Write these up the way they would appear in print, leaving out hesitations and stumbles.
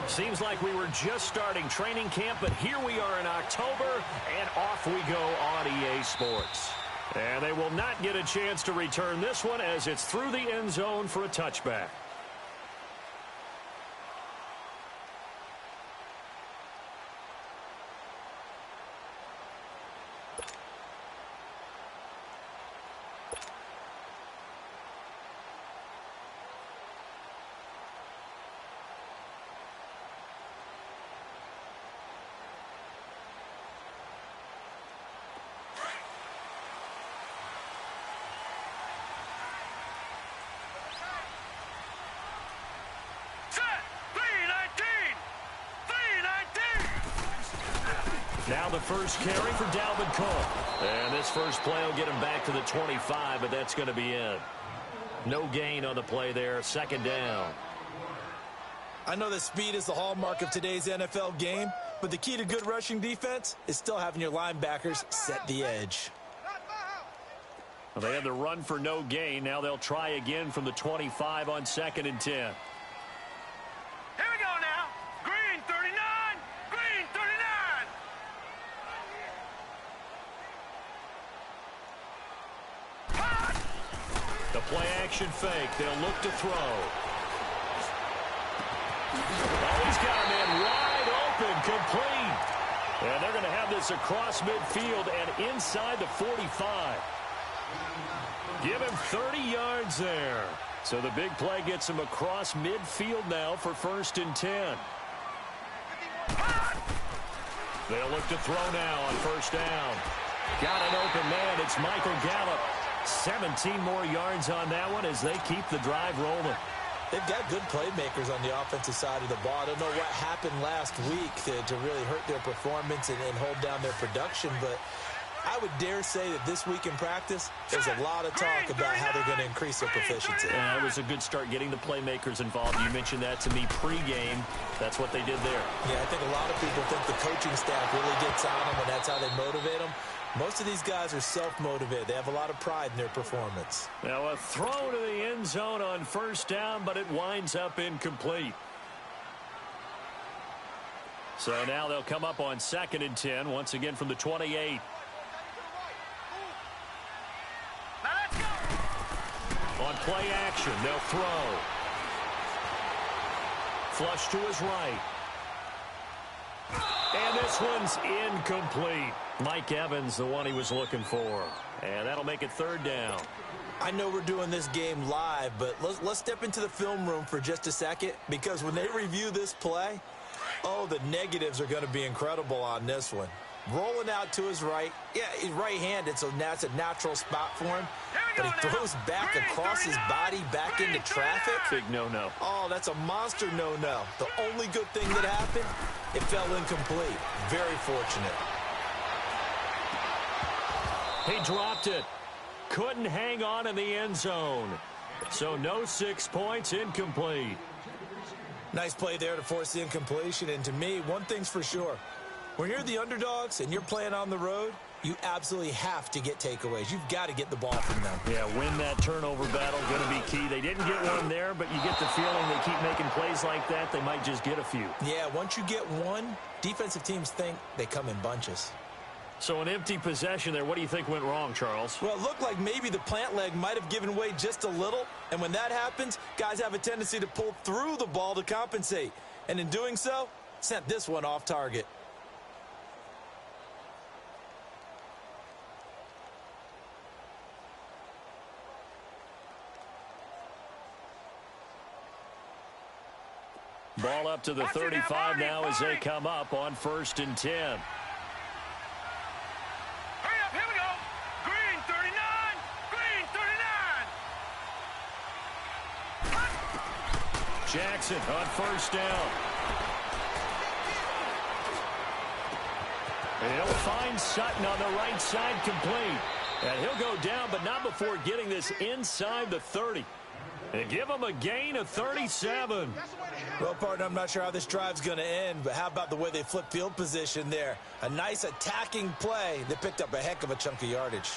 Seems like we were just starting training camp, but here we are in October, and off we go on EA Sports. And they will not get a chance to return this one as it's through the end zone for a touchback. Now the first carry for Dalvin Cook. And this first play will get him back to the 25, but that's going to be it. No gain on the play there. Second down. I know that speed is the hallmark of today's NFL game, but the key to good rushing defense is still having your linebackers set the edge. Well, they had the run for no gain. Now they'll try again from the 25 on 2nd and 10. Play-action fake. They'll look to throw. Oh, he's got a man wide open, complete. And they're going to have this across midfield and inside the 45. Give him 30 yards there. So the big play gets him across midfield now for 1st and 10. They'll look to throw now on 1st down. Got an open man. It's Michael Gallup. 17 more yards on that one as they keep the drive rolling. They've got good playmakers on the offensive side of the ball. I don't know what happened last week to really hurt their performance and hold down their production, but I would dare say that this week in practice, there's a lot of talk about how they're going to increase their proficiency. Yeah, it was a good start getting the playmakers involved. You mentioned that to me pregame. That's what they did there. Yeah, I think a lot of people think the coaching staff really gets on them, and that's how they motivate them. Most of these guys are self-motivated. They have a lot of pride in their performance. Now a throw to the end zone on 1st down, but it winds up incomplete. So now they'll come up on 2nd and 10, once again from the 28. On play action, they'll throw. Flush to his right. And this one's incomplete. Mike Evans, the one he was looking for. And that'll make it 3rd down. I know we're doing this game live, but let's step into the film room for just a second, because when they review this play, oh, the negatives are going to be incredible on this one. Rolling out to his right. Yeah, he's right-handed, so now it's a natural spot for him. But he throws back across his body back into traffic. Big no-no. Oh, that's a monster no-no. The only good thing that happened, it fell incomplete. Very fortunate. He dropped it. Couldn't hang on in the end zone. So no 6 points, incomplete. Nice play there to force the incompletion. And to me, one thing's for sure. When you're the underdogs and you're playing on the road, you absolutely have to get takeaways. You've got to get the ball from them. Yeah, win that turnover battle, going to be key. They didn't get one there, but you get the feeling they keep making plays like that, they might just get a few. Yeah, once you get one, defensive teams think they come in bunches. So an empty possession there. What do you think went wrong, Charles? Well, it looked like maybe the plant leg might have given way just a little. And when that happens, guys have a tendency to pull through the ball to compensate. And in doing so, sent this one off target. Ball up to the 35 now as they come up on 1st and 10. Jackson on 1st down. And he'll find Sutton on the right side, complete. And he'll go down, but not before getting this inside the 30. And give him a gain of 37. Well, partner, I'm not sure how this drive's going to end, but how about the way they flip field position there? A nice attacking play that picked up a heck of a chunk of yardage.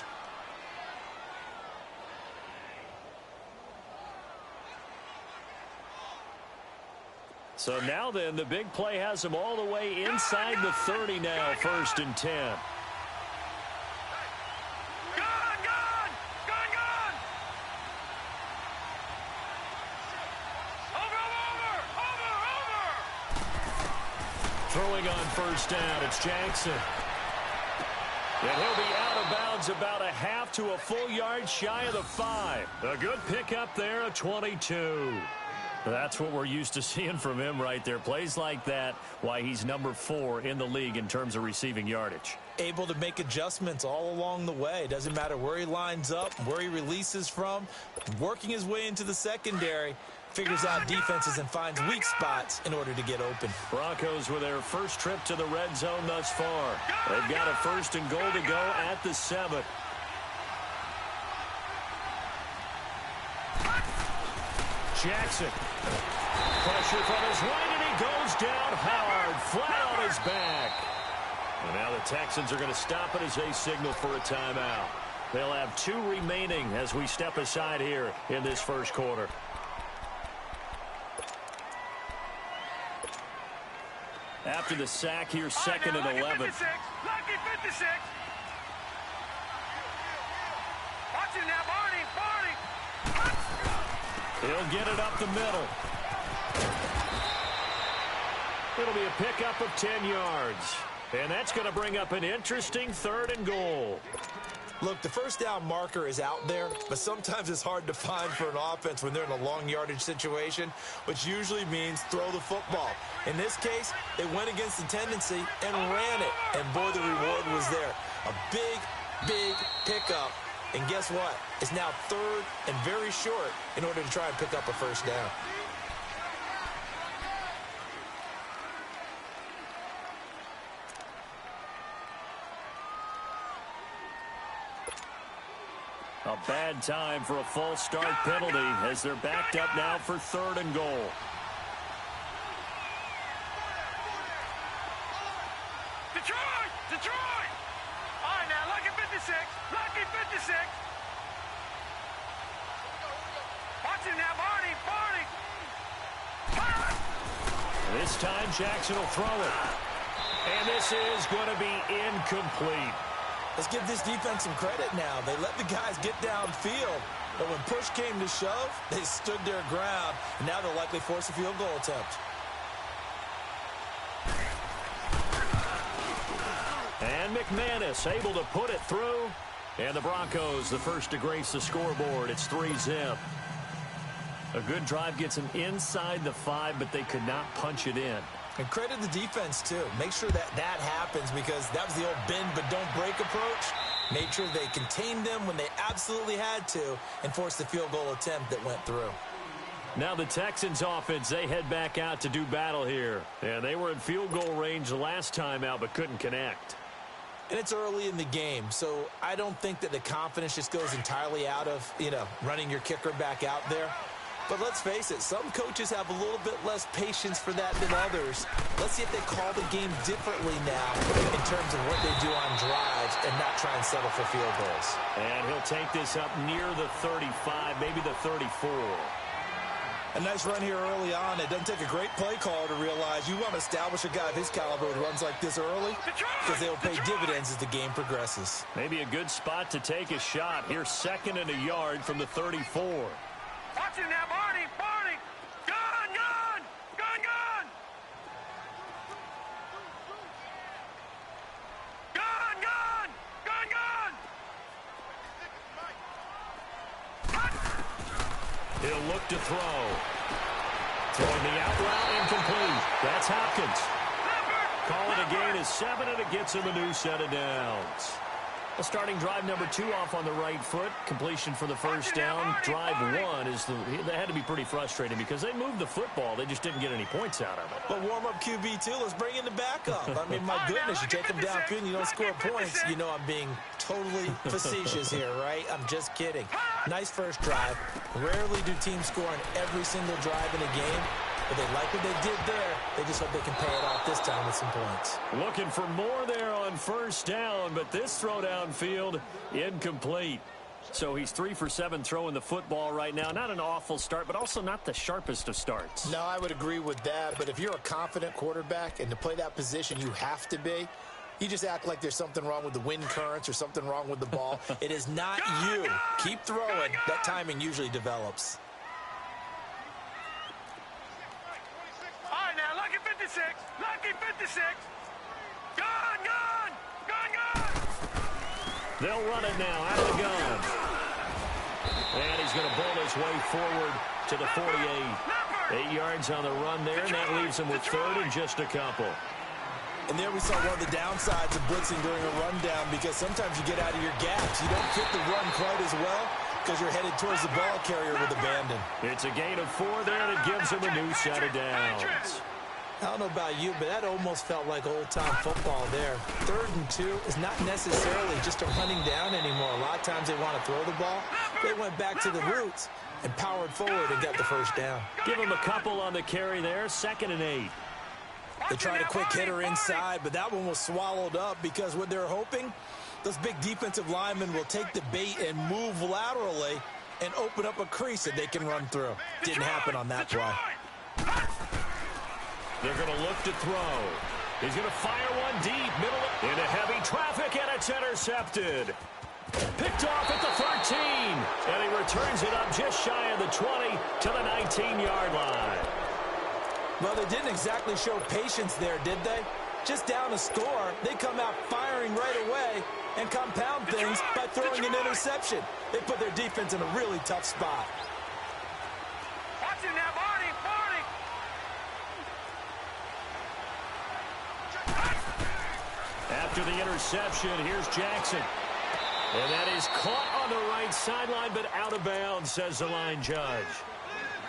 So now then, the big play has him all the way inside the 30 now, 1st and 10. Throwing on 1st down, it's Jackson. And he'll be out of bounds about a half to a full yard shy of the 5. A good pickup there, a 22. That's what we're used to seeing from him right there. Plays like that, why he's number 4 in the league in terms of receiving yardage. Able to make adjustments all along the way. Doesn't matter where he lines up, where he releases from. Working his way into the secondary. Figures out defenses and finds weak spots in order to get open. Broncos with their first trip to the red zone thus far. They've got a 1st and goal to go at the 7. Jackson. Pressure from his right, and he goes down hard, flat on his back. And now the Texans are going to stop it as they signal for a timeout. They'll have 2 remaining as we step aside here in this first quarter. After the sack, here's 2nd and 11. Lucky 56. Watch it now, Barney. He'll get it up the middle. It'll be a pickup of 10 yards. And that's going to bring up an interesting 3rd and goal. Look, the 1st down marker is out there, but sometimes it's hard to find for an offense when they're in a long yardage situation, which usually means throw the football. In this case, they went against the tendency and ran it. And boy, the reward was there. A big, big pickup. And guess what? It's now 3rd and very short in order to try and pick up a 1st down. A bad time for a false start penalty as they're backed up now for 3rd and goal. Detroit! All right, now, lucky 56. Watch it now, Barney. This time, Jackson will throw it. And this is going to be incomplete. Let's give this defense some credit now. They let the guys get downfield, but when push came to shove, they stood their ground, and now they'll likely force a field goal attempt. And McManus able to put it through. And the Broncos, the first to grace the scoreboard. It's 3-zip. A good drive gets them inside the 5, but they could not punch it in. And credit the defense, too. Make sure that happens because that was the old bend but don't break approach. Made sure they contained them when they absolutely had to and forced the field goal attempt that went through. Now the Texans offense, they head back out to do battle here. And they were in field goal range the last time out but couldn't connect. And it's early in the game, so I don't think that the confidence just goes entirely out of, running your kicker back out there. But let's face it, some coaches have a little bit less patience for that than others. Let's see if they call the game differently now in terms of what they do on drives and not try and settle for field goals. And he'll take this up near the 35, maybe the 34. A nice run here early on. It doesn't take a great play caller to realize you want to establish a guy of his caliber who runs like this early because they will pay dividends as the game progresses. Maybe a good spot to take a shot. Here's 2nd and a yard from the 34. Watch it now, Barney. Gun. He'll look to throw. Throwing the out route, incomplete. That's Hopkins. Call it a gain of 7, and it gets him a new set of downs. A starting drive number 2 off on the right foot. Completion for the 1st down. Drive 1 is they had to be pretty frustrating because they moved the football. They just didn't get any points out of it. But warm-up QB, too. Let's bring in the backup. I mean, my goodness, you take them downfield and you don't score points. You know I'm being totally facetious here, right? I'm just kidding. Nice first drive. Rarely do teams score on every single drive in a game. But they like what they did there. They just hope they can pay it off this time with some points. Looking for more there on 1st down, but this throw downfield incomplete. So he's 3 for 7 throwing the football right now. Not an awful start, but also not the sharpest of starts. No, I would agree with that. But if you're a confident quarterback and to play that position, you have to be. You just act like there's something wrong with the wind currents or something wrong with the ball. It is not you. Keep throwing. That timing usually develops. All right, now, lucky 56. Lucky 56. Gun, gun, gun, gun. They'll run it now out of the gun. And he's going to bowl his way forward to the 48. 8 yards on the run there, and that leaves him with third and just a couple. And there we saw one of the downsides of blitzing during a rundown, because sometimes you get out of your gaps. You don't fit the run quite as well because you're headed towards the ball carrier with abandon. It's a gain of 4 there, and it gives him a new set of downs. I don't know about you, but that almost felt like old-time football there. 3rd and 2 is not necessarily just a running down anymore. A lot of times they want to throw the ball. They went back to the roots and powered forward and got the first down. Give him a couple on the carry there, 2nd and 8. They tried a quick hitter inside, but that one was swallowed up because what they're hoping, those big defensive linemen will take the bait and move laterally and open up a crease that they can run through. Didn't happen on that play. They're going to look to throw. He's going to fire one deep, middle into heavy traffic, and it's intercepted. Picked off at the 13, and he returns it up just shy of the 20 to the 19-yard line. Well, they didn't exactly show patience there, did they? Just down a score, they come out firing right away and compound things by throwing an interception. They put their defense in a really tough spot. Watch it now, Barney, Barney. After the interception, here's Jackson. And that is caught on the right sideline, but out of bounds, says the line judge.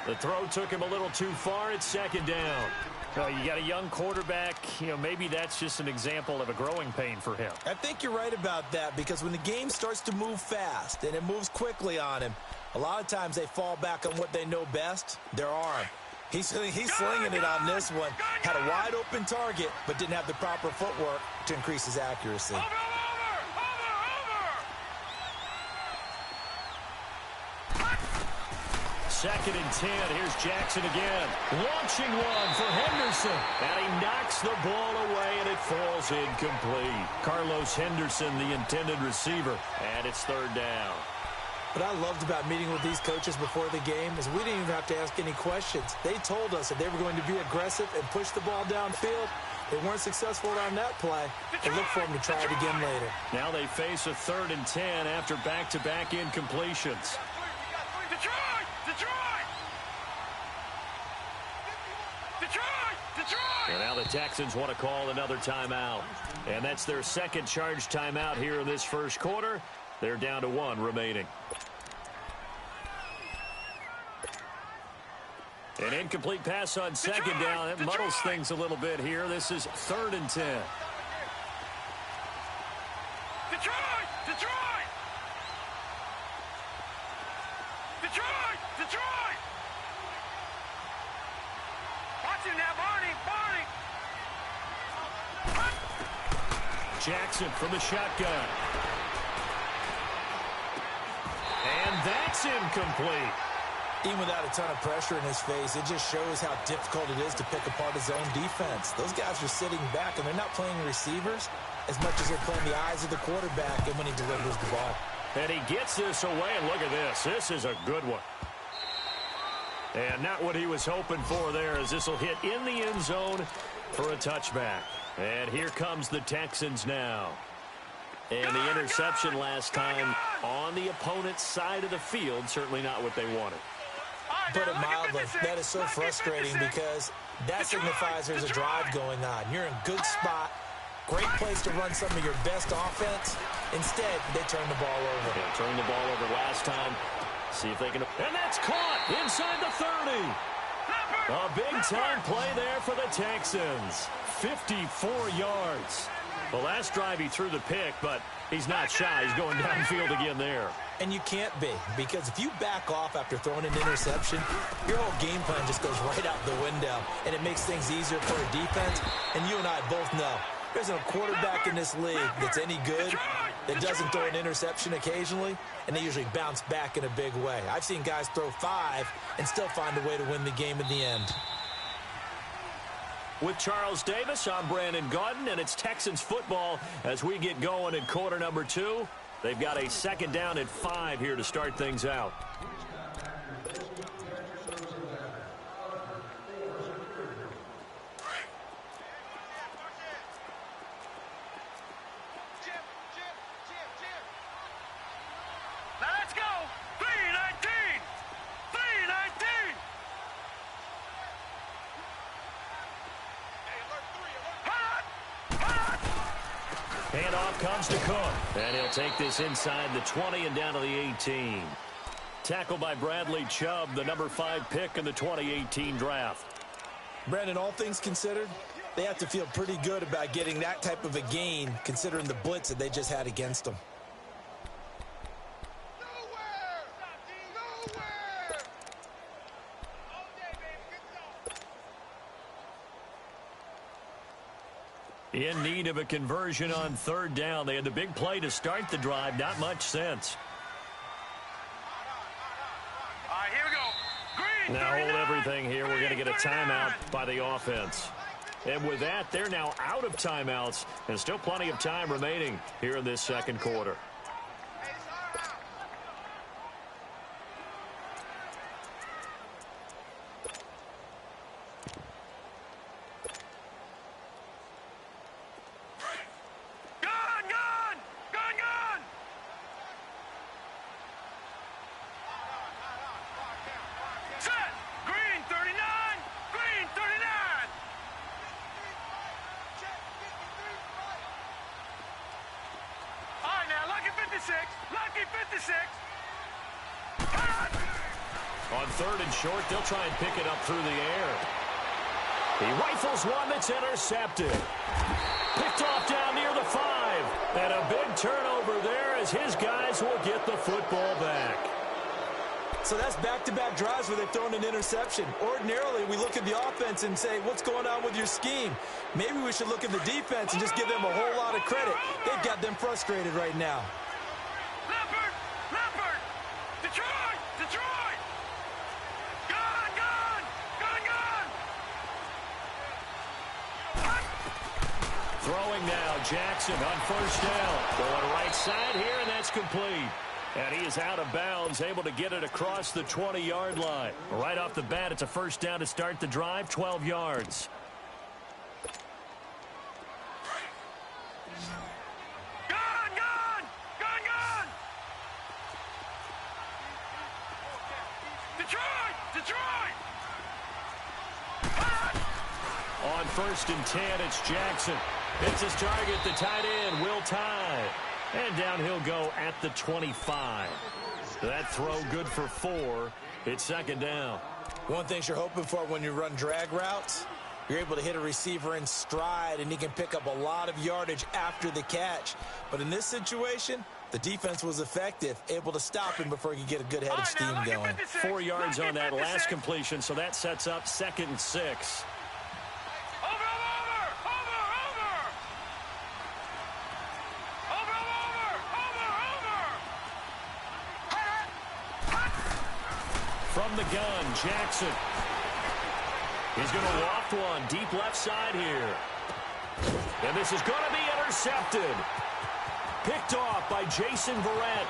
The throw took him a little too far. It's 2nd down. Well, you got a young quarterback. You know, maybe that's just an example of a growing pain for him. I think you're right about that, because when the game starts to move fast and it moves quickly on him, a lot of times they fall back on what they know best, their arm. He's slinging it on this one. Had a wide open target, but didn't have the proper footwork to increase his accuracy. Over. 2nd and 10. Here's Jackson again. Launching one for Henderson. And he knocks the ball away, and it falls incomplete. Carlos Henderson, the intended receiver. And it's 3rd down. What I loved about meeting with these coaches before the game is we didn't even have to ask any questions. They told us that they were going to be aggressive and push the ball downfield. They weren't successful on that play. They look for them to try it again later. Now they face a 3rd and 10 after back-to-back incompletions. And now the Texans want to call another timeout. And that's their 2nd charge timeout here in this first quarter. They're down to 1 remaining. An incomplete pass on 2nd down. It muddles things a little bit here. This is 3rd and 10. Detroit! Watch him now, Barney! Jackson from the shotgun. And that's incomplete. Even without a ton of pressure in his face, it just shows how difficult it is to pick apart his own defense. Those guys are sitting back, and they're not playing receivers as much as they're playing the eyes of the quarterback and when he delivers the ball. And he gets this away, and look at this. This is a good one. And not what he was hoping for there, as this will hit in the end zone for a touchback. And here comes the Texans now. And the interception last time on the opponent's side of the field, certainly not what they wanted. Put it mildly, that is so frustrating because that signifies there's a drive going on. You're in good spot, great place to run some of your best offense. Instead, they turn the ball over. They turned the ball over last time. See if they can... And that's caught inside the 30. A big-time play there for the Texans. 54 yards. The last drive he threw the pick, but he's not shy. He's going downfield again there. And you can't be, because if you back off after throwing an interception, your whole game plan just goes right out the window, and it makes things easier for a defense. And you and I both know there's a quarterback in this league that's any good that doesn't throw an interception occasionally, and they usually bounce back in a big way. I've seen guys throw 5 and still find a way to win the game in the end. With Charles Davis, I'm Brandon Gaudin, and it's Texans football as we get going in quarter number 2. They've got a second down and 5 here to start things out. Handoff comes to Cook. And he'll take this inside the 20 and down to the 18. Tackled by Bradley Chubb, the number 5 pick in the 2018 draft. Brandon, all things considered, they have to feel pretty good about getting that type of a gain considering the blitz that they just had against them. In need of a conversion on third down. They had the big play to start the drive. Not much sense. All right, here we go. Green, now hold everything here. We're going to get a timeout by the offense. And with that, they're now out of timeouts. And still plenty of time remaining here in this second quarter. On third and short, they'll try and pick it up through the air. He rifles one that's intercepted. Picked off down near the 5. And a big turnover there as his guys will get the football back. So that's back-to-back drives where they've thrown an interception. Ordinarily, we look at the offense and say, what's going on with your scheme? Maybe we should look at the defense and just give them a whole lot of credit. They've got them frustrated right now. Throwing now, Jackson on first down. Going right side here, and that's complete. And he is out of bounds, able to get it across the 20-yard line. Right off the bat, it's a first down to start the drive, 12 yards. On first and 10, it's Jackson. Hits his target, the tight end, Will Tye. And down he'll go at the 25. That throw good for 4. It's second down. One thing you're hoping for when you run drag routes, you're able to hit a receiver in stride, and he can pick up a lot of yardage after the catch. But in this situation, the defense was effective, able to stop him before he could get a good head of steam going. 4 yards on that last completion, so that sets up second and 6. From the gun, Jackson. He's going to loft one deep left side here. And this is going to be intercepted. Picked off by Jason Verrett.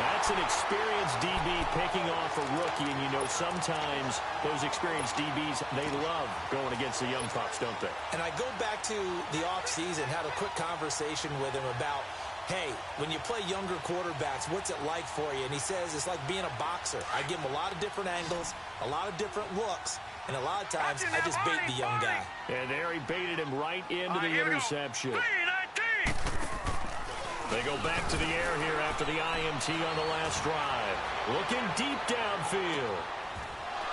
That's an experienced DB picking off a rookie, and you know sometimes those experienced DBs, they love going against the young pups, don't they? And I go back to the offseason, had a quick conversation with him about, hey, when you play younger quarterbacks, what's it like for you? And he says it's like being a boxer. I give him a lot of different angles, a lot of different looks, and a lot of times I just bait the young guy. And there he baited him right into the interception. They go back to the air here after the IMT on the last drive. Looking deep downfield.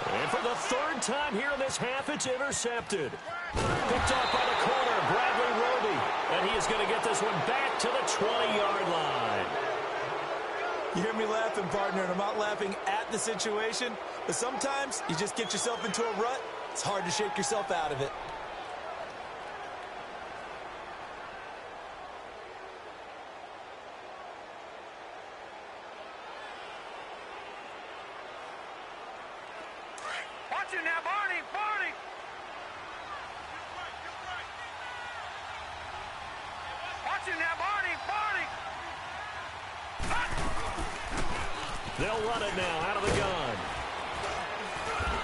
And for the third time here in this half, it's intercepted. Picked off by the corner, Bradley Roby. And he is going to get this one back to the 20-yard line. You hear me laughing, partner, and I'm not laughing at the situation. But sometimes you just get yourself into a rut. It's hard to shake yourself out of it. Watching now, Barney. They'll run it now out of the gun.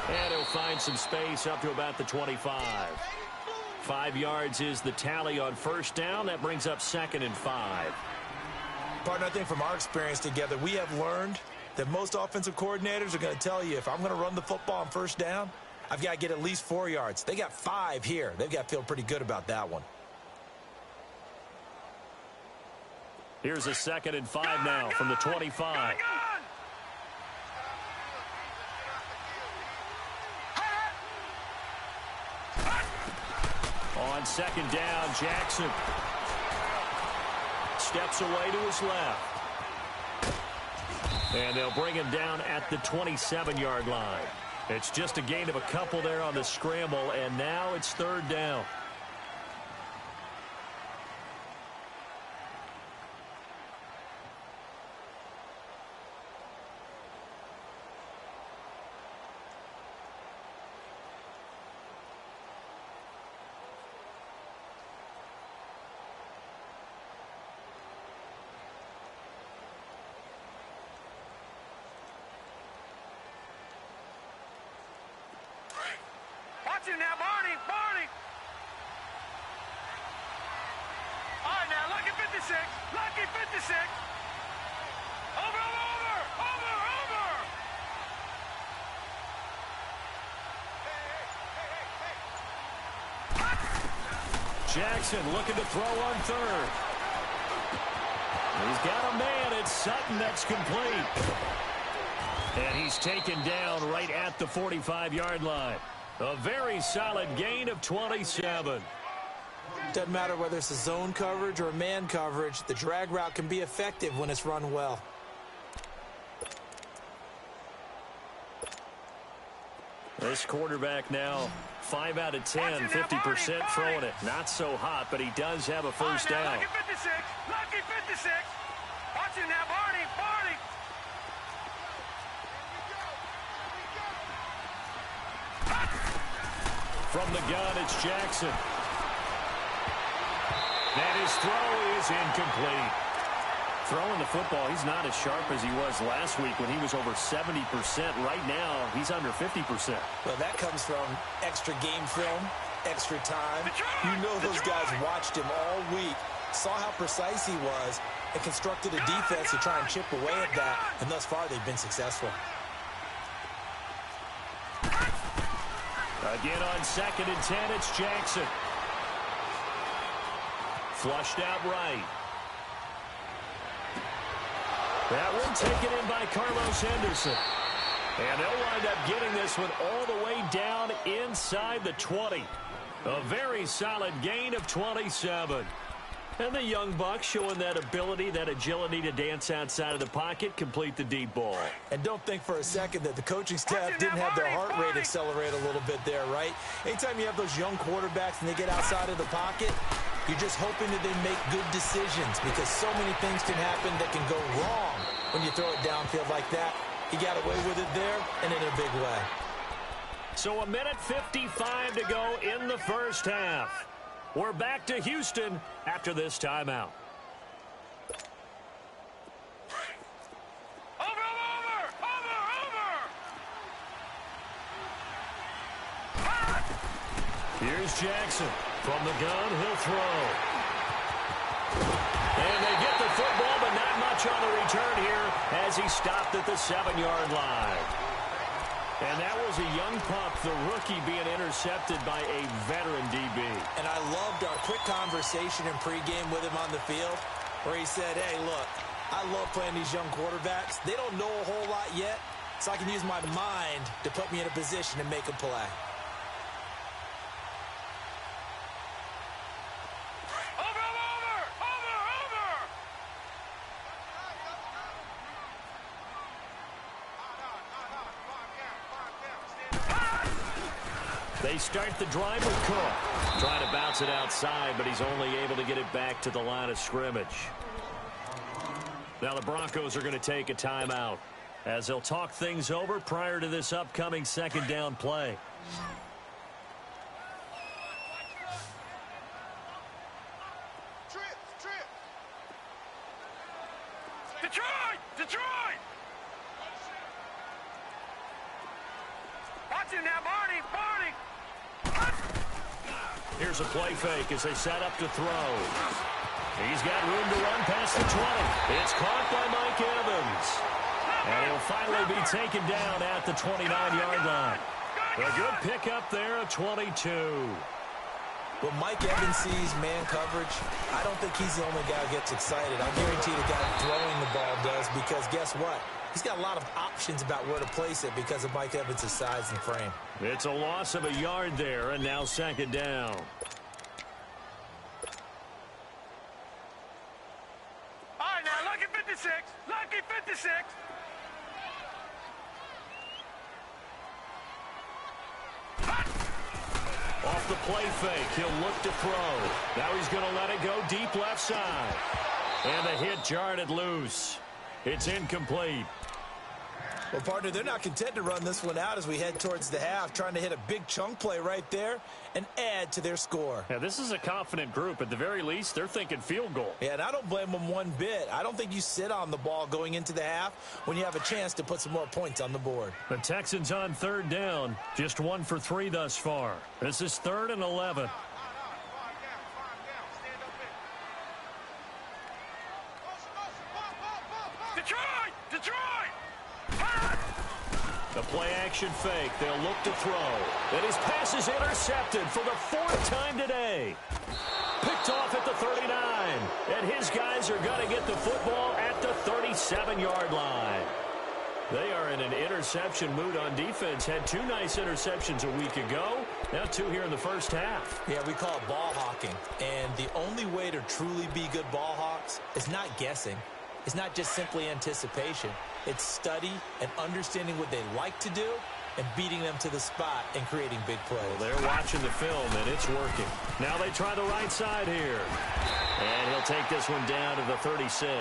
And he'll find some space up to about the 25. 5 yards is the tally on first down. That brings up 2nd and 5. Partner, I think from our experience together, we have learned that most offensive coordinators are going to tell you, if I'm going to run the football on first down, I've got to get at least 4 yards. They got 5 here. They've got to feel pretty good about that one. Here's a 2nd and 5 now from the 25. On 2nd down, Jackson steps away to his left. And they'll bring him down at the 27-yard line. It's just a gain of a couple there on the scramble, and now it's 3rd down. Watching now, Barney. All right, now, lucky 56. Over. Jackson looking to throw on 3rd. He's got a man. It's Sutton that's complete. And he's taken down right at the 45-yard line. A very solid gain of 27. Doesn't matter whether it's a zone coverage or a man coverage, the drag route can be effective when it's run well. This quarterback now 5 out of 10, 50% throwing it. Not so hot, but he does have a first down. Lucky 56. Watching now, Barney. From the gun, it's Jackson. And his throw is incomplete. Throwing the football, he's not as sharp as he was last week when he was over 70%. Right now, he's under 50%. Well, that comes from extra game film, extra time. You know those guys watched him all week, saw how precise he was, and constructed a defense to try and chip away at that. And thus far, they've been successful. Again on 2nd and 10, it's Jackson. Flushed out right. That one taken in by Carlos Henderson. And they'll wind up getting this one all the way down inside the 20. A very solid gain of 27. And the young buck showing that ability, that agility to dance outside of the pocket, complete the deep ball. And don't think for a second that the coaching staff didn't have their heart rate accelerate a little bit there, right? Anytime you have those young quarterbacks and they get outside of the pocket, you're just hoping that they make good decisions because so many things can happen that can go wrong when you throw it downfield like that. He got away with it there and in a big way. So 1:55 to go in the first half. We're back to Houston after this timeout. Here's Jackson. From the gun, he'll throw. And they get the football, but not much on the return here as he stopped at the 7-yard line. And that was a young pup, the rookie, being intercepted by a veteran DB. And I loved our quick conversation in pregame with him on the field where he said, hey, look, I love playing these young quarterbacks. They don't know a whole lot yet, so I can use my mind to put me in a position to make a play. They start the drive with Cook. Trying to bounce it outside, but he's only able to get it back to the line of scrimmage. Now the Broncos are going to take a timeout as they'll talk things over prior to this upcoming 2nd down play. Detroit! Detroit! Watch him now, Barney! Barney! Here's a play fake as they set up to throw. He's got room to run past the 20. It's caught by Mike Evans. And he'll finally be taken down at the 29-yard line. A good pickup there, a 22. When Mike Evans sees man coverage, I don't think he's the only guy who gets excited. I guarantee the guy throwing the ball does, because guess what? He's got a lot of options about where to place it because of Mike Evans' size and frame. It's a loss of a yard there, and now second down. All right, now, lucky 56. Lucky 56. Off the play fake, he'll look to throw. Now he's going to let it go deep left side. And the hit jarred it loose. It's incomplete. Well, partner, they're not content to run this one out as we head towards the half, trying to hit a big chunk play right there and add to their score. Yeah, this is a confident group. At the very least, they're thinking field goal. Yeah, and I don't blame them one bit. I don't think you sit on the ball going into the half when you have a chance to put some more points on the board. The Texans on third down, just 1 for 3 thus far. This is 3rd and 11. Detroit! Detroit! The play-action fake. They'll look to throw. And his pass is intercepted for the 4th time today. Picked off at the 39. And his guys are going to get the football at the 37-yard line. They are in an interception mood on defense. Had 2 nice interceptions a week ago. Now 2 here in the first half. Yeah, we call it ball hawking. And the only way to truly be good ball hawks is not guessing. It's not just simply anticipation. It's study and understanding what they like to do and beating them to the spot and creating big plays. Well, they're watching the film, and it's working. Now they try the right side here. And he'll take this one down to the 36.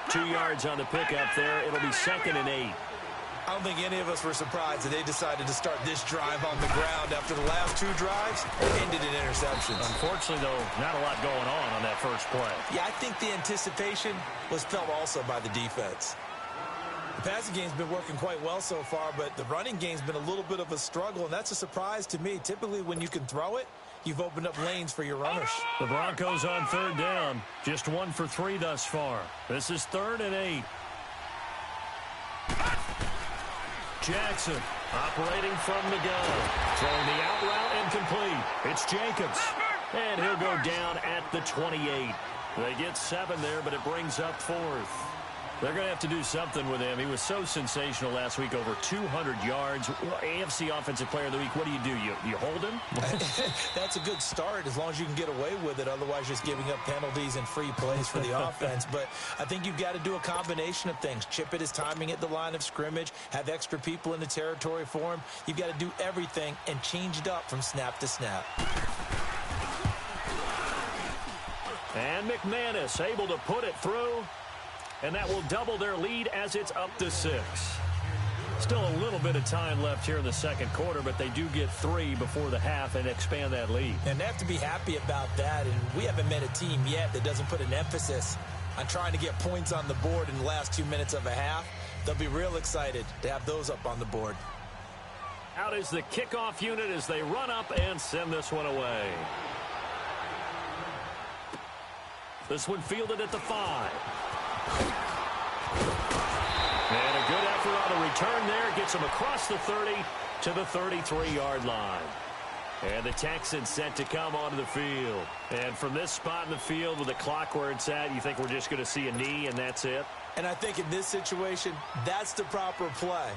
2 yards on the pickup there. It'll be 2nd and 8. I don't think any of us were surprised that they decided to start this drive on the ground after the last 2 drives ended in interceptions. Unfortunately, though, not a lot going on that first play. Yeah, I think the anticipation was felt also by the defense. The passing game's been working quite well so far, but the running game's been a little bit of a struggle, and that's a surprise to me. Typically, when you can throw it, you've opened up lanes for your runners. The Broncos on third down, just 1 for 3 thus far. This is 3rd and 8. Jackson operating from the gun. Throwing the out route and complete. It's Jacobs. And he'll go down at the 28. They get 7 there, but it brings up 4th. They're going to have to do something with him. He was so sensational last week, over 200 yards. AFC Offensive Player of the Week, what do? You hold him? That's a good start as long as you can get away with it. Otherwise, just giving up penalties and free plays for the offense. But I think you've got to do a combination of things. Chip it his timing at the line of scrimmage, have extra people in the territory for him. You've got to do everything and change it up from snap to snap. And McManus able to put it through. And that will double their lead as it's up to 6. Still a little bit of time left here in the second quarter, but they do get 3 before the half and expand that lead. And they have to be happy about that. And we haven't met a team yet that doesn't put an emphasis on trying to get points on the board in the last 2 minutes of a half. They'll be real excited to have those up on the board. Out is the kickoff unit as they run up and send this one away. This one fielded at the 5. And a good effort on the return there. Gets him across the 30 to the 33-yard line. And the Texans set to come onto the field. And from this spot in the field with the clock where it's at, you think we're just going to see a knee and that's it? And I think in this situation, that's the proper play.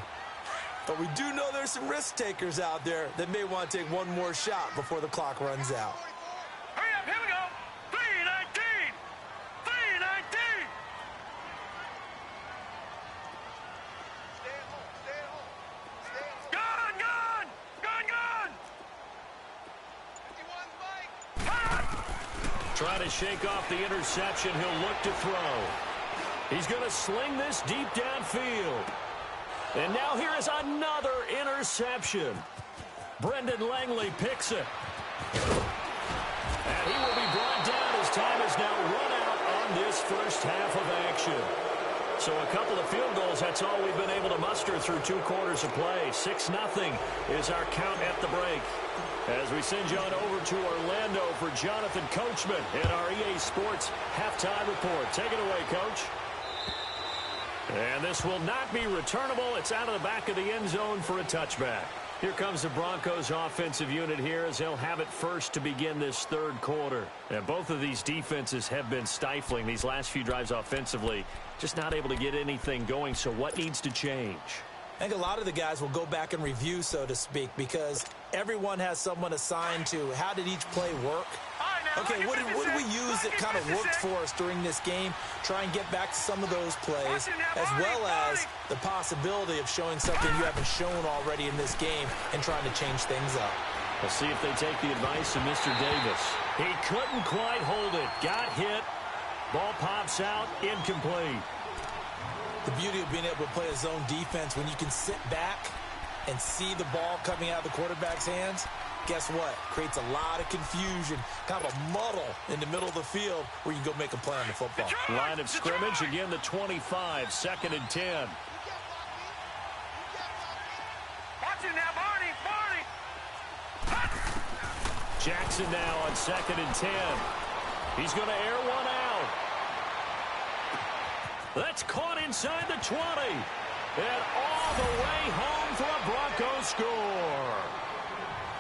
But we do know there's some risk takers out there that may want to take one more shot before the clock runs out. Hurry up, here we go. 3:19. 3:19. Gun, gun, gun, gun. 51 Mike. Trying to shake off the interception. He'll look to throw. He's going to sling this deep downfield. And now here is another interception. Brendan Langley picks it. And he will be brought down as time is now run out on this first half of action. So a couple of field goals, that's all we've been able to muster through 2 quarters of play. 6-0 is our count at the break. As we send you on over to Orlando for Jonathan Coachman in our EA Sports Halftime Report. Take it away, Coach. And this will not be returnable. It's out of the back of the end zone for a touchback. Here comes the Broncos offensive unit here as they'll have it first to begin this 3rd quarter. And both of these defenses have been stifling these last few drives offensively. Just not able to get anything going, so what needs to change? I think a lot of the guys will go back and review, so to speak, because everyone has someone assigned to how did each play work. Okay, what did we use that kind of worked for us during this game? Try and get back to some of those plays, as well as the possibility of showing something you haven't shown already in this game and trying to change things up. We'll see if they take the advice of Mr. Davis. He couldn't quite hold it. Got hit. Ball pops out. Incomplete. The beauty of being able to play a zone defense when you can sit back and see the ball coming out of the quarterback's hands, guess what? Creates a lot of confusion, kind of a muddle in the middle of the field where you can go make a play on the football. Line of scrimmage, again the 25, 2nd and 10. Watch it now, Barney. Jackson now on 2nd and 10. He's going to air one out. That's caught inside the 20. And all the way home for a Broncos score.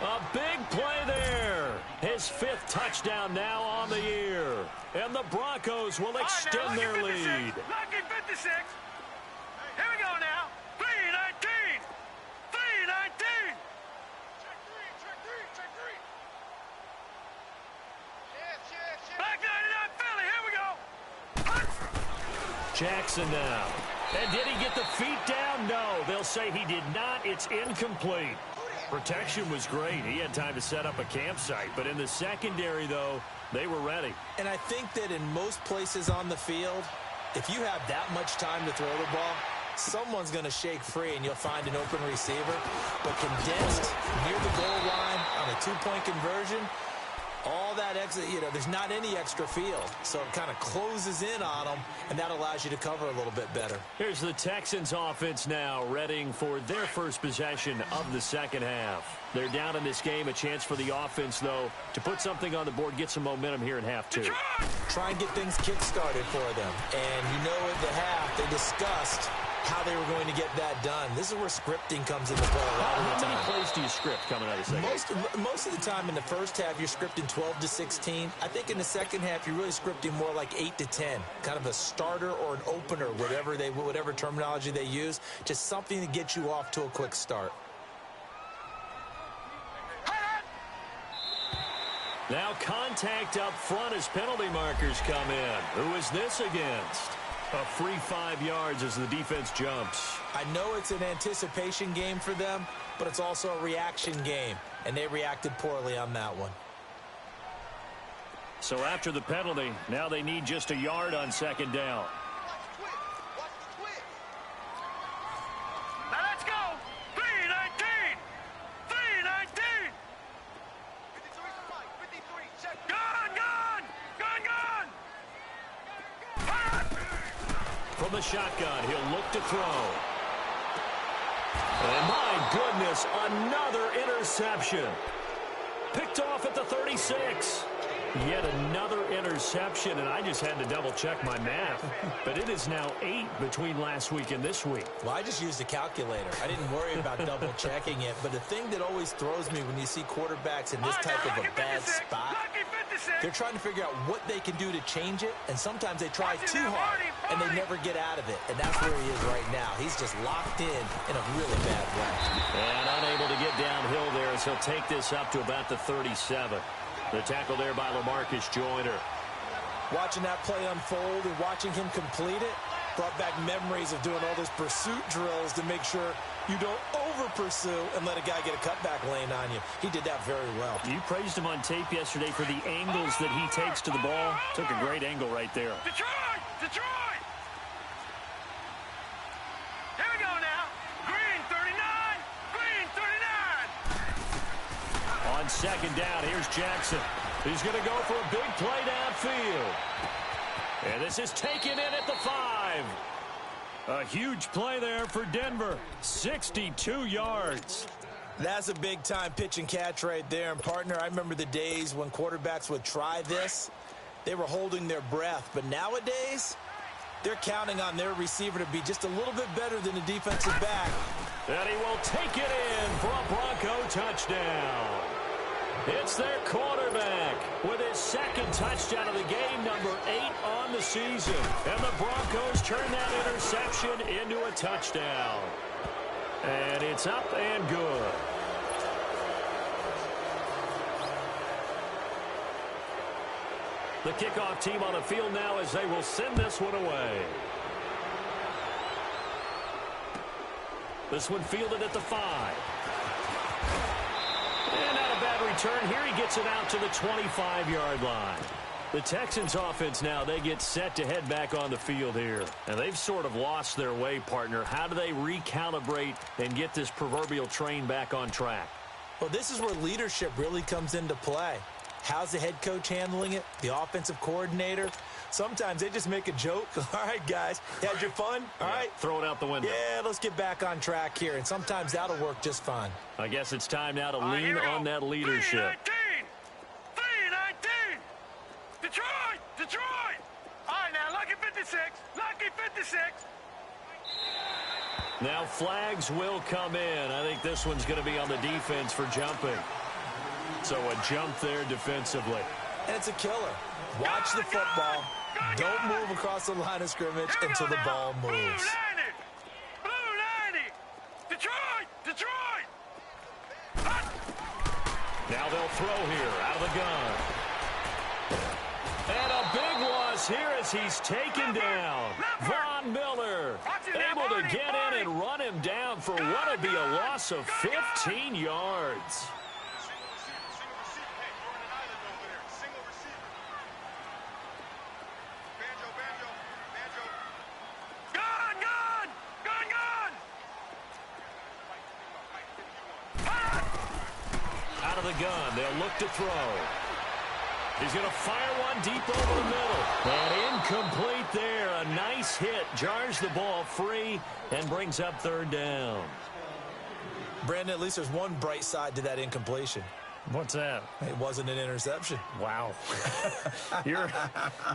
A big play there. His 5th touchdown now on the year. And the Broncos will extend their lead. Lucky 56. Here we go now. 3-19. 3-19. Check three. Black 99 Philly. Here we go. Jackson now. And did he get the feet down? No. They'll say he did not. It's incomplete. Protection was great. He had time to set up a campsite. But in the secondary, though, they were ready. And I think that in most places on the field, if you have that much time to throw the ball, someone's going to shake free and you'll find an open receiver. But condensed near the goal line on a 2-point conversion, all that extra, there's not any extra field. So it kind of closes in on them, and that allows you to cover a little bit better. Here's the Texans offense now, readying for their first possession of the second half. They're down in this game. A chance for the offense, though, to put something on the board, get some momentum here in half 2. Try and get things kick-started for them. And at the half, they discussed how they were going to get that done. This is where scripting comes into play a lot of the time. How many plays do you script coming out of the second? Most of the time in the first half, you're scripting 12 to 16. I think in the second half, you're really scripting more like 8 to 10. Kind of a starter or an opener, whatever terminology they use. Just something to get you off to a quick start. Now contact up front as penalty markers come in. Who is this against? A free 5 yards as the defense jumps. I know it's an anticipation game for them, but it's also a reaction game, and they reacted poorly on that one. So after the penalty, now they need just a yard on 2nd down. Now let's go. 3-19. 3-19. 53. Check. Gone. From the shotgun, he'll look to throw. And my goodness, another interception. Picked off at the 36. Yet another interception, and I just had to double-check my math. But it is now 8 between last week and this week. Well, I just used a calculator. I didn't worry about double-checking it. But the thing that always throws me when you see quarterbacks in this type of a bad spot, they're trying to figure out what they can do to change it, and sometimes they try too hard, and they never get out of it. And that's where he is right now. He's just locked in a really bad way. And unable to get downhill there as he'll take this up to about the 37. The tackle there by LaMarcus Joyner. Watching that play unfold and watching him complete it brought back memories of doing all those pursuit drills to make sure you don't over-pursue and let a guy get a cutback lane on you. He did that very well. You praised him on tape yesterday for the angles that he takes to the ball. Took a great angle right there. Detroit! Here we go now. Green 39. On 2nd down, here's Jackson. He's going to go for a big play downfield. And this is taken in at the 5. A huge play there for Denver. 62 yards. That's a big-time pitch and catch right there. And, partner, I remember the days when quarterbacks would try this. They were holding their breath. But nowadays, they're counting on their receiver to be just a little bit better than the defensive back. And he will take it in for a Bronco touchdown. It's their quarterback with his second touchdown of the game, number 8 on the season. And the Broncos turn that interception into a touchdown. And it's up and good. The kickoff team on the field now as they will send this one away. This one fielded at the 5. And not a bad return here. He gets it out to the 25-yard line. The Texans offense now, they get set to head back on the field here. And they've sort of lost their way, partner. How do they recalibrate and get this proverbial train back on track? Well, this is where leadership really comes into play. How's the head coach handling it? The offensive coordinator? Sometimes they just make a joke. All right, guys, had your fun? All right. Throw it out the window. Yeah, let's get back on track here. And sometimes that'll work just fine. I guess it's time now to lean on that leadership. 3-19. Detroit! Detroit! All right, now, lucky 56. Lucky 56. Now flags will come in. I think this one's going to be on the defense for jumping. So a jump there defensively. And it's a killer. Watch the football. Don't move across the line of scrimmage until the ball moves. Blue 90. Detroit! Detroit! Now they'll throw here out of the gun. And a big loss here as he's taken down. Von Miller able to get in and run him down for what would be a loss of 15 yards. Out of the gun, they'll look to throw. He's going to fire one deep over the middle. And incomplete there. A nice hit. Jars the ball free and brings up third down. Brandon, at least there's one bright side to that incompletion. What's that? It wasn't an interception. Wow. You're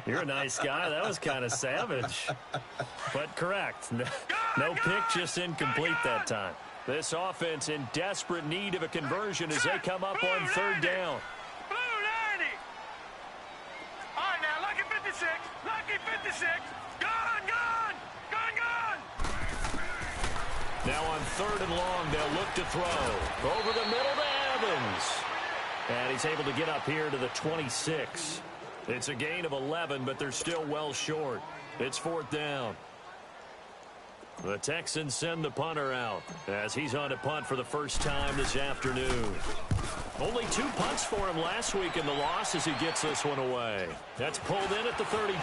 a nice guy. That was kind of savage. But correct. No pick, just incomplete that time. This offense in desperate need of a conversion as they come up on third down. Blue 90. All right, now, lucky 56. Lucky 56. Gone, gone. Gone, gone. Now on third and long, they'll look to throw. Over the middle to Evans. And he's able to get up here to the 26. It's a gain of 11, but they're still well short. It's fourth down. The Texans send the punter out as he's on a punt for the first time this afternoon. Only 2 punts for him last week in the loss as he gets this one away. That's pulled in at the 32.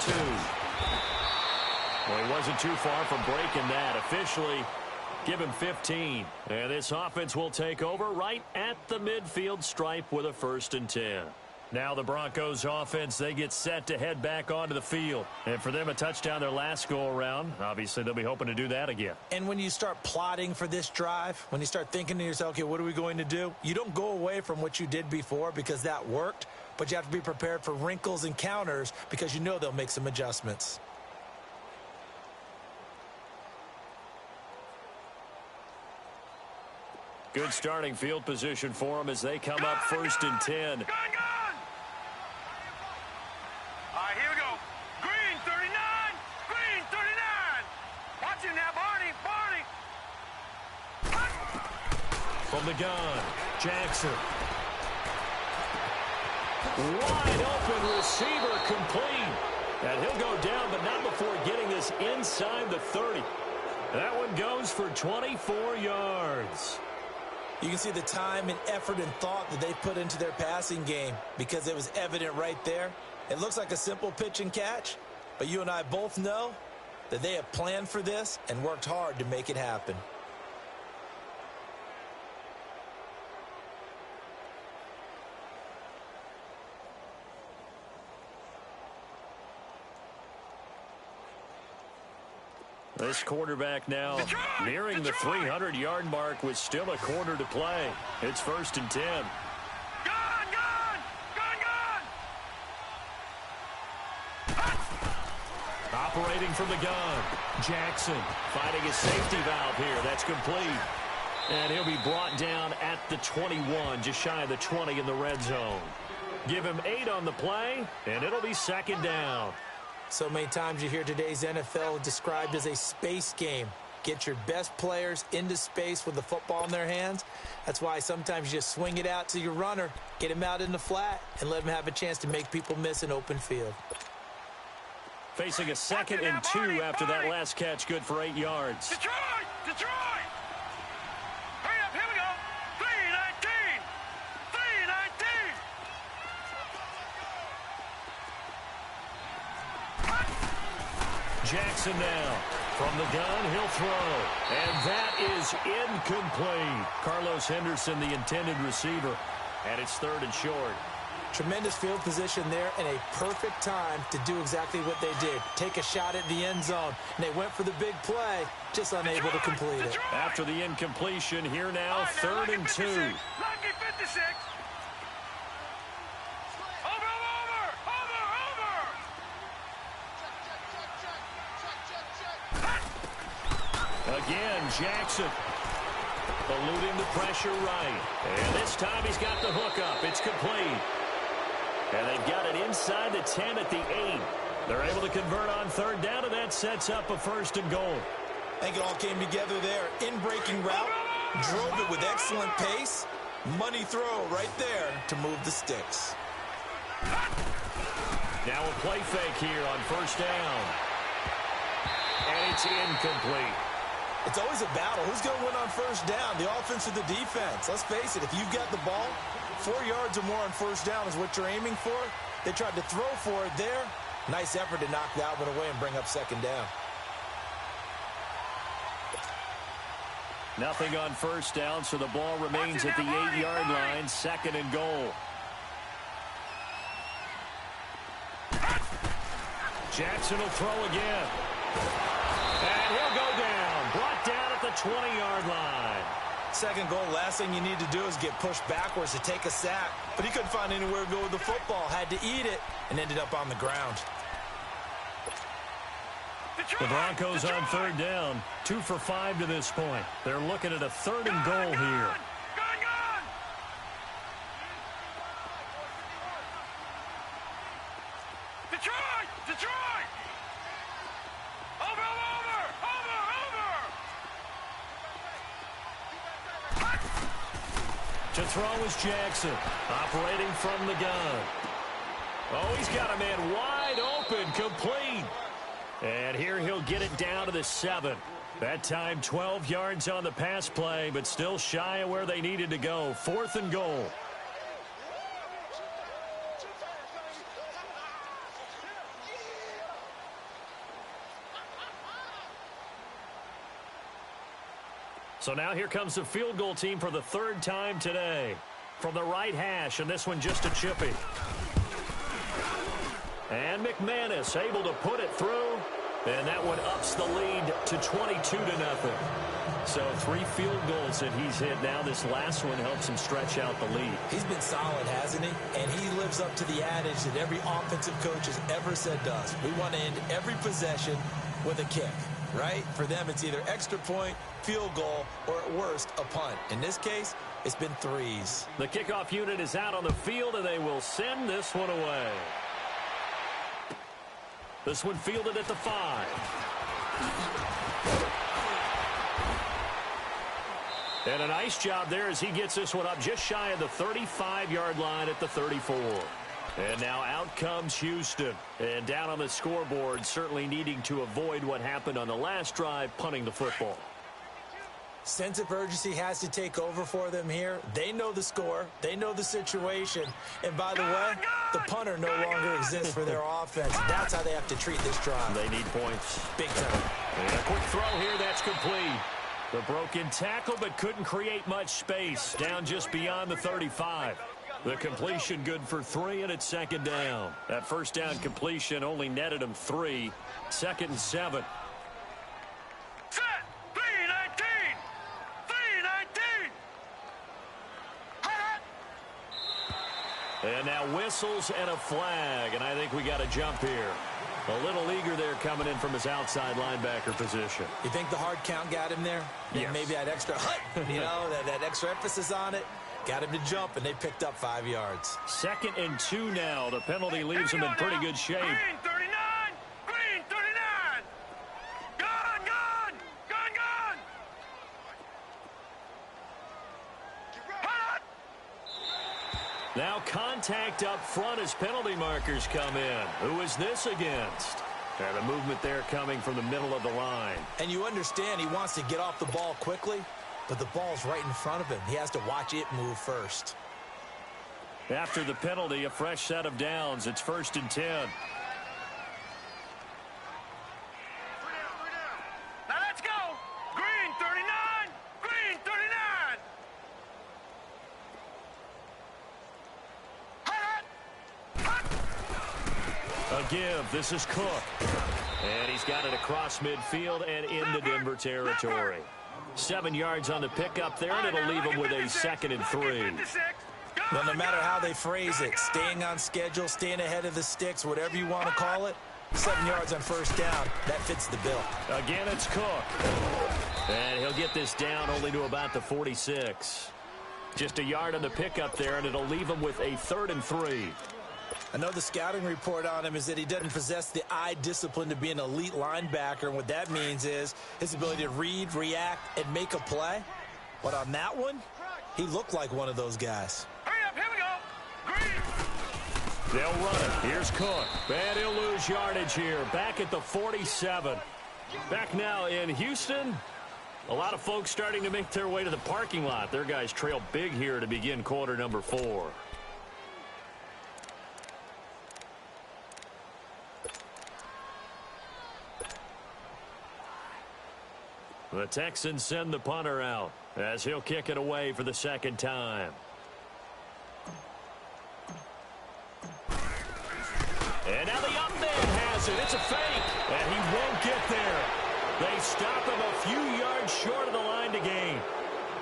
Well, he wasn't too far from breaking that. Officially, give him 15. And this offense will take over right at the midfield stripe with a 1st and 10. Now the Broncos offense, they get set to head back onto the field. And for them, a touchdown their last go-around. Obviously, they'll be hoping to do that again. And when you start plotting for this drive, when you start thinking to yourself, okay, what are we going to do? You don't go away from what you did before because that worked, but you have to be prepared for wrinkles and counters because you know they'll make some adjustments. Good starting field position for them as they come up 1st and 10. Gone, gone. All right, here we go. Green 39. Green 39. Watch him now, Barney. Barney. From the gun, Jackson. Wide open receiver complete. And he'll go down, but not before getting this inside the 30. That one goes for 24 yards. You can see the time and effort and thought that they put into their passing game because it was evident right there. It looks like a simple pitch and catch, but you and I both know that they have planned for this and worked hard to make it happen. This quarterback now nearing the 300-yard mark with still a quarter to play. It's 1st and 10. Gone, gone! Gone, gone! Operating from the gun. Jackson finding his safety valve here. That's complete. And he'll be brought down at the 21, just shy of the 20 in the red zone. Give him 8 on the play, and it'll be 2nd down. So many times you hear today's NFL described as a space game. Get your best players into space with the football in their hands. That's why sometimes you just swing it out to your runner, get him out in the flat, and let him have a chance to make people miss an open field. Facing a 2nd and 2 after that last catch, good for 8 yards. Detroit! Detroit! Hurry up, here we go! 3-19! 3-19! Jackson now. From the gun, he'll throw. And that is incomplete. Carlos Henderson, the intended receiver. And it's 3rd and short. Tremendous field position there and a perfect time to do exactly what they did. Take a shot at the end zone. And they went for the big play, just unable to complete it. After the incompletion, here now, 3rd and 2. Lucky 56! Over! Again, Jackson eluding the pressure right. And this time he's got the hook up. It's complete. And they've got it inside the 10 at the 8. They're able to convert on 3rd down, and that sets up a 1st and goal. I think it all came together there. In-breaking route, drove it with excellent pace. Money throw right there to move the sticks. Now a play fake here on 1st down. And it's incomplete. It's always a battle. Who's going to win on 1st down, the offense or the defense? Let's face it, if you've got the ball, 4 yards or more on 1st down is what you're aiming for. They tried to throw for it there. Nice effort to knock that one away and bring up 2nd down. Nothing on 1st down, so the ball remains at the 8-yard line, 2nd and goal. Jackson will throw again. And he'll go down. Brought down at the 20-yard line. 2nd goal, last thing you need to do is get pushed backwards to take a sack. But he couldn't find anywhere to go with the football. Had to eat it and ended up on the ground. The Broncos on 3rd down. 2 for 5 to this point. They're looking at a 3rd and goal here. Detroit! Detroit! Over! To throw is Jackson, operating from the gun. Oh, he's got a man wide open, complete. And here he'll get it down to the 7. That time 12 yards on the pass play, but still shy of where they needed to go. 4th and goal. So now here comes the field goal team for the 3rd time today. From the right hash, and this one just a chippy. And McManus able to put it through. And that one ups the lead to 22-0. So 3 field goals that he's hit now. This last one helps him stretch out the lead. He's been solid, hasn't he? And he lives up to the adage that every offensive coach has ever said to us. We want to end every possession with a kick, right? For them, it's either extra point, field goal, or at worst, a punt. In this case, it's been 3s. The kickoff unit is out on the field, and they will send this one away. This one fielded at the 5. And a nice job there as he gets this one up just shy of the 35-yard line at the 34. And now out comes Houston. And down on the scoreboard, certainly needing to avoid what happened on the last drive, punting the football. Sense of urgency has to take over for them here. They know the score. They know the situation. And by the way, the punter no longer exists for their offense. That's how they have to treat this drive. They need points. Big time. And a quick throw here, that's complete. The broken tackle, but couldn't create much space. Down just beyond the 35. The completion good for 3, and it's 2nd down. That 1st down completion only netted him 3. 2nd and 7. And now whistles and a flag, and I think we got a jump here. A little eager there coming in from his outside linebacker position. You think the hard count got him there? Yes. Maybe that extra hut, that extra emphasis on it. Got him to jump, and they picked up 5 yards. 2nd and 2 now. The penalty leaves him in pretty good shape. Green 39! Green 39! Gone, gone! Gone, gone! Hot! Now contact up front as penalty markers come in. Who is this against? And the movement there coming from the middle of the line. And you understand he wants to get off the ball quickly, but the ball's right in front of him. He has to watch it move first. After the penalty, a fresh set of downs. It's 1st and 10. Now let's go! Green 39! Green 39! Hot! Hot! A give. This is Cook. And he's got it across midfield and into Denver territory. 7 yards on the pickup there, and it'll leave him with a 2nd and 3. Well, no matter how they phrase it, staying on schedule, staying ahead of the sticks, whatever you want to call it, 7 yards on 1st down, that fits the bill. Again, it's Cook. And he'll get this down only to about the 46. Just a yard on the pickup there, and it'll leave him with a 3rd and 3. I know the scouting report on him is that he doesn't possess the eye discipline to be an elite linebacker, and what that means is his ability to read, react, and make a play. But on that one, he looked like one of those guys. Hurry up, here we go! Green! They'll run it. Here's Cook. And he'll lose yardage here. Back at the 47. Back now in Houston. A lot of folks starting to make their way to the parking lot. Their guys trail big here to begin quarter number 4. The Texans send the punter out as he'll kick it away for the 2nd time. And now the up man has it. It's a fake, and he won't get there. They stop him a few yards short of the line to gain.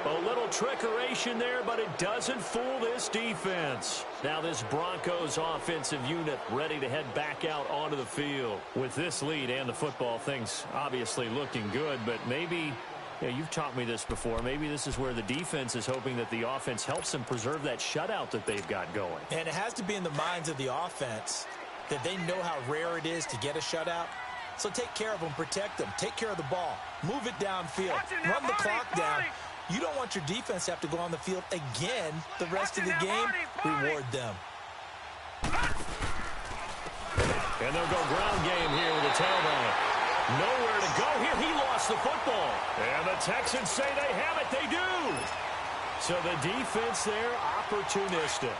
A little trickeration there, but it doesn't fool this defense. Now this Broncos offensive unit ready to head back out onto the field. With this lead and the football, things obviously looking good, but maybe, you've taught me this before, maybe this is where the defense is hoping that the offense helps them preserve that shutout that they've got going. And it has to be in the minds of the offense that they know how rare it is to get a shutout. So take care of them, protect them, take care of the ball, move it downfield, run the clock down. You don't want your defense to have to go on the field again the rest of the game. Reward them. And they'll go ground game here with a tailback. Nowhere to go here. He lost the football. And the Texans say they have it. They do. So the defense there, opportunistic.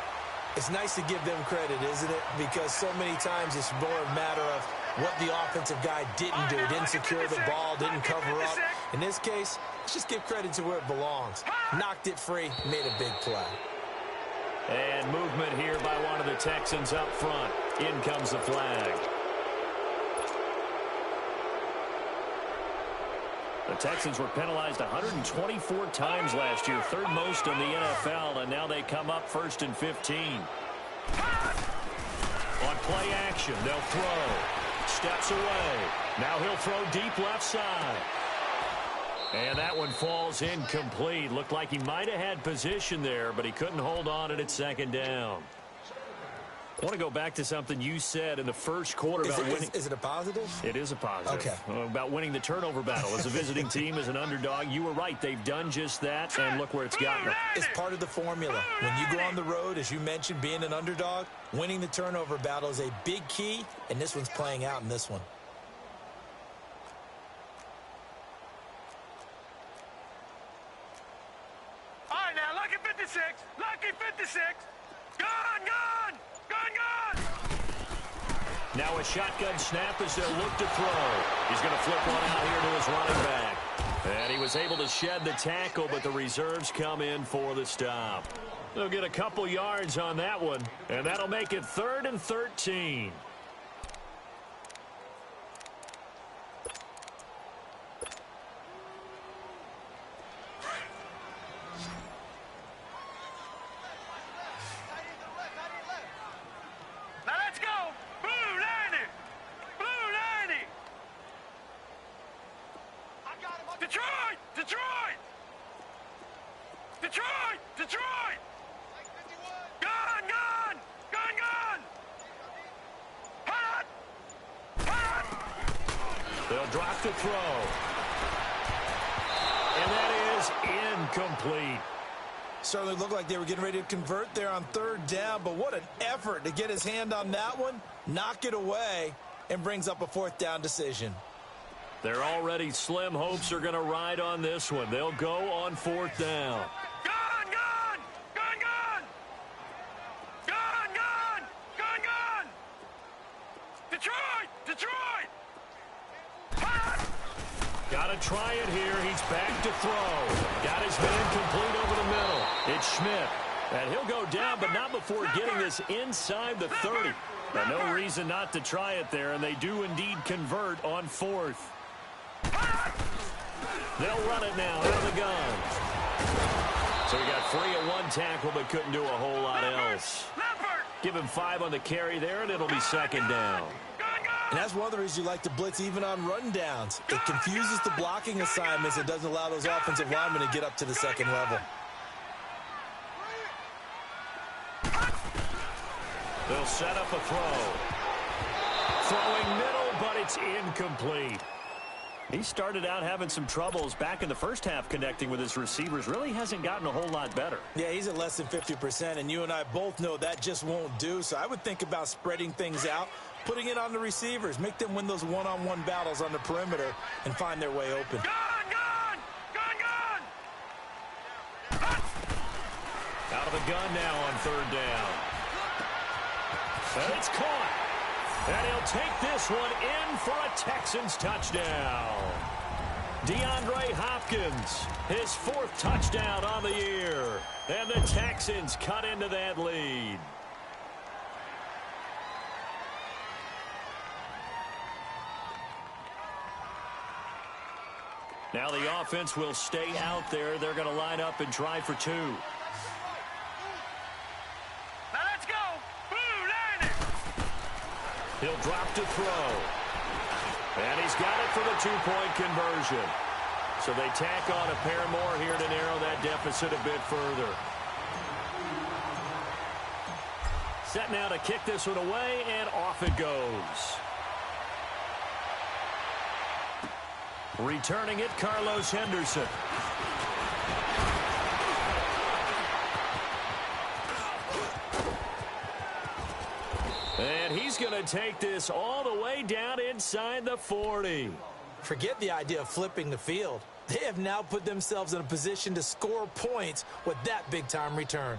It's nice to give them credit, isn't it? Because so many times it's more a matter of what the offensive guy didn't do. Didn't secure the ball, didn't cover up. In this case, let's just give credit to where it belongs. Knocked it free, made a big play. And movement here by one of the Texans up front. In comes the flag. The Texans were penalized 124 times last year, 3rd most in the NFL, and now they come up 1st and 15. On play action, they'll throw. Steps away. Now he'll throw deep left side. And that one falls incomplete. Looked like he might have had position there, but he couldn't hold on at 2nd down. I want to go back to something you said in the first quarter about winning. Is it a positive? It is a positive. Okay. About winning the turnover battle. As a visiting team, as an underdog, you were right. They've done just that, and look where it's gotten them. It's part of the formula. When you go on the road, as you mentioned, being an underdog, winning the turnover battle is a big key, and this one's playing out in this one. All right, now, lucky 56. Lucky 56. Gone, gone. Gone, gone. Now a shotgun snap as they'll look to throw. He's going to flip one out here to his running back. And he was able to shed the tackle, but the reserves come in for the stop. They'll get a couple yards on that one, and that'll make it 3rd and 13. drop to throw. And that is incomplete. Certainly looked like they were getting ready to convert there on third down, but what an effort to get his hand on that one, knock it away, and brings up a fourth down decision. They're already slim hopes are going to ride on this one. They'll go on fourth down. Gun, gun! Gun, gun! Gun, gun! Gun, gun! Detroit! Detroit! Hot! Got to try it here. He's back to throw. Got his man complete over the middle. It's Schmidt. And he'll go down, but not before getting this inside the 30. And no reason not to try it there, and they do indeed convert on fourth. They'll run it now out of the gun. So he got free at one tackle, but couldn't do a whole lot else. Give him 5 on the carry there, and it'll be second down. And that's one of the reasons you like to blitz even on run downs. It confuses the blocking assignments. It doesn't allow those offensive linemen to get up to the second level. They'll set up a throw. Throwing middle, but it's incomplete. He started out having some troubles back in the first half connecting with his receivers. Really hasn't gotten a whole lot better. Yeah, he's at less than 50%, and you and I both know that just won't do. So I would think about spreading things out, putting it on the receivers, make them win those one-on-one battles on the perimeter and find their way open. Gun, gun! Gun, gun! Out of the gun now on third down. And it's caught. And he'll take this one in for a Texans touchdown. DeAndre Hopkins, his 4th touchdown on the year. And the Texans cut into that lead. Now the offense will stay out there. They're going to line up and try for 2. He'll drop to throw. And he's got it for the 2-point conversion. So they tack on a pair more here to narrow that deficit a bit further. Set now to kick this one away, and off it goes. Returning it, Carlos Henderson. And he's going to take this all the way down inside the 40. Forget the idea of flipping the field. They have now put themselves in a position to score points with that big-time return.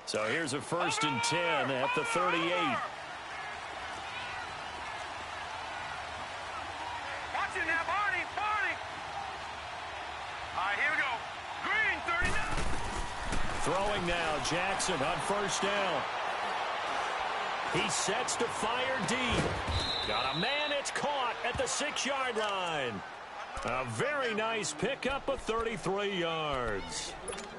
So here's a 1st and 10 at the 38. Throwing now, Jackson on 1st down. He sets to fire deep. Got a man, it's caught at the 6-yard line. A very nice pickup of 33 yards.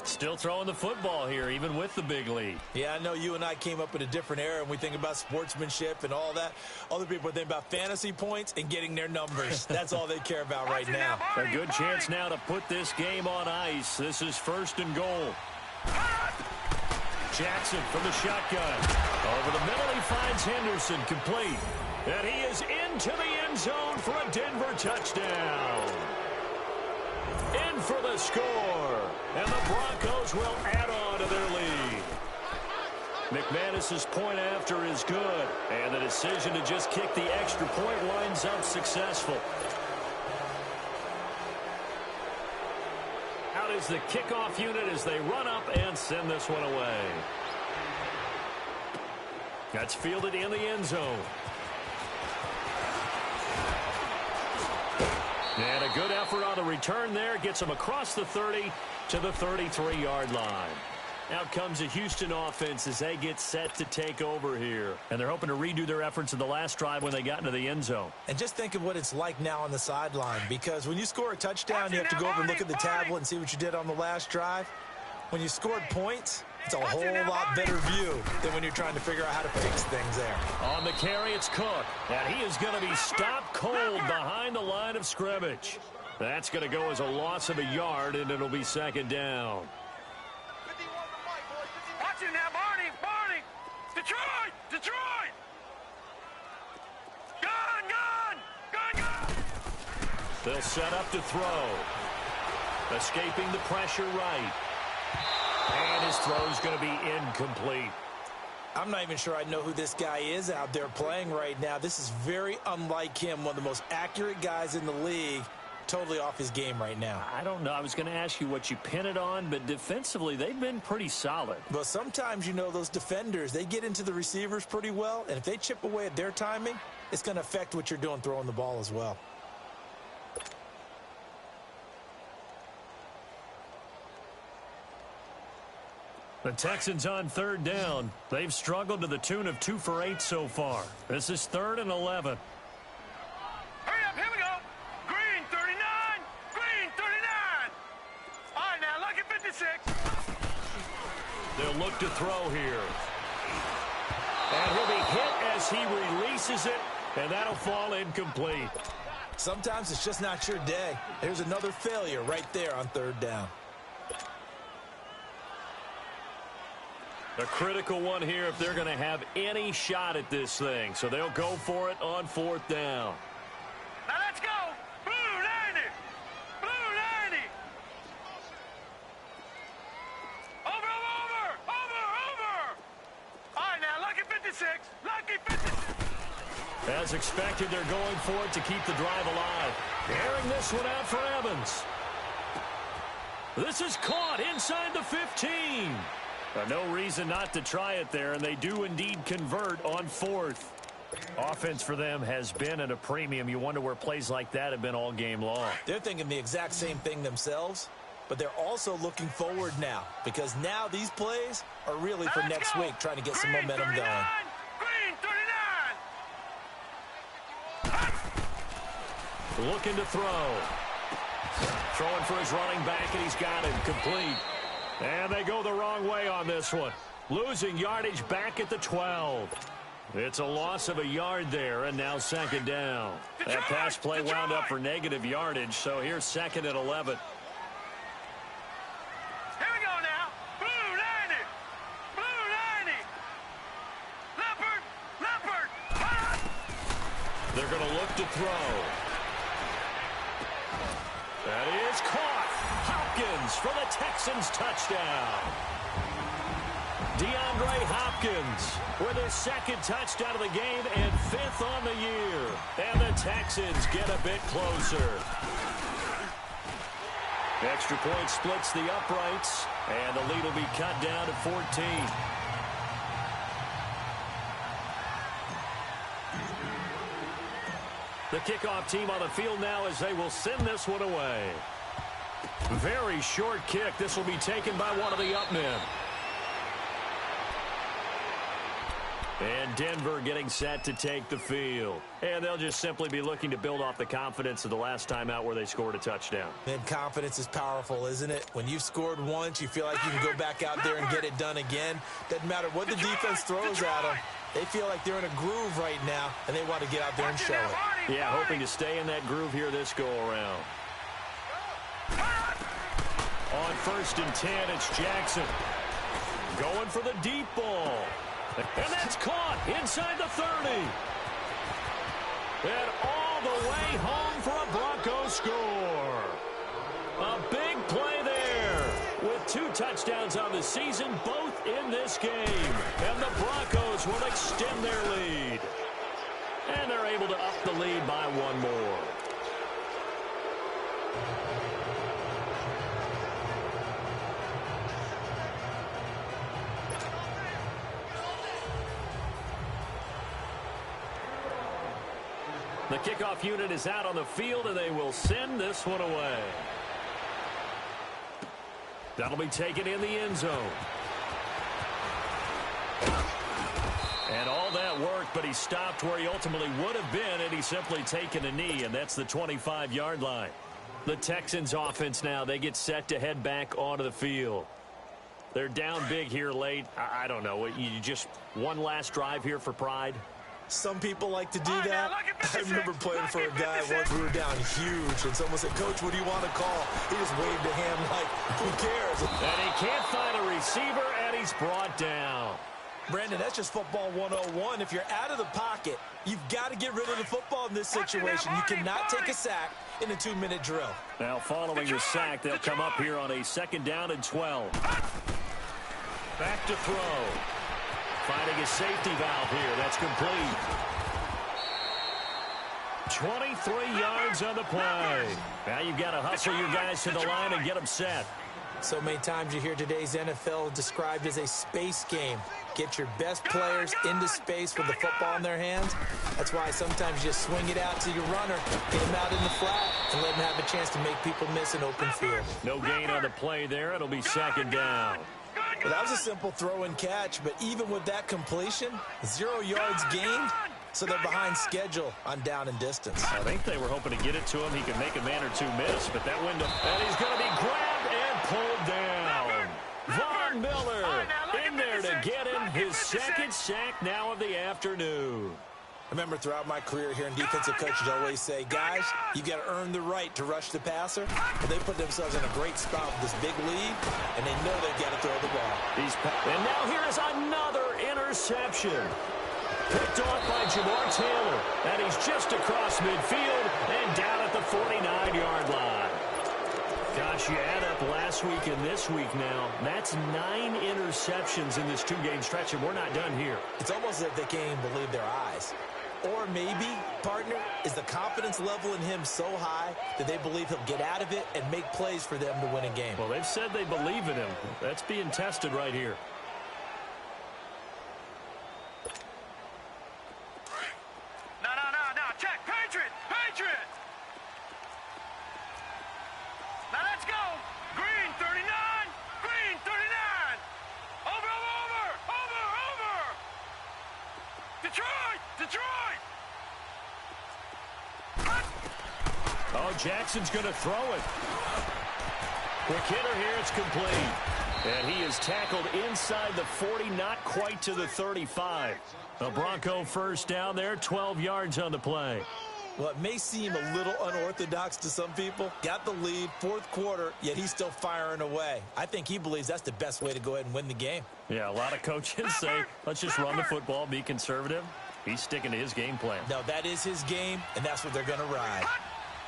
Still throwing the football here, even with the big lead. Yeah, I know you and I came up in a different era, and we think about sportsmanship and all that. Other people think about fantasy points and getting their numbers. That's all they care about right now. A good chance now to put this game on ice. This is 1st and goal. Jackson from the shotgun. Over the middle, he finds Henderson complete. And he is into the end zone for a Denver touchdown. In for the score. And the Broncos will add on to their lead. McManus's point after is good. And the decision to just kick the extra point winds up successful. Out is the kickoff unit as they run up and send this one away. That's fielded in the end zone. And a good effort on the return there. Gets him across the 30 to the 33-yard line. Out comes the Houston offense as they get set to take over here. And they're hoping to redo their efforts in the last drive when they got into the end zone. And just think of what it's like now on the sideline, because when you score a touchdown, you have to go over and look at the tablet and see what you did on the last drive. When you scored points, it's a whole lot better view than when you're trying to figure out how to fix things there. On the carry, it's Cook. And he is going to be stopped cold behind the line of scrimmage. That's going to go as a loss of a yard, and it'll be second down. Watch it now, Barney! Barney! Detroit! Detroit! Gun! Gun! Gun! Gun! They'll set up to throw. Escaping the pressure right. And his throw's going to be incomplete. I'm not even sure I know who this guy is out there playing right now. This is very unlike him, one of the most accurate guys in the league. Totally off his game right now. I don't know. I was going to ask you what you pin it on, but defensively, they've been pretty solid. But sometimes, you know, those defenders, they get into the receivers pretty well, and if they chip away at their timing, it's going to affect what you're doing throwing the ball as well. The Texans on third down. They've struggled to the tune of 2 for 8 so far. This is 3rd and 11. Hurry up, here we go. Green 39, green 39. All right, now, lucky 56. They'll look to throw here. And he'll be hit as he releases it, and that'll fall incomplete. Sometimes it's just not your day. There's another failure right there on third down. A critical one here if they're going to have any shot at this thing. So they'll go for it on 4th down. Now let's go. Blue 90. Blue 90. Over, over, over, over. All right, now, lucky 56. Lucky 56. As expected, they're going for it to keep the drive alive. Airing this one out for Evans. This is caught inside the 15. No reason not to try it there, and they do indeed convert on 4th. Offense for them has been at a premium. You wonder where plays like that have been all game long. They're thinking the exact same thing themselves, but they're also looking forward now because now these plays are really for next week, trying to get some momentum going. Green 39. Looking to throw. Throwing for his running back, and he's got it complete. And they go the wrong way on this one. Losing yardage back at the 12. It's a loss of a yard there, and now second down. That pass play wound up for negative yardage, so here's 2nd and 11. Here we go now. Blue 90. Blue 90. Leopard. Leopard. They're going to look to throw. That is caught. Hopkins for the Texans touchdown. DeAndre Hopkins with his 2nd touchdown of the game and 5th on the year. And the Texans get a bit closer. Extra point splits the uprights, and the lead will be cut down to 14. The kickoff team on the field now as they will send this one away. Very short kick. This will be taken by one of the up men. And Denver getting set to take the field. And they'll just simply be looking to build off the confidence of the last time out where they scored a touchdown. And confidence is powerful, isn't it? When you've scored once, you feel like you can go back out there and get it done again. Doesn't matter what the defense throws at them. They feel like they're in a groove right now, and they want to get out there and show it. Yeah, hoping to stay in that groove here this go-around. On 1st and 10, it's Jackson. Going for the deep ball. And that's caught inside the 30. And all the way home for a Broncos score. A big play there. With 2 touchdowns on the season, both in this game. And the Broncos will extend their lead. And they're able to up the lead by 1 more. The kickoff unit is out on the field, and they will send this one away. That'll be taken in the end zone. And all that worked, but he stopped where he ultimately would have been, and he's simply taken a knee, and that's the 25-yard line. The Texans offense now, they get set to head back onto the field. They're down big here late. I don't know. You just one last drive here for pride? Some people like to do All right, that. now, look at I 56. remember playing for a Look at guy 56. once we were down huge, and someone said, "Coach, what do you want to call?" He just waved a hand like, who cares? And he can't find a receiver, and he's brought down. Brandon, that's just football 101. If you're out of the pocket, you've got to get rid of the football in this situation. You cannot take a sack in a 2-minute drill. Now, following the sack, they'll come up here on a 2nd down and 12. Back to throw. Finding a safety valve here. That's complete. 23 yards on the play. Now you've got to hustle your guys to the line and get them set. So many times you hear today's NFL described as a space game. Get your best players into space with the football in their hands. That's why sometimes you just swing it out to your runner, get him out in the flat, and let him have a chance to make people miss an open field. No gain on the play there. It'll be 2nd down. Well, that was a simple throw and catch, but even with that completion, 0 yards gained, so they're behind schedule on down and distance. I think they were hoping to get it to him. He could make a man or two miss, but that window, and he's going to be grabbed and pulled down. Von Miller in there to get him his 2nd sack now of the afternoon. I remember throughout my career hearing defensive coaches always say, guys, you got to earn the right to rush the passer. But they put themselves in a great spot with this big lead, and they know they've got to throw the ball. And now here is another interception. Picked off by Jamar Taylor, and he's just across midfield and down at the 49-yard line. Gosh, you add up last week and this week now. That's 9 interceptions in this 2-game stretch, and we're not done here. It's almost as if they can't even believe their eyes. Or maybe, partner, is the confidence level in him so high that they believe he'll get out of it and make plays for them to win a game. Well, they've said they believe in him. That's being tested right here. No. Check. Patriot. Now let's go. Green 39. Green 39. Over. Detroit. Oh, Jackson's going to throw it. Quick hitter here. It's complete. And he is tackled inside the 40, not quite to the 35. The Bronco first down there, 12 yards on the play. Well, it may seem a little unorthodox to some people. Got the lead, 4th quarter, yet he's still firing away. I think he believes that's the best way to go ahead and win the game. Yeah, a lot of coaches say, let's just run the football, be conservative. He's sticking to his game plan. No, that is his game, and that's what they're going to ride.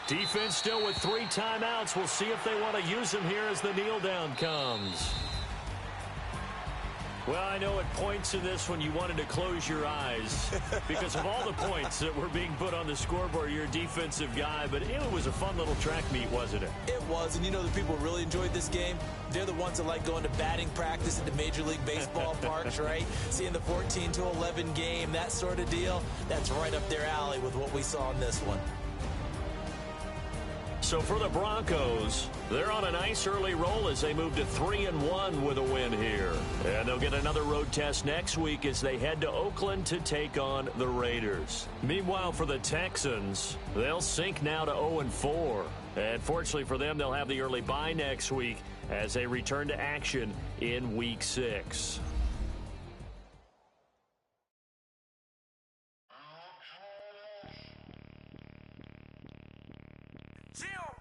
Defense still with 3 timeouts. We'll see if they want to use them here as the kneel down comes. Well, I know at points in this when you wanted to close your eyes because of all the points that were being put on the scoreboard. You're a defensive guy, but it was a fun little track meet, wasn't it? It was, and you know the people who really enjoyed this game? They're the ones that like going to batting practice at the Major League Baseball parks, right? Seeing the 14-11 game, that sort of deal. That's right up their alley with what we saw in this one. So for the Broncos, they're on a nice early roll as they move to 3-1 with a win here. And they'll get another road test next week as they head to Oakland to take on the Raiders. Meanwhile, for the Texans, they'll sink now to 0-4. And fortunately for them, they'll have the early bye next week as they return to action in Week 6.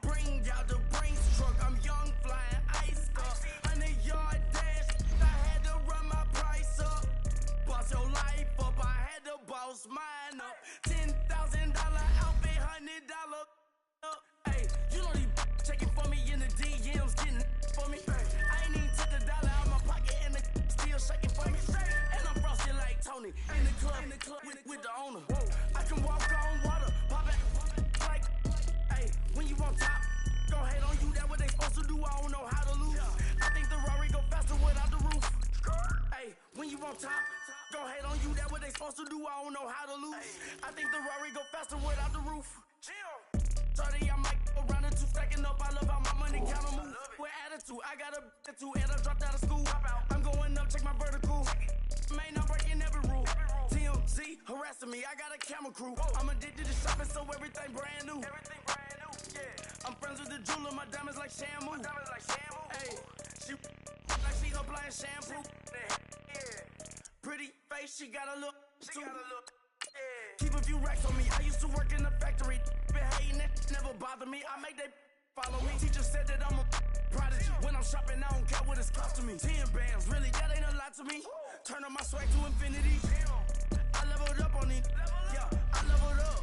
Bring out the brains truck, I'm young, flying ice up. 100-yard dash, I had to run my price up. Boss your life up, I had to boss mine up. $10,000 outfit, $100 up. Hey, you know these checking for me in the DMs, getting for me. I ain't even took $1 out my pocket and the still shaking for me. And I'm frosted like Tony in the club with the owner. I can walk on water, pop back like. When you on top, gon' hate on you, that what they supposed to do, I don't know how to lose. I think the Rari go faster without the roof. Hey, when you on top, gon' hate on you, that what they supposed to do, I don't know how to lose. I think the Rari go faster without the roof. 30, I might go around the 2 stacking up, I love how my money count on move. With attitude, I got a attitude, and I dropped out of school. I'm going up, check my vertical. Man, I'm breaking every rule. TMZ harassing me, I got a camera crew. I'm addicted to shopping, so everything brand new. I'm friends with the jeweler, my diamonds like Shamu. Hey, she like she applying shampoo. Pretty face, she got a look too. Keep a few racks on me. I used to work in the factory. Been hating it, never bother me. I make they follow me. Teacher said that I'm a prodigy. When I'm shopping, I don't care what it's costing me. 10 bands, really, that ain't a lot to me. Turn on my swag to infinity. I leveled up on these. Yeah, I leveled up.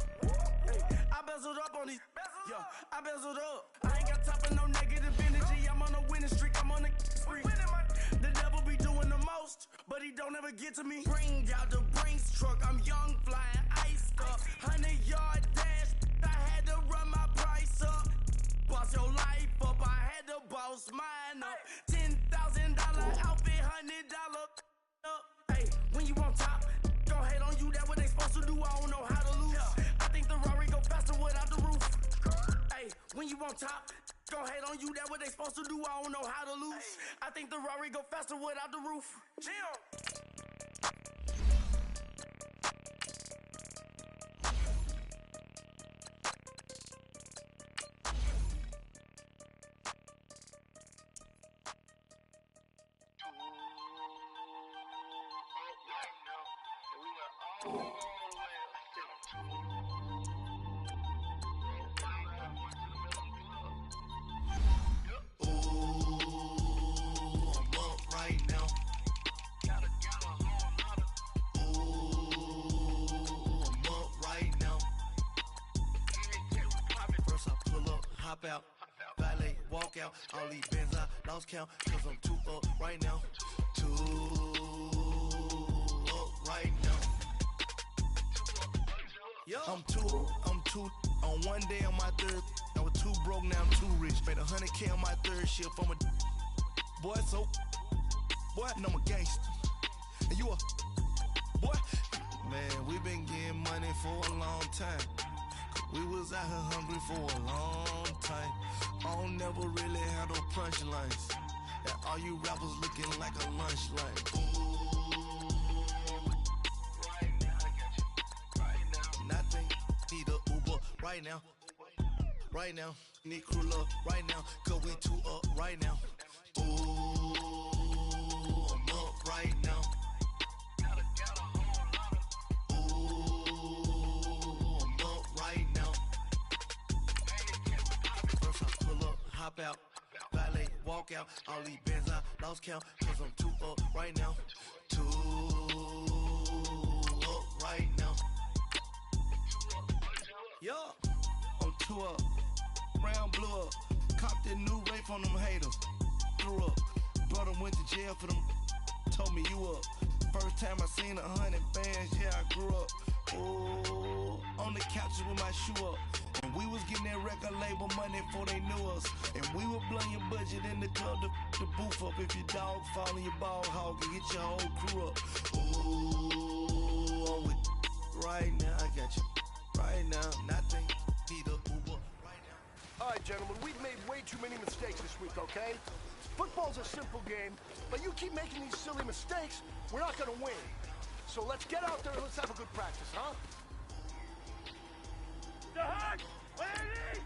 I bezeled up on these. Yeah, I bezeled up. I ain't got time for no negative energy. I'm on a winning streak. I'm on a spree. The devil be doing the most, but he don't ever get to me. Bring out the Brinks truck. I'm young, flying, iced up. 100-yard dash. I had to run my price up. Boss your life up. I had to boss mine up. $10,000 outfit, $100 up. Hey, when you on top, don't hate on you. That's what they supposed to do. I don't know how to lose. I think the Rari go faster without the roof. Hey, when you on top, don't hate on you. That's what they supposed to do. I don't know how to lose. I think the Rari go faster without the roof. Chill. Hop out, valet, walk out. All these bands I lost count, cause I'm too up right now. Too up right now. I'm too, on one day on my third, I was too broke, now I'm too rich. Made 100K on my third shift, I'm a boy, so, boy, no, I'm a gangster. And you a, boy, man, we been getting money for a long time. We was out here hungry for a long time. I don't never really have no punchlines. And all you rappers looking like a lunch line. Ooh, right now, I got you. Right now, nothing. Need a Uber right now. Right now, need crew love right now. Cause we too up right now. Ooh, I'm up right now. Hop out, valet, walk out. All these bands I lost count, cause I'm too up right now. Too up right now. Yo, I'm too up. Round blew up. Copped that new rape on them haters. Threw up. Brother went to jail for them. Told me you up. First time I seen 100 bands, yeah, I grew up. Oh, on the couches with my shoe up. And we was getting that record label money before they knew us. And we were blowing your budget in the club to boof up. If your dog fall in your ball hog and get your whole crew up. Ooh, I'm with right now, I got you. Right now, nothing, need a Uber right now. All right, gentlemen, we've made way too many mistakes this week, okay? Football's a simple game, but you keep making these silly mistakes, we're not gonna win. So let's get out there and let's have a good practice, huh? The hug! Lady!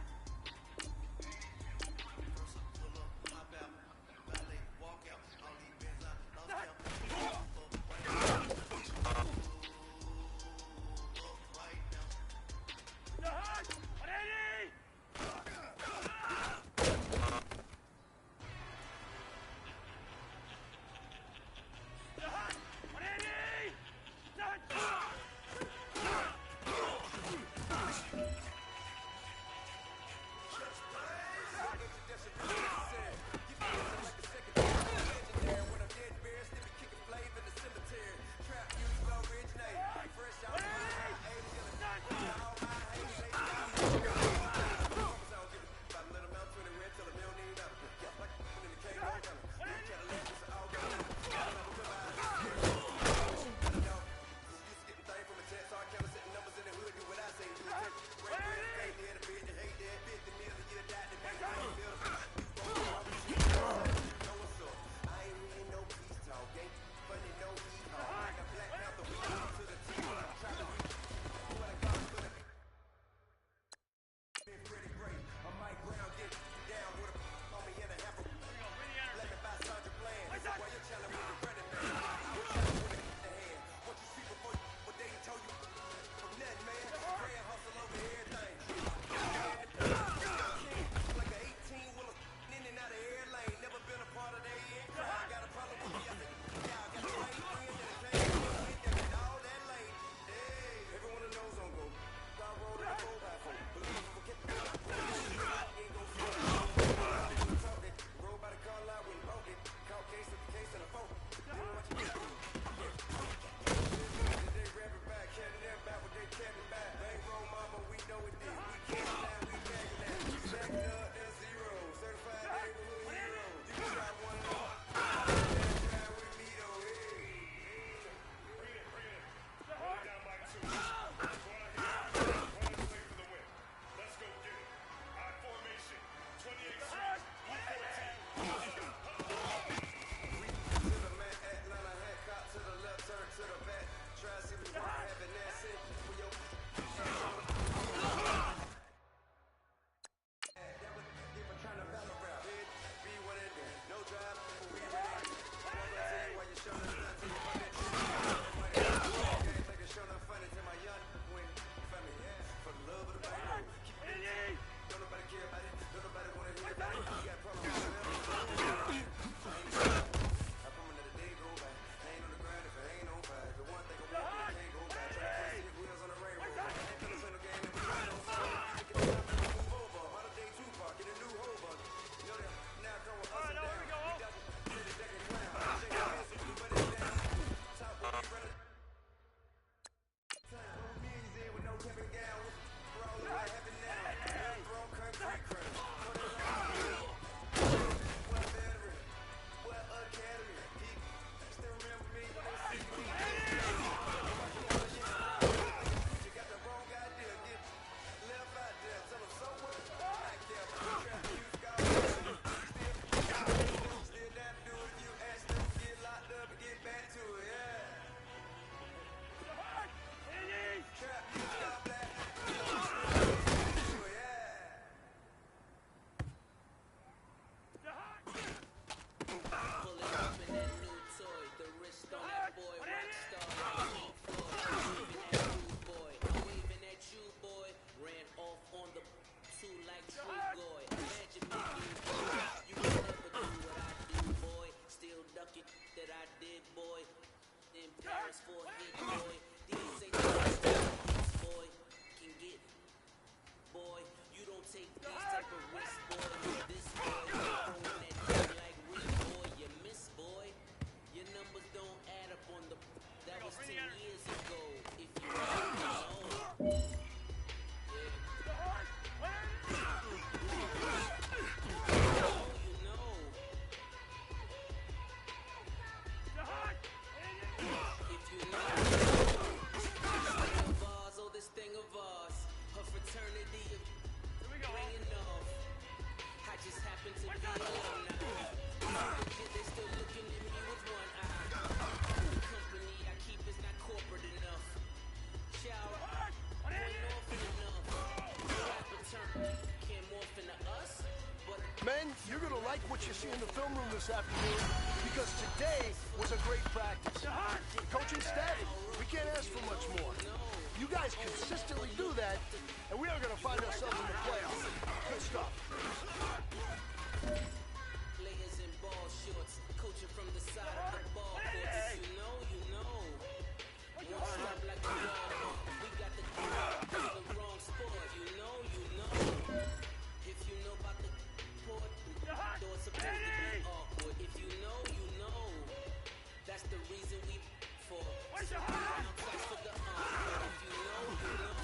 you're going to like what you see in the film room this afternoon because today was a great practice. Coaching staff, we can't ask for much more. You guys consistently do that, and we are going to find ourselves in the playoffs. Good stuff. Players in ball shorts, coaching from the side of the ball court. If you know, you know. Won't stop like a wall. We got the wrong sport. You know, you know. If you know about the court, the door's supposed to be awkward. If you know, you know. That's the reason we for. So I'm flex for the encore. If you know, you know.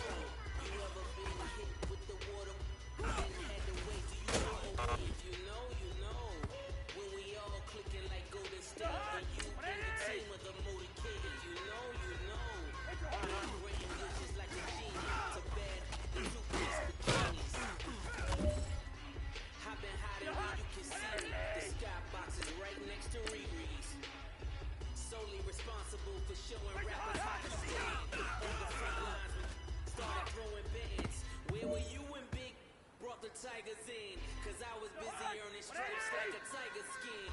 You ever been hit with the water and had to wait till you know? If you know, you know. When we all clicking like Golden State and you in the team of the motorcade. If you know, you know. Brain is just like a genie. To bed, the two-piece bikinis. I've been hiding where you can see me. The skybox is right next to Riri's. Solely responsible for showing rappers how to stand. On the front lines, we started throwing bands. Where were you when Big brought the Tigers in? Cause I was busy earning stripes like a tiger skin.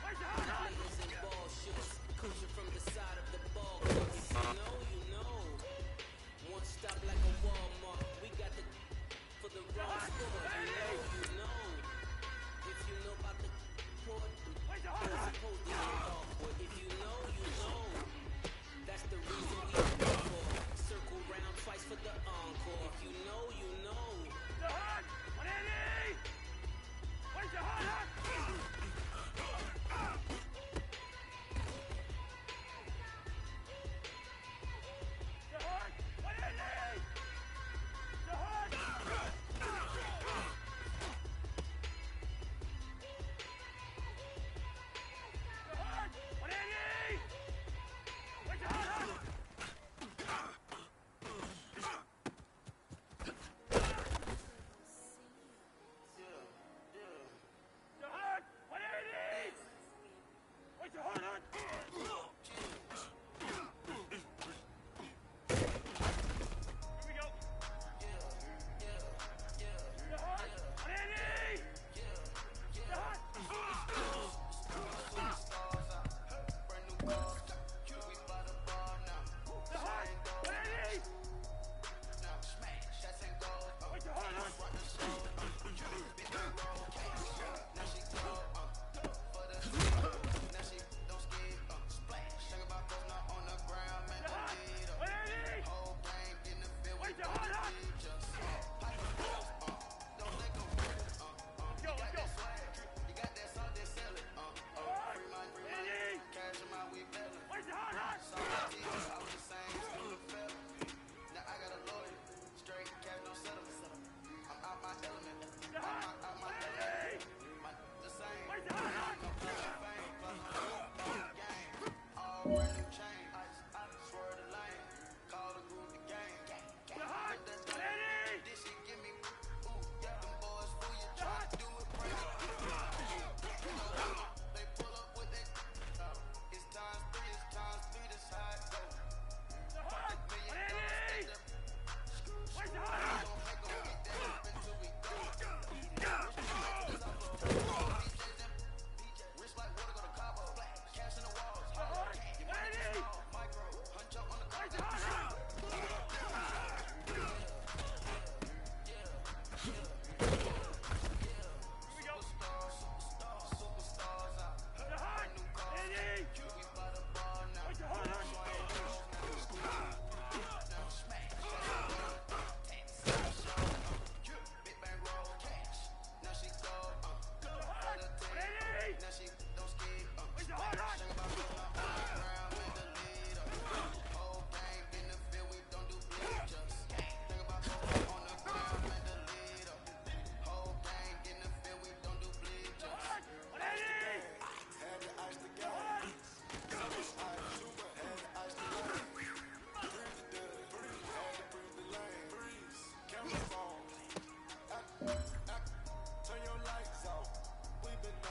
Players in ball shorts, coaching from the side of the ball court. If you know, you know. One stop like a Walmart. We got the for the wrong sport. You know, you know. If you know about the court, you're supposed to be awkward. If you know, you know. That's the reason we for. Circle round twice for the encore. If you know, you know.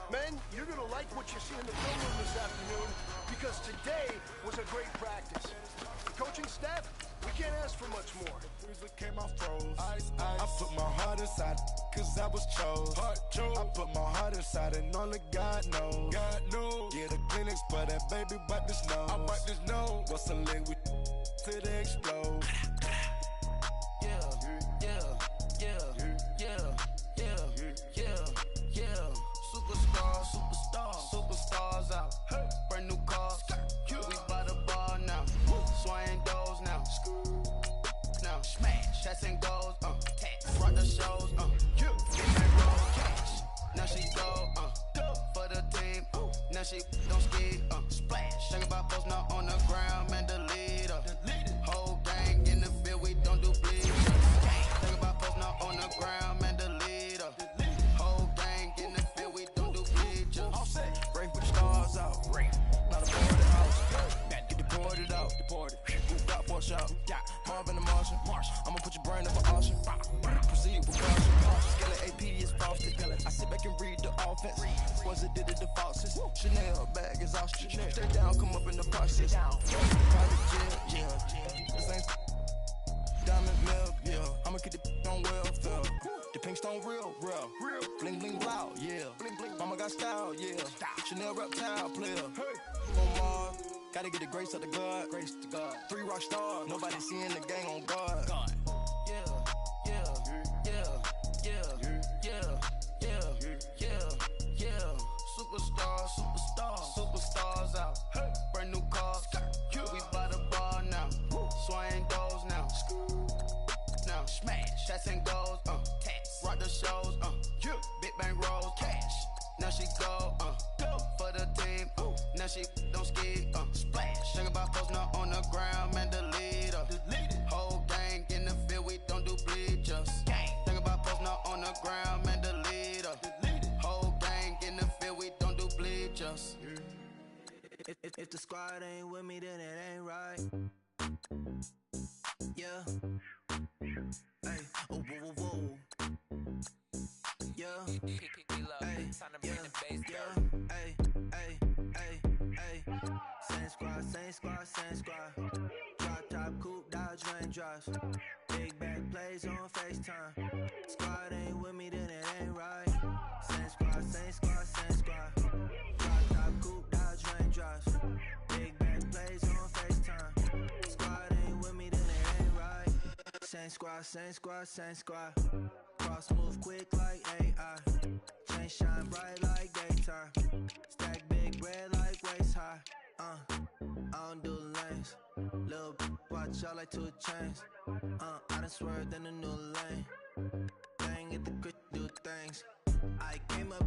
Men, you're going to like what you see in the film room this afternoon because today was a great practice. Coaching staff, we can't ask for much more. Came off froze. I put my heart inside. cause I was chose. I put my heart inside and only God knows. Yeah, the clinics, but that baby bite this nose. I bite this nose. What's a link with till they explode? Superstars out. Brand new cars. We by the bar now. Swaying doors now. Now smash. Chats and goals. Rock the shows. Cash. Now she go. For the team. Now she don't ski. Splash. Think about posts now on the ground. Man, the leader. Whole gang in the field. We don't do bleed. Think about posts now on the ground. Man, the leader. Whole gang in the field. We don't do bleachers. Break for the stars out. Not a boarded house. Get deported out. Moved out for a shot. Marvin the Martian. I'ma put your brain up for auction. Proceed with caution. Skeleton AP is frosted. I sit back and read the offense. Was it did it the faucets? Chanel bag is ostrich. Stay down, come up in the process. Private jet, yeah. This ain't diamond milk, yeah. I'ma get the on welfare. The pink stone real. Bling bling loud, yeah. Mama got style, yeah. Chanel reptile player. On Mars, gotta get the grace of the God. 3 rock stars, nobody seeing the gang on guard. Superstars out. Brand new cars. We by the bar now. Swaying doors now. Now smash. Chats and goals. Rock the shows. Big bang rolls. Cash. Now she go. For the team. Now she don't ski. Splash. Think about posts now on the ground. Man, the leader. Whole gang in the field. We don't do bleachers. Think about posts now on the ground. Man, the leader. Whole gang in the field. We don't do bleachers. If the squad ain't with me, then it ain't right. Yeah. Hey, oh, whoa, whoa, whoa. Yeah. Hey, yeah. Hey. Same squad. Drop top, coupe, Dodge raindrops. Big back plays on FaceTime. Squad ain't with me, then it ain't right. Same squad. Drop top, coupe, Dodge raindrops. Big back plays on FaceTime. Squad ain't with me, then it ain't right. Same squad. Cross move quick like AI. Chain shine bright like daytime. Stack big bread like waist high. I don't do lanes. Lil' watch out like 2 chains. I done swerved in a new lane. Bang at the crit, do things. I came up,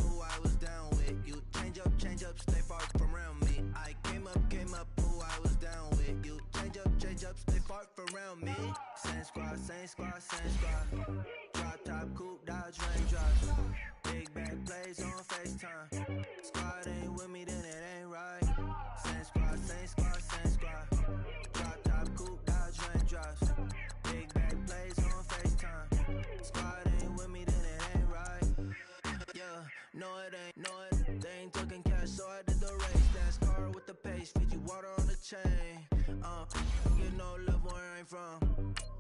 who I was down with. You change up, stay far from around me. I came up, who I was down with. You change up, stay far from around me. Same squad. Drop top, coupe, Dodge raindrops. Big back plays on FaceTime. Squad ain't with me, then it ain't right. Same squad. Drop top, coupe, Dodge raindrops. Big back plays on FaceTime. Squad ain't with me, then it ain't right. Yeah, no it ain't. They ain't talking cash, so I did the race. That's car with the pace, feed you water on the chain. You know love where I'm from.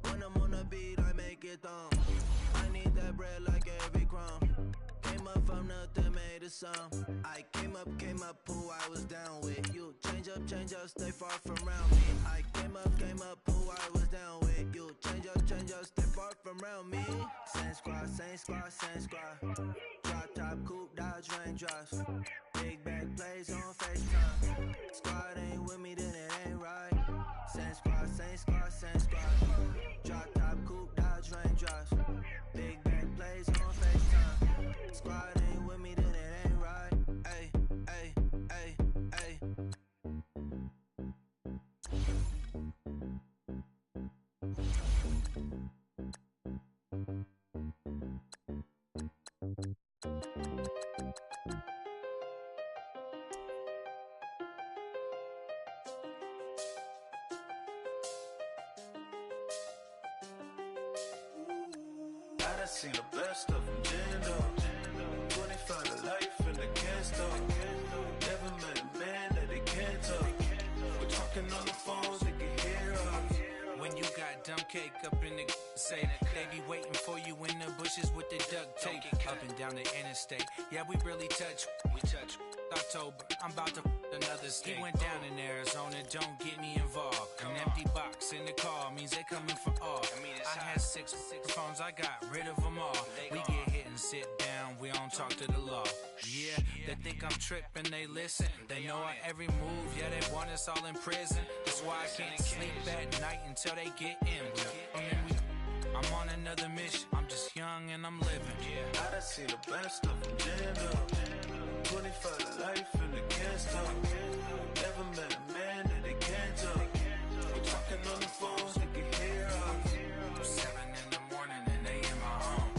When I'm on the beat, I make it thump. I need that bread like every crumb. Came up from nothing, made a sum. I came up, who I was down with. You change up, stay far from around me. I came up, who I was down with. You change up, stay far from around me. Same squad. Drop top, coupe, Dodge raindrops. Big back plays on FaceTime. Squad ain't with me, then it ain't right. Same squad. Drop top, coupe, Dodge raindrops. Big back plays on FaceTime. Squad ain't with me, then it ain't right. Ay. I done seen the best of them, Jando. 25 to life in the can't stop. Never met a man that they can't talk. We're talking on the phones, they can hear us. When you got dumb cake up in the say they be waiting for you in the bushes with the duct tape. Up and down the interstate. Yeah, we really touch. We touch. October, I'm about to another state. He went down in Arizona, don't get me involved. An empty box in the car means they coming for all. I had six phones, I got rid of them all. We get hit and sit down, we don't talk to the law. Yeah, they think I'm tripping, they listen. They know our every move, yeah, they want us all in prison. That's why I can't sleep at night until they get in. I'm on another mission, I'm just young and I'm living. I done seen the best of them jammed up. 25 to life and they can't stop. Never met a man that they can't talk. We're talking on the phones, they can hear us. 7 in the morning and they in my home.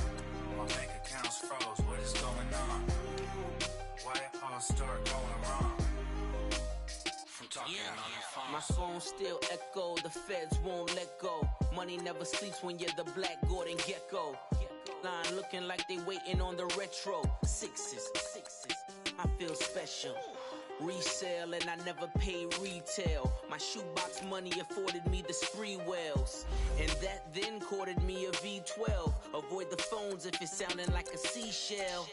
My bank account's froze, what is going on? Why it all start going wrong? From talking on the phone. My phone still echo, the feds won't let go. Money never sleeps when you're the Black Gordon Gecko. Line looking like they waiting on the retro. Sixes, I feel special. Resale and I never pay retail. My shoebox money afforded me the spree wells. And that then courted me a V12. Avoid the phones if it's sounding like a seashell.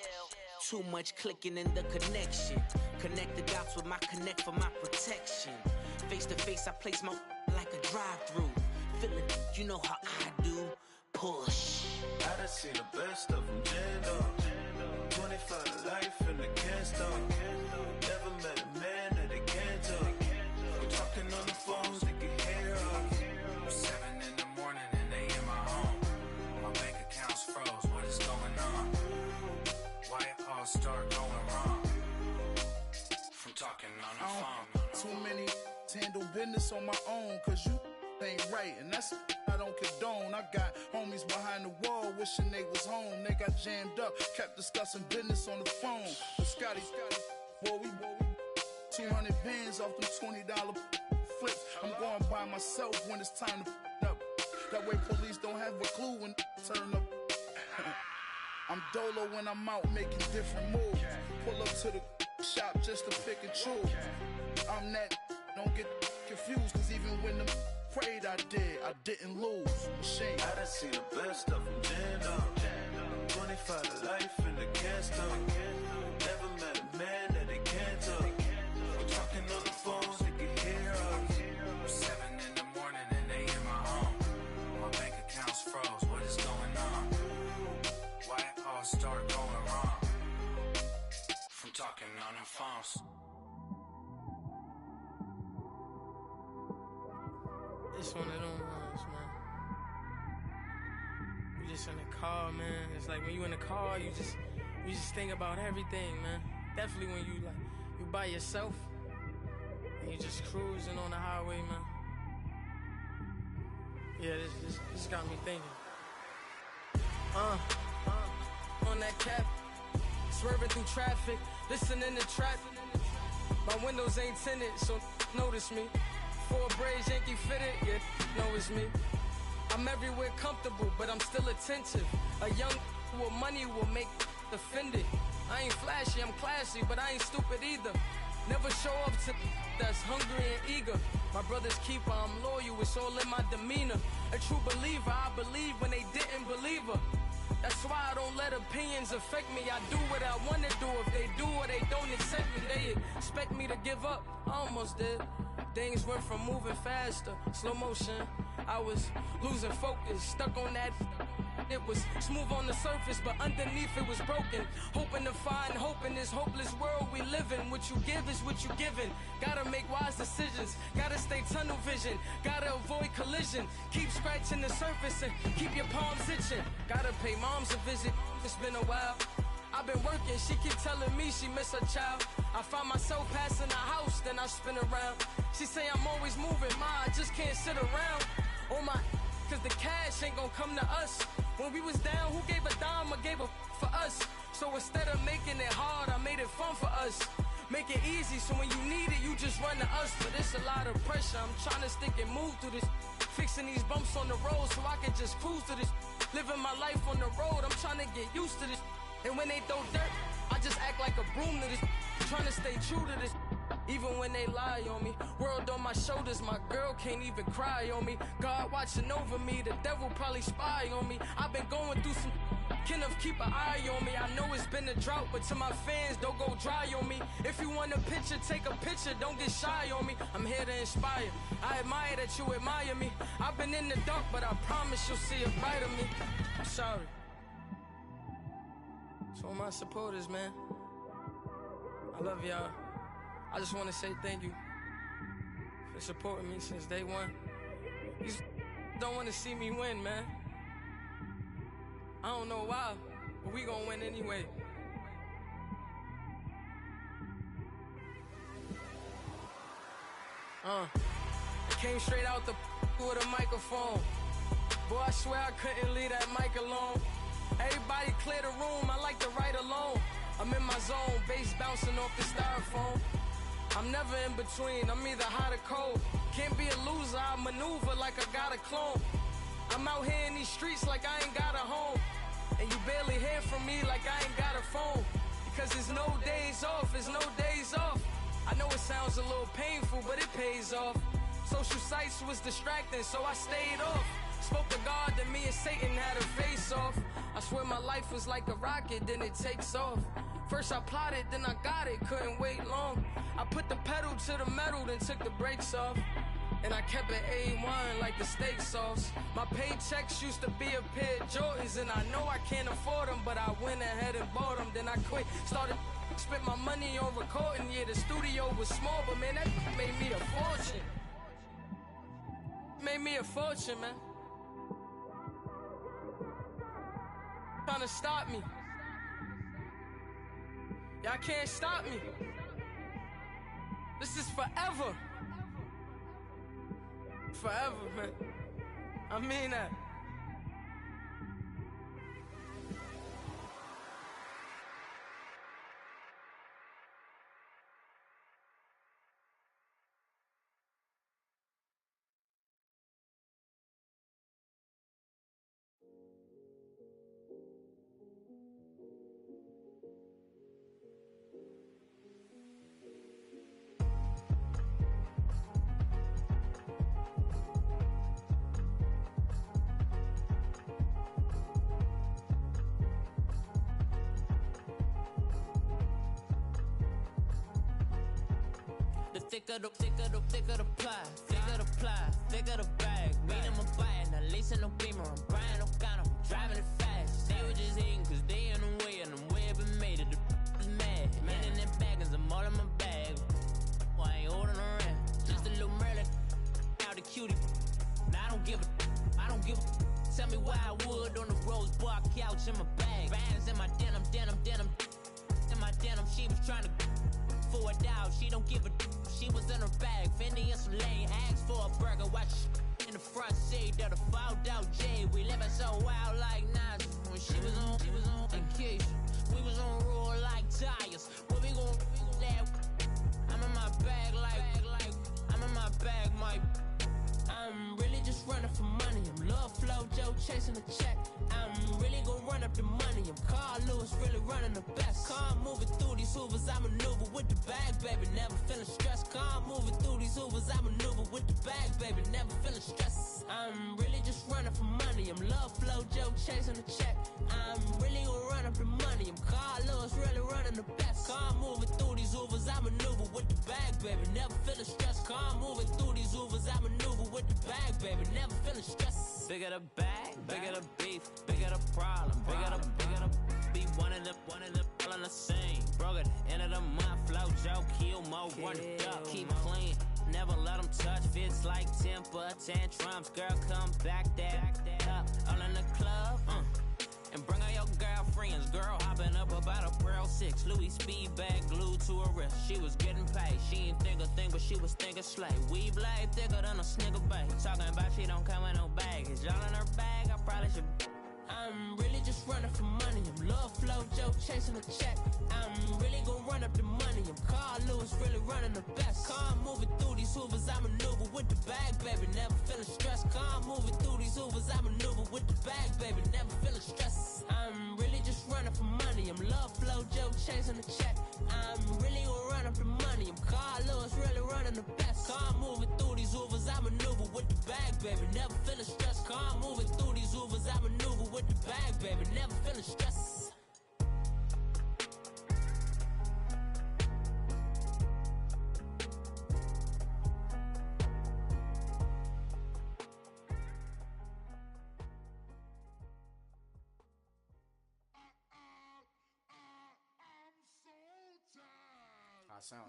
Too much clicking in the connection. Connect the dots with my connect for my protection. Face to face I place my like a drive-through. Feeling, you know how I do. Push. I done seen the best of them jammed up. 25 to life and they can't stop. Never met a man that they can't talk. We're talking on the phones, they can hear us. 7 in the morning and they in my home. My bank account's froze, what is going on? Why it all start going wrong? From talking on the phone. Too many handle business on my own, cause you ain't right, and that's I don't condone. I got homies behind the wall wishing they was home. They got jammed up, kept discussing business on the phone. But Scotty, boy, we 200 bands off them $20 flips. I'm going by myself when it's time to up. That way police don't have a clue when turn up. I'm dolo when I'm out making different moves. Pull up to the shop just to pick and choose. I'm that, don't get confused, cause even when the prayed I didn't lose. Machine. I done seen the best of them jammed up. 25 to life and they can't stop. Never met a man that they can't talk. We're talking on the phones, they can hear us. 7 in the morning and they in my home. My bank account's froze, what is going on? Why it all start going wrong? From talking on the phones. It's one of them ones, man. You just in the car, man. It's like when you in the car, you just think about everything, man. Definitely when you by yourself and you just cruising on the highway, man. Yeah, this got me thinking. On that cap, swerving through traffic, listening to trap. My windows ain't tinted, so notice me. 4 braids, Yankee fitted, yeah, know it's me. I'm everywhere comfortable, but I'm still attentive. A young with money will make offended. I ain't flashy, I'm classy, but I ain't stupid either. Never show up to that's hungry and eager. My brother's keeper, I'm loyal, it's all in my demeanor. A true believer, I believe when they didn't believe her. That's why I don't let opinions affect me. I do what I want to do. If they do or they don't accept me, they expect me to give up. I almost did. Things went from moving faster, slow motion. I was losing focus, stuck on that. It was smooth on the surface, but underneath it was broken. Hoping to find hope in this hopeless world we live in. What you give is what you given. Gotta make wise decisions, gotta stay tunnel vision, gotta avoid collision. Keep scratching the surface and keep your palms itching. Gotta pay moms a visit, it's been a while. I've been working, she keep telling me she miss her child. I find myself passing the house, then I spin around. She say I'm always moving, ma, I just can't sit around. Oh my, cause the cash ain't gonna come to us. When we was down, who gave a dime or gave a for us? So instead of making it hard, I made it fun for us. Make it easy, so when you need it, you just run to us. But it's a lot of pressure, I'm trying to stick and move through this. Fixing these bumps on the road so I can just cruise to this. Living my life on the road, I'm trying to get used to this. And when they throw dirt, I just act like a broom to this. Trying to stay true to this. even when they lie on me. World on my shoulders, my girl can't even cry on me. God watching over me, the devil probably spy on me. I've been going through some, Kenneth keep an eye on me. I know it's been a drought, but to my fans, don't go dry on me. If you want a picture, take a picture, don't get shy on me. I'm here to inspire, I admire that you admire me. I've been in the dark, but I promise you'll see a brighter me. I'm sorry. To all my supporters, man, I love y'all. I just want to say thank you for supporting me since day one. You don't want to see me win, man. I don't know why, but we gonna win anyway. It came straight out the with a microphone. Boy, I swear I couldn't leave that mic alone. Everybody clear the room, I like to write alone. I'm in my zone, bass bouncing off the styrofoam. I'm never in between, I'm either hot or cold. Can't be a loser, I maneuver like I got a clone. I'm out here in these streets like I ain't got a home. And you barely hear from me like I ain't got a phone. Because there's no days off, there's no days off. I know it sounds a little painful, but it pays off. Social sites was distracting, so I stayed off. Spoke to God, then me and Satan had a face off. I swear my life was like a rocket, then it takes off. First I plotted, then I got it, couldn't wait long. I put the pedal to the metal, then took the brakes off. And I kept it A1 like the steak sauce. My paychecks used to be a pair of Jordans, and I know I can't afford them, but I went ahead and bought them. Then I quit, started spent my money on recording. Yeah, the studio was small, but man, that made me a fortune. Made me a fortune, man. Trying to stop me. Y'all can't stop me. This is forever. Forever, man. I mean that. Thicker the ply, thicker the bag. Mean I'm a buying, a lace and no beamer. I'm buying no gun, I'm driving it fast. They were just hating cause they in the way and I'm way up and made it. The is mad. Man in them baggins, I'm all in my bag. Well, I ain't holding around. Just a little Merlin, out the cutie. Now I don't give a. Tell me why I would on the rose bar couch in my bag. Bands in my denim. In my denim, she was trying to for it out. She don't give a. She was in her bag, Fendi and some lane. Asked for a burger, watch in the front seat of the fouled out J. We living so wild like Nas. When she was on vacation, we was on roll like tires. Where we gon' let? I'm in my bag like I'm in my bag, Mike. I'm really just running for money. I'm Love Flow Joe chasing the check. I'm really gon' run up the money. I'm Carl Lewis, really running the best. Car moving through these Hoovers, I maneuver with the bag, baby. Never feeling stressed. Car moving through these Hoovers, I maneuver with the bag, baby. Never feeling stressed. I'm really just running for money. I'm Love Flow Joe chasing the check. I'm really gon' run up the money. I'm Carl Lewis, really running the best. Car moving through these Hoovers, I maneuver with the bag, baby. Never feeling stressed. Car moving through these Hoovers, I maneuver with the bag, baby. Never feeling stressed. Bigger the bag, bigger the beef, bigger the problem, bigger the be one in the all in the same. Broke at the end of the month, flow Joe, kill mo, run it up, keep clean. Never let them touch, fits like temper tantrums. Girl, come back that up, all in the club, and bring all your girlfriends. Girl hopping up about a Pearl 6, Louis speed bag glued to her wrist. She was getting paid, she ain't think a thing, but she was thinking slay. We blade thicker than a snigger bag. Talking about she don't come with no baggage. All in her bag, I probably should. I'm really just running for money. I'm love flow, joke, chasing a check. I'm really gonna run up the money. I'm Carl Lewis, really running the best. Car moving through these Hoovers, I maneuver with the bag, baby. Never feeling stressed. Car moving through these Hoovers, I maneuver with the bag, baby. Never feeling stressed. I'm really just running for money. I'm love flow, joke, chasing a check. I'm really gonna run up the money. I'm Carl Lewis, really running the best. Car moving through these Hoovers, I maneuver with the bag, baby. Never feeling stressed. Car moving through these Hoovers, I maneuver with the bag, baby. Never feeling stressed. High sound.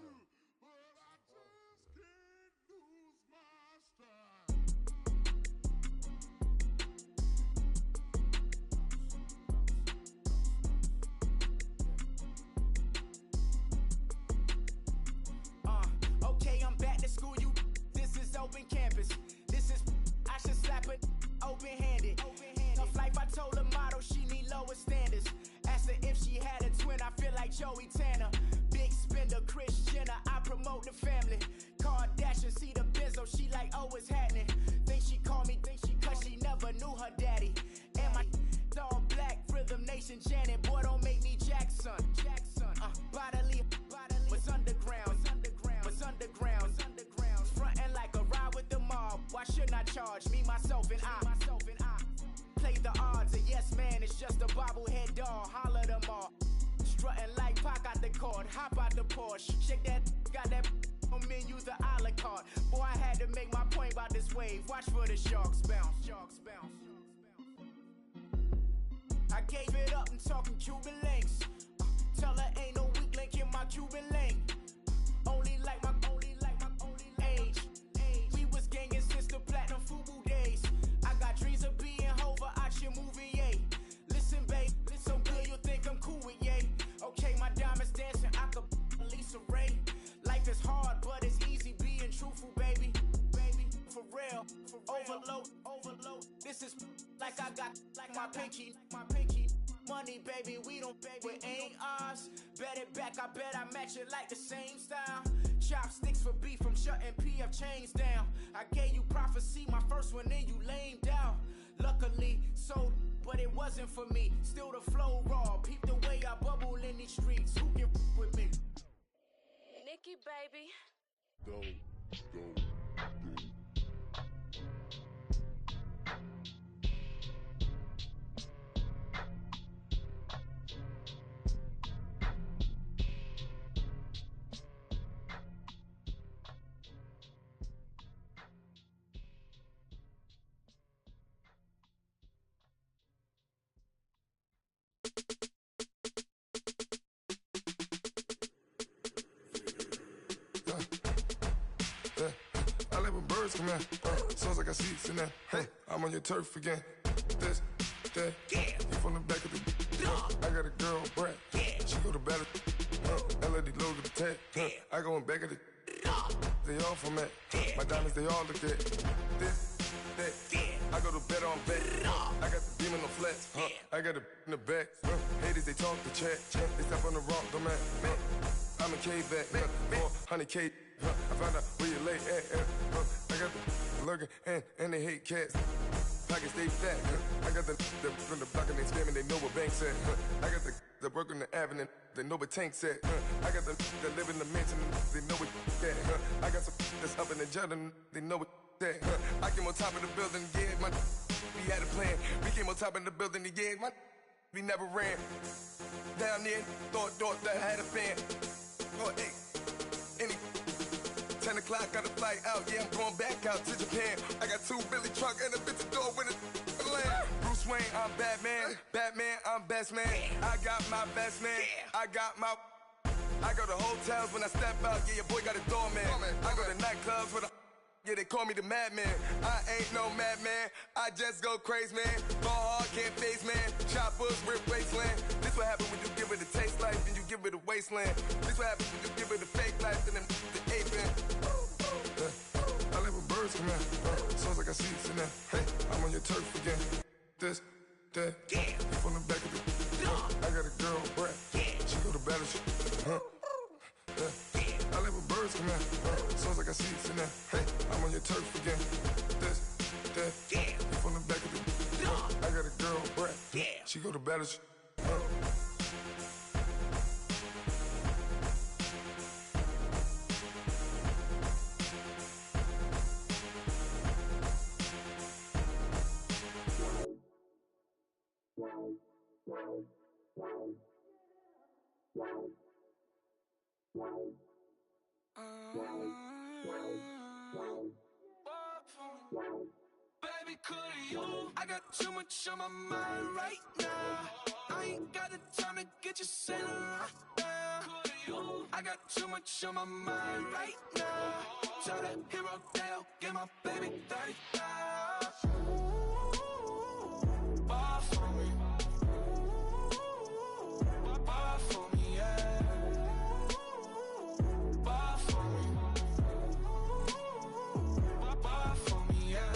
Okay, I'm back to school, you. This is open campus. This is, I should slap it open-handed. Tough life, I told the model she need lower standards. Asked her if she had a twin, I feel like Joey Tanner. Big spender, Kris Jenner, I promote the family. Kardashian, see the Benzo, she like, oh, it's happening. Think she called me, cause she never knew her daddy. And my all black, Rhythm Nation, Janet, boy, don't make me Jackson. Bodily, was underground. Frontin' like a ride with the mob. Why shouldn't I charge me, myself, and I? Play the odds, a yes man is just a bobblehead doll. Holler them all. Strutting like Pac out the court, hop out the Porsche. Shake that, got that on menu, the a la carte. Boy, I had to make my point about this wave. Watch for the sharks bounce. I gave it up and talking Cuban links. Tell her ain't no weak link in my Cuban link. Only like my age. We was gangin' since the platinum FUBU days. I got dreams of being Hova out your movie, yay. Listen, babe, so good you'll think I'm cool with yay. Okay, my diamonds dancing, I could Lisa Ray. Life is hard, but it's easy being truthful, baby. For real, overload. This is like I got like my pinky. Money, baby, we don't pay, it ain't ours. Bet it back, I bet I match it like the same style. Chopsticks for beef, I'm shutting PF chains down. I gave you prophecy, my first one, then you lamed out. Luckily, sold, but it wasn't for me. Still the flow raw, peep the way I bubble in these streets. Who can with me? Nikki, baby. Go. I like when birds come in. Sounds like I see seats in there. Hey, I'm on your turf again. This, that, you from the back of the. I got a girl, Brad. She go to battle. LED logo the tag. I go in back of the. They all from that. My diamonds, they all look at. This, that. I go to bed on bed. I got the beam in the flats. I got it in the back. Haters, they talk the chat. They step on the rock, the man. I'm a K-back. 400K. I found out where you lay at. I got the lurking and they hate cats. Pockets stay fat. I got the from the block and they scamming, they know what banks at. I got the work on the avenue, they know what tanks at. I got the that live in the mansion, they know what that. I got some that's up in the jungle, they know what that. I came on top of the building, yeah, my we had a plan. We came on top of the building, yeah, my we never ran. Down there, thought that had a fan. Oh, hey, any 10 o'clock, got a flight out, yeah, I'm going back out to Japan. I got 2 Billy truck and a bitch door with a land. Bruce Wayne, I'm Batman. Batman, I'm best man. I got my best man. I got my. I go to hotels when I step out, yeah, your boy got a doorman. I go to nightclubs with a. Yeah, they call me the madman. I ain't no madman. I just go crazy, man. Ball hard, can't face, man. Choppers, rip wasteland. This what happen when you give it a taste life and you give it a wasteland. This what happen when you give it a fake life and then the ape in. I live with birds come in. Sounds like I see it in there. Hey, I'm on your turf again. This, that. From the back of the I got a girl, Brad. She go to battle. I let my birds come out. Sounds like I see it in there. Hey, I'm on your turf again. That. From the back of the I got a girl, Brad. She go to battle. Baby, could you? I got too much on my mind right now. I ain't got the time to get you sitting right now. Could you? I got too much on my mind right now. Tell that hero Dale, get my baby 30,000. Ball for me. Ball for me, yeah. Ball for me. Ball for me, yeah.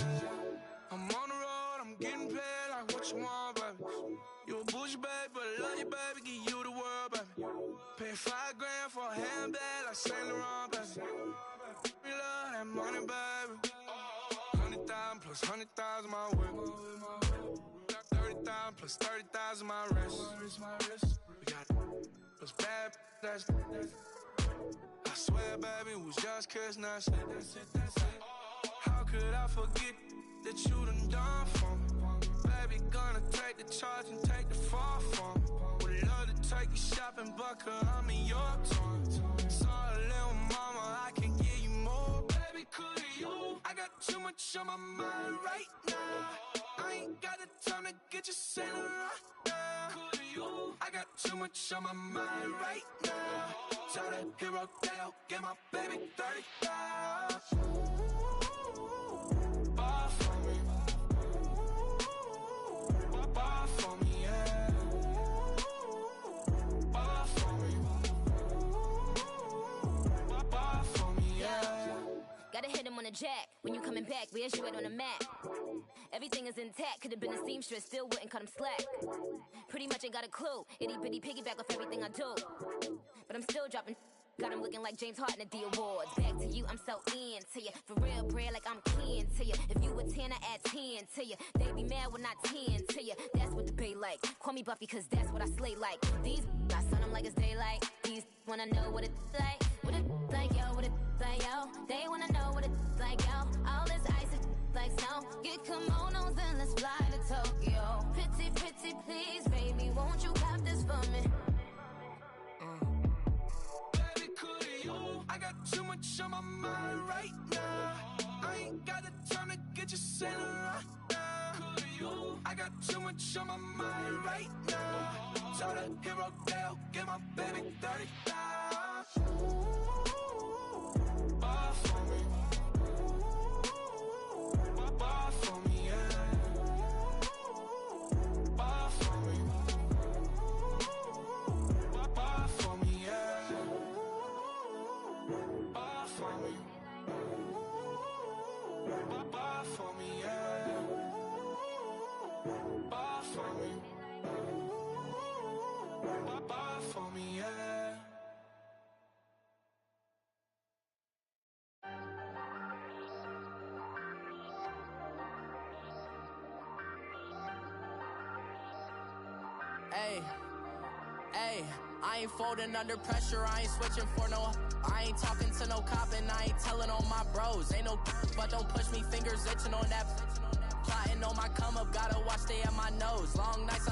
I'm on the road, I'm getting paid like what you want, baby. You a bougie, baby, but I love you, baby. Give you the world, baby. Pay $5,000 for a handbag like Saint Laurent, baby. We love that money, baby. 100,000 plus 100,000 my whip. 30,000 plus 30,000 my wrist. We got those bad, that's I swear, baby, it was just kissing, that's it. How could I forget that you done for me? Baby, gonna take the charge and take the fall from me. Would love to take you shopping, but I'm in your town. Sorry, little mama, I can give you more. Baby, could you? I got too much on my mind right now. I ain't got the time to get you sitting right now. Could you? I got too much on my mind right now. Tell that hero Dale, get my baby 30,000. Ball for me. Ball for me, yeah. Ball for me. Ball for me, yeah. Gotta hit him on the jack. When you coming back, where's you at on the map? Everything is intact. Could've been a seamstress, still wouldn't cut him slack. Pretty much ain't got a clue. Itty bitty piggyback off everything I do. But I'm still dropping. Got him looking like James Harden at the awards. Back to you, I'm so into you. For real, bread, like I'm keen to you. If you a 10, I add 10 to you. They be mad when I 10 to you. That's what the bay like. Call me Buffy, cause that's what I slay like. These I sun them like it's daylight. These wanna know what it's like. What it's like, yo, what it's like, yo. They wanna know what it's like, yo. All this ice is like snow. Get kimonos and let's fly to Tokyo. Pretty, pretty, please, baby, won't you cop this for me? I got too much on my mind right now. I ain't got the time to get you sitting right now. I got too much on my mind right now. Tell that hero Dale, get my baby 30,000. Ball for me. Ball for me, yeah. Ball for me. Ball for me, yeah. Ball for me. Ball for me, yeah. Ball for me. Ball for me, yeah. Hey, hey, I ain't folding under pressure, I ain't switching for no. I ain't talking to no cop and I ain't telling on my bros. Ain't no but don't push me, fingers itching on that. Plotting on my come up, gotta watch stay at my nose. Long nights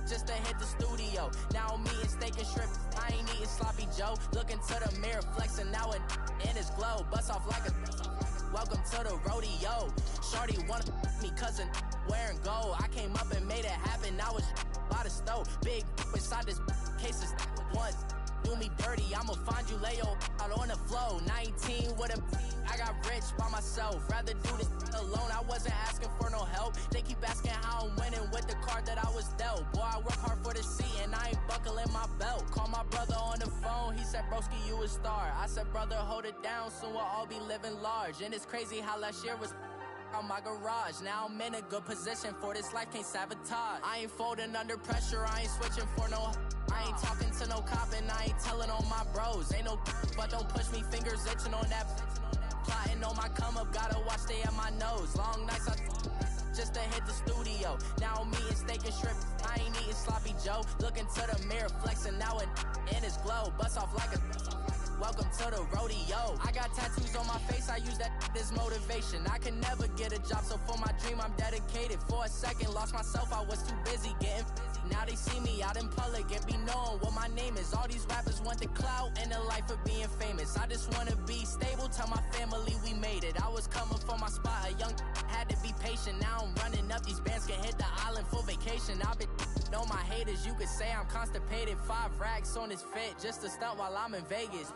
just to hit the studio. Now I'm eating steak and shrimp, I ain't eating sloppy Joe. Looking to the mirror, flexing now and in his glow. Bust off like a welcome to the rodeo. Shorty wanna me cousin wearing gold. I came up and made it happen, now it's by the stove. Big inside this case is once. Do me dirty, I'ma find you lay your out on the floor. 19 with a I got rich by myself. Rather do this alone, I wasn't asking for no help. They keep asking how I'm winning with the card that I was dealt. Boy, I work hard for the seat and I ain't buckling my belt. Call my brother on the phone, he said, broski, you a star. I said, brother, hold it down, soon we'll all be living large. And it's crazy how last year was out my garage. Now I'm in a good position for this life, can't sabotage. I ain't folding under pressure, I ain't switching for no. I ain't talking to no cop and I ain't telling on my bros. Ain't no but don't push me, fingers itching on that. Plotting on my come up, gotta watch stay at my nose. Long nights I just to hit the studio. Now I'm eating steak and shrimp, I ain't eating sloppy Joe. Looking to the mirror, flexing now and in his glow. Bust off like a welcome to the rodeo. I got tattoos on my face, I use that as motivation. I can never get a job, so for my dream I'm dedicated. For a second, lost myself, I was too busy getting busy. Now they see me out in public and be knowing what my name is. All these rappers want the clout and the life of being famous. I just wanna be stable, tell my family we made it. I was coming for my spot, a young had to be patient. Now I'm running up, these bands can hit the island for vacation. I've been on my haters, you could say I'm constipated. 5 racks on his fit, just to stunt while I'm in Vegas.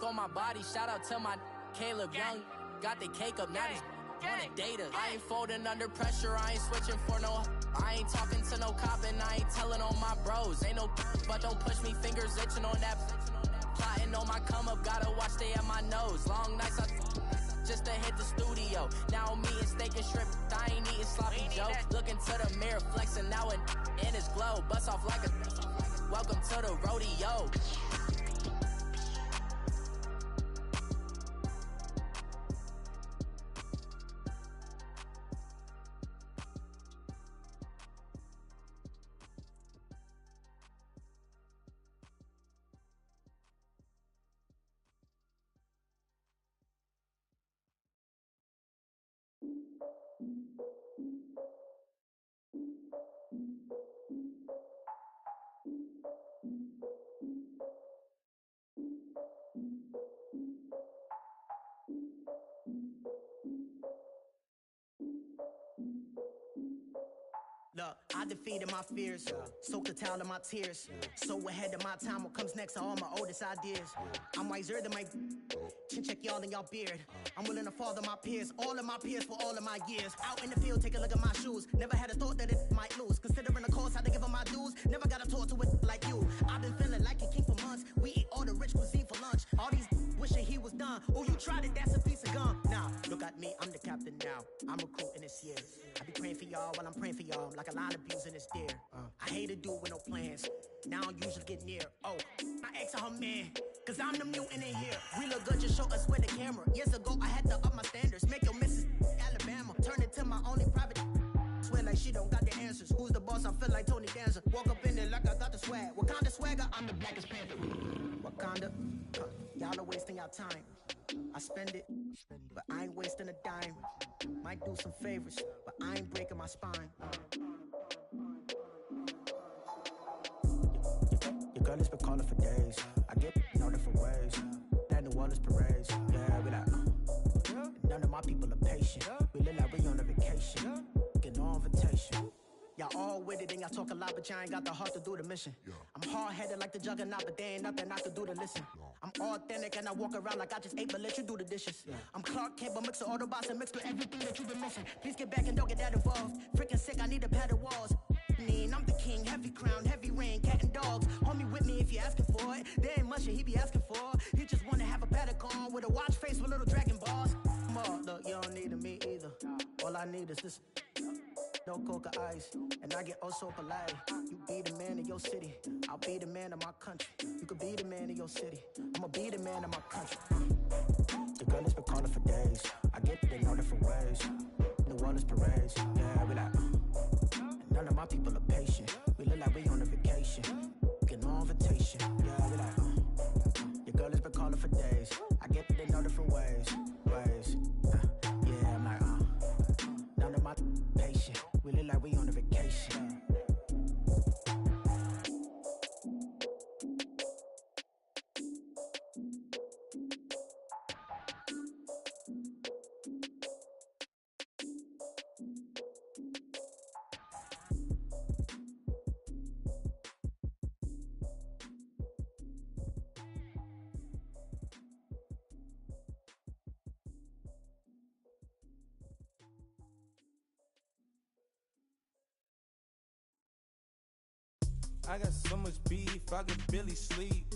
On my body, shout out to my Caleb Young. Got the cake up, now these wanna data. I ain't folding under pressure, I ain't switching for no. I ain't talking to no cop and I ain't telling on my bros. Ain't no but don't push me, fingers itching on that. Plotting on my come up, gotta watch stay at my nose. Long nights I just to hit the studio. Now I'm eating steak and shrimp, I ain't eating sloppy Joe. Looking to the mirror, flexing now and in his glow. Bust off like a welcome to the rodeo. Look, I defeated my fears, soaked the towel in my tears. So ahead of my time, what comes next are all my oldest ideas. I'm wiser than my chin check y'all in y'all beard. I'm willing to father my peers, all of my peers for all of my years. Out in the field, take a look at my shoes. Never had a thought that it might lose. Considering the cost, had to give them my dues. Never got a talk to it like you. I've been feeling like a king for months. We eat all the rich cuisine for lunch. All these wishing he was done. Oh, you tried it, that's a piece of gum. Now, look at me, I'm the captain now. I'm recruiting this year. I be praying for y'all while I'm praying for y'all. Like a line of abusing this deer. I hate to do with no plans. Now I usually get near. Oh, my ex her man. Cause I'm the mutant in here. We look good, just show us where the camera. Years ago, I had to up my standards. Make your missus Alabama. Turn it to my only private. Swear like she don't got the answers. Who's the boss? I feel like Tony Danza. Walk up in there like I got the swag. What kind of swagger? I'm the blackest panther. Wakanda. Y'all are wasting your time. I spend it, but I ain't wasting a dime. Might do some favors, but I ain't breaking my spine. Your girl has been calling for days. I get in all different ways. That New Orleans parades. Yeah, we like, none of my people are patient. We look like we on a vacation. Get no invitation. Y'all all with it and y'all talk a lot, but y'all ain't got the heart to do the mission. I'm hard-headed like the juggernaut, but there ain't nothing I can do to listen. I'm authentic and I walk around like I just ate, but let you do the dishes. I'm Clark Kent, but mix the Autobots and mixed with everything that you've been missing. Please get back and don't get that involved. Freaking sick, I need to pad the walls. I'm the king, heavy crown, heavy rain, cat and dogs. Homie with me if you're asking for it. There ain't much that he be asking for. He just wanna have a paddock on with a watch face with little dragon balls. Look, you don't need me either. All I need is this. No coca ice, and I get oh so polite. You be the man of your city, I'll be the man of my country. You could be the man of your city, I'ma be the man of my country. The girl has been calling for days. I get it in all different ways. New Orleans parades, yeah, we like. None of my people are patient. We look like we on a vacation. Get no invitation, yeah, we like. Your girl has been calling for days. I get it in all different ways. Yeah, I'm like, none of my patient. We look like we on a vacation. I got so much beef, I could barely sleep.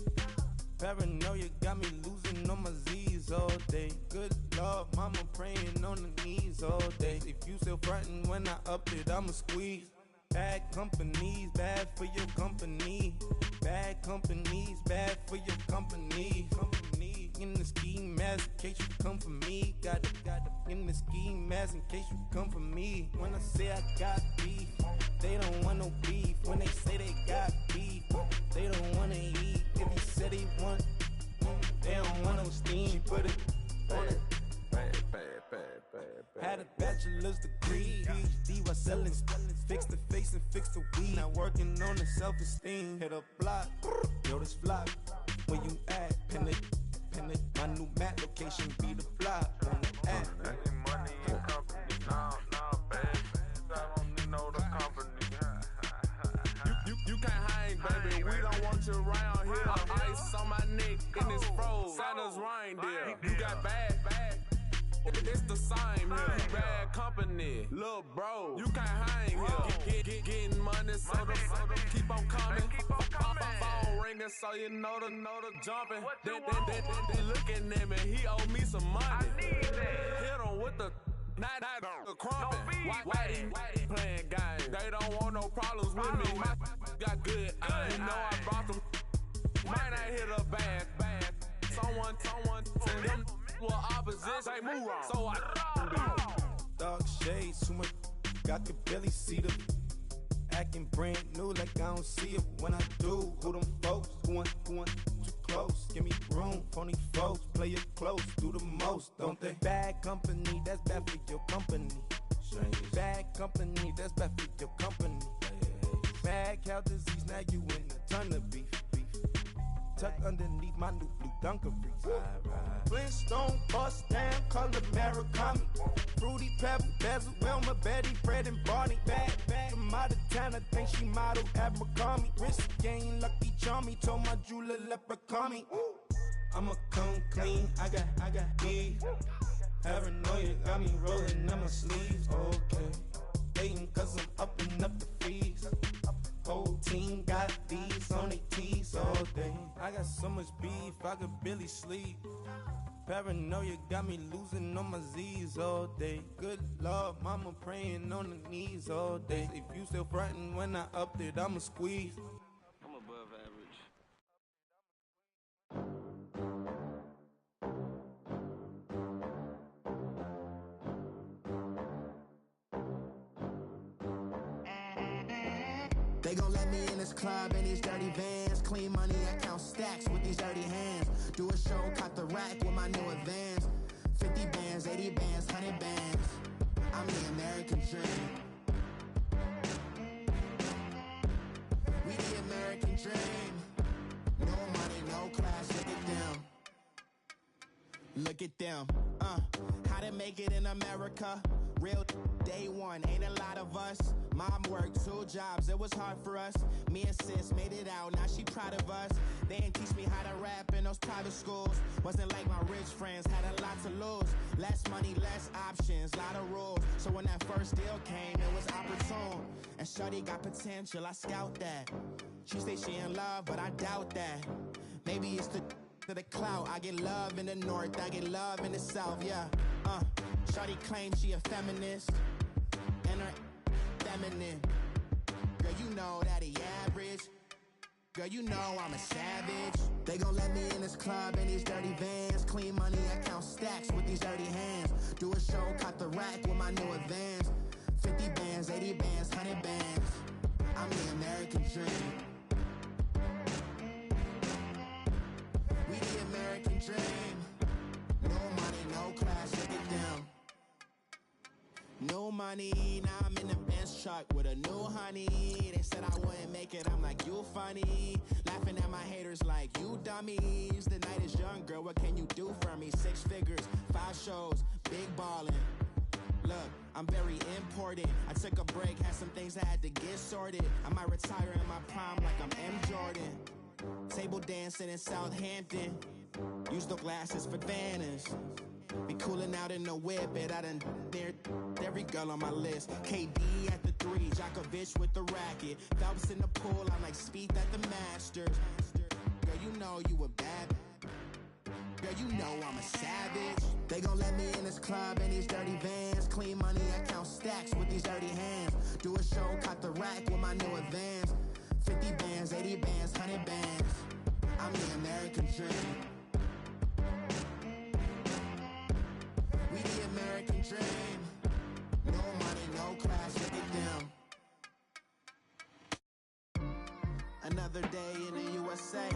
Paranoia got me losing on my Z's all day. Good Lord, mama praying on the knees all day. If you still frontin' when I up it, I'ma squeeze. Bad companies, bad for your company. Bad companies, bad for your company. Company in the ski mask in case you come for me. Got it in the ski mask in case you come for me. When I say I got beef, they don't want no beef. When they say they got beef, they don't wanna eat. If you said they want, they don't want no steam. She put it on it. Had a bachelor's degree, PhD while selling. Fix the face and fix the weed. Now working on the self-esteem. Hit a block, yo this flop. Where you at? Pin it. My new map location be the flop on the app. Money and company, no, baby. I don't need no the company. You can't hang, baby. We don't want you around here. Ice on my neck and it's froze. Santa's reindeer. You got bad. It's the same here. You bad company, little bro. You can't hang here. Getting money, so the keep on coming. Phone ringing, so you know the jumping. They looking at me. He owe me some money. I need that. Hit him with the not the crumping. Whitey playing games. They don't want no problems with me. My got good. You know I brought them. Might not hit a bad. Someone send them. Well, opposition, say move wrong. So I Dark shades, too much. I could barely see them. Acting brand new like I don't see it when I do. Who them folks? Who want too close? Give me room, phony folks. Play it close, do the most, don't they? Bad company, that's bad for your company. Bad company, that's bad for your company. Bad cow disease, now you in a ton of beef. Tuck underneath my new blue Dunkaroos. Flintstone bust down, color Murakami. Fruity Pebble, Bezel, Wilma, Betty, Fred and Barney. Bad from out of town, I think she model Abercrombie. Wrist game, Lucky Charmy, told my jeweler leprechaun. I'ma come clean, I got beef. Paranoia got me rolling in my sleeves. Okay, hating cause I'm upping up the fees. Whole team got these on their tees all day. I got so much beef, I could barely sleep. Paranoia got me losing on my Z's all day. Good Lord, mama praying on the knees all day. If you still frontin' when I up it, I'ma squeeze. I'm above average. They gon' let me in this club in these dirty vans. Clean money, I count stacks with these dirty hands. Do a show, caught the rack with my new advance. 50 bands, 80 bands, 100 bands. I'm the American dream. We the American dream. No money, no class, look at them. Look at them, how to make it in America. Real day one, ain't a lot of us. Mom worked 2 jobs, it was hard for us. Me and sis made it out, now she proud of us. They ain't teach me how to rap in those private schools. Wasn't like my rich friends, had a lot to lose. Less money, less options, lot of rules. So when that first deal came, it was opportune. And shorty got potential, I scout that. She say she in love, but I doubt that. Maybe it's to the clout. I get love in the north, I get love in the south, yeah. Shorty claims she a feminist, and her feminine. Girl, you know that he average. Girl, you know I'm a savage. They gon' let me in this club in these dirty vans. Clean money, I count stacks with these dirty hands. Do a show, caught the rack with my new advance. 50 bands, 80 bands, 100 bands. I'm the American dream. We the American dream. No money, no class, look at them. No money, now I'm in the Benz truck with a new honey. They said I wouldn't make it, I'm like, you funny. Laughing at my haters like, you dummies. The night is young, girl, what can you do for me? 6 figures, 5 shows, big ballin'. Look, I'm very important. I took a break, had some things I had to get sorted. I might retire in my prime like I'm M. Jordan. Table dancing in Southampton. Use the glasses for banners. Be cooling out in the whip, and I done there every girl on my list. KD at the 3, Djokovic with the racket. Phelps in the pool, I'm like Speed at the Masters. Girl, you you know you a bad. Girl, you know I'm a savage. They gon' let me in this club in these dirty vans. Clean money, I count stacks with these dirty hands. Do a show, caught the rack with my new advance. 50 bands, 80 bands, 100 bands. I'm the American dream. We the American dream. No money, no class, look at them. Another day in the USA.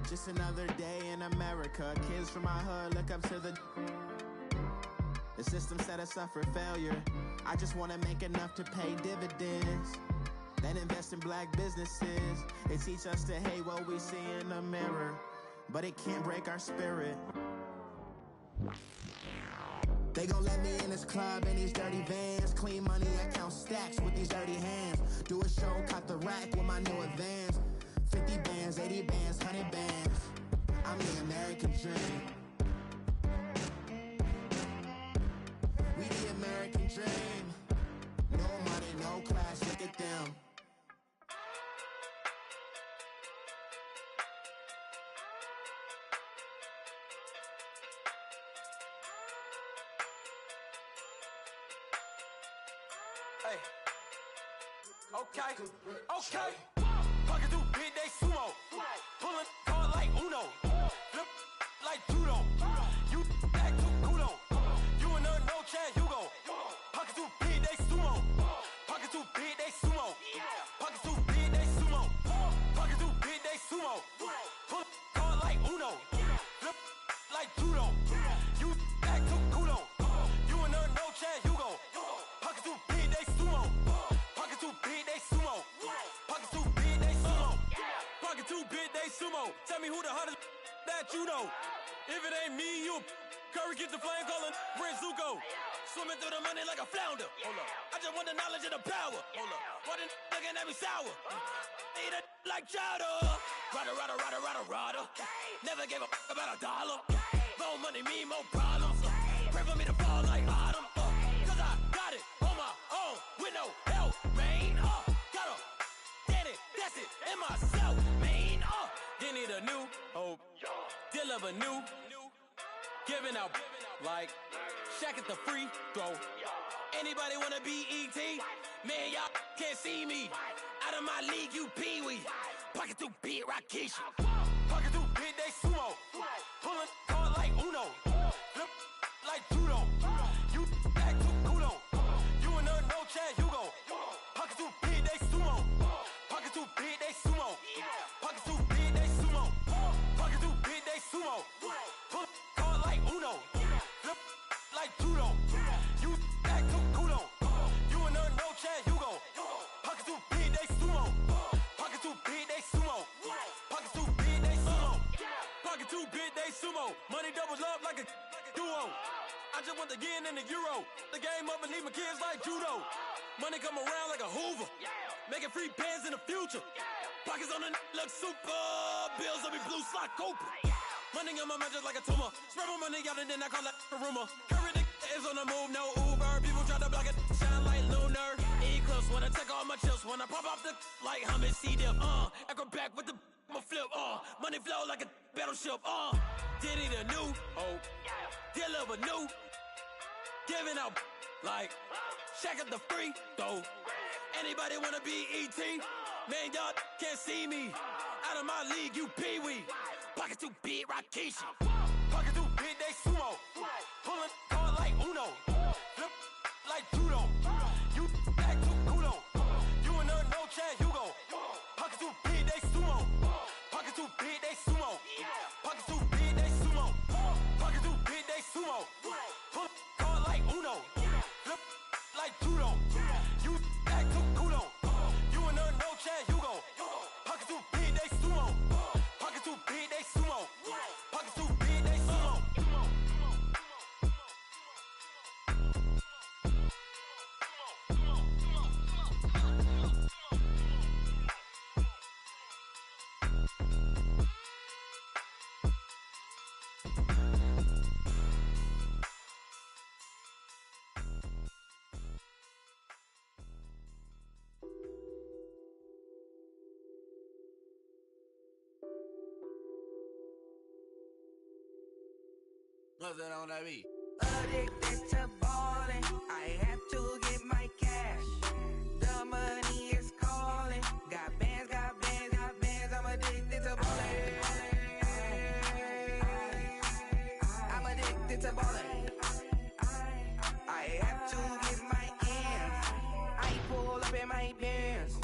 Just another day in America. Kids from my hood look up to the system set us up for failure. I just want to make enough to pay dividends, then invest in black businesses. It teach us to hate what we see in the mirror, but it can't break our spirit. They gon' let me in this club in these dirty vans. Clean money, I count stacks with these dirty hands. Do a show, caught the rack with my new advance. 50 bands, 80 bands, 100 bands. I'm the American dream. We the American dream. No money, no class, look at them. Hey. Okay. Pocket through big day sumo. Pulling card like Uno. Flip like judo. You back to kudo. You and her no Chad Hugo. Pocket through big day sumo. Pocket through big day sumo. Pocket through big day sumo. Pocket through big day sumo. Pull card like Uno. Flip like judo. You back to kudo. You and her no Chad Hugo. Pocket through big day sumo. Pocket through big day sumo. Pocket through big day sumo. Pocket through big day sumo. Tell me who the hottest that you know. If it ain't me, you Curry get the flame calling Prince Zuko. Swimming through the money like a flounder. Hold up. I just want the knowledge and the power. Hold up. Why the looking at me sour? Eat it like chowder. Rada. Never gave a about a dollar. More money mean more problems. Pray for me to fall like autumn. Cause I got it on my own with no help, man. Gotta get it, that's it, in myself, man. They need a new hope. Deliver new. Giving out like Shaq at the free throw. Anybody wanna be E.T.? Man, y'all can't see me. Out of my league, you pee-wee. Pocket through beat Rakishi. Pocket through big day sumo. Pulling card like Uno. Flip like judo. You back to kudo. You and her no Chad Hugo. Pocket through big day sumo. Pocket through big day sumo. Pocket through big day sumo. Pocket through big day sumo. Pull card like Uno. Flip like judo. You back to kudo. You and her no Chad Hugo. Pocket through big day sumo. Pocket through big day sumo. Pocket through big day sumo. Pocket through big day sumo. Money doubles up like a duo. I just want the yen and the euro. The game up and leave my kids like judo. Money come around like a Hoover. Making free bands in the future. Pockets on the look super. Bills on me blue slot Cooper. Money on my mind just like a tumor. Spread my money out and then I call that a rumor. Curry the is on the move, no Uber. People try to block it, shine like lunar. Eclipse wanna take all my chips. When I pop off the like hummus, see them. Acrobat with the I'ma flip. Money flow like a battleship. Diddy the new hope. Deliver new. Giving out like Shaq at the free throw. Anybody wanna be E.T.? Man, y'all can't see me. Out of my league, you pee-wee. Pocket too big, Rakishi. Pocket too big, they sumo. Pulling card like Uno. Flip like judo. You back to kudo. You and her no Chad Hugo. Pocket too big, they sumo. Pocket too big, they sumo. Pocket too big, they sumo. Pocket too big, they sumo. Pull card like Uno. Flip like judo. You back to kudo. You and her no Chad Hugo. Pocket too big, they sumo. Pocket too big, they sumo. Pocket too big. else that on that beat? Addicted to balling, I have to get my cash. The money is calling. Got bands, got bands, got bands. I'm addicted to balling. I'm addicted to balling. I have to get my ends. I pull up in my pants,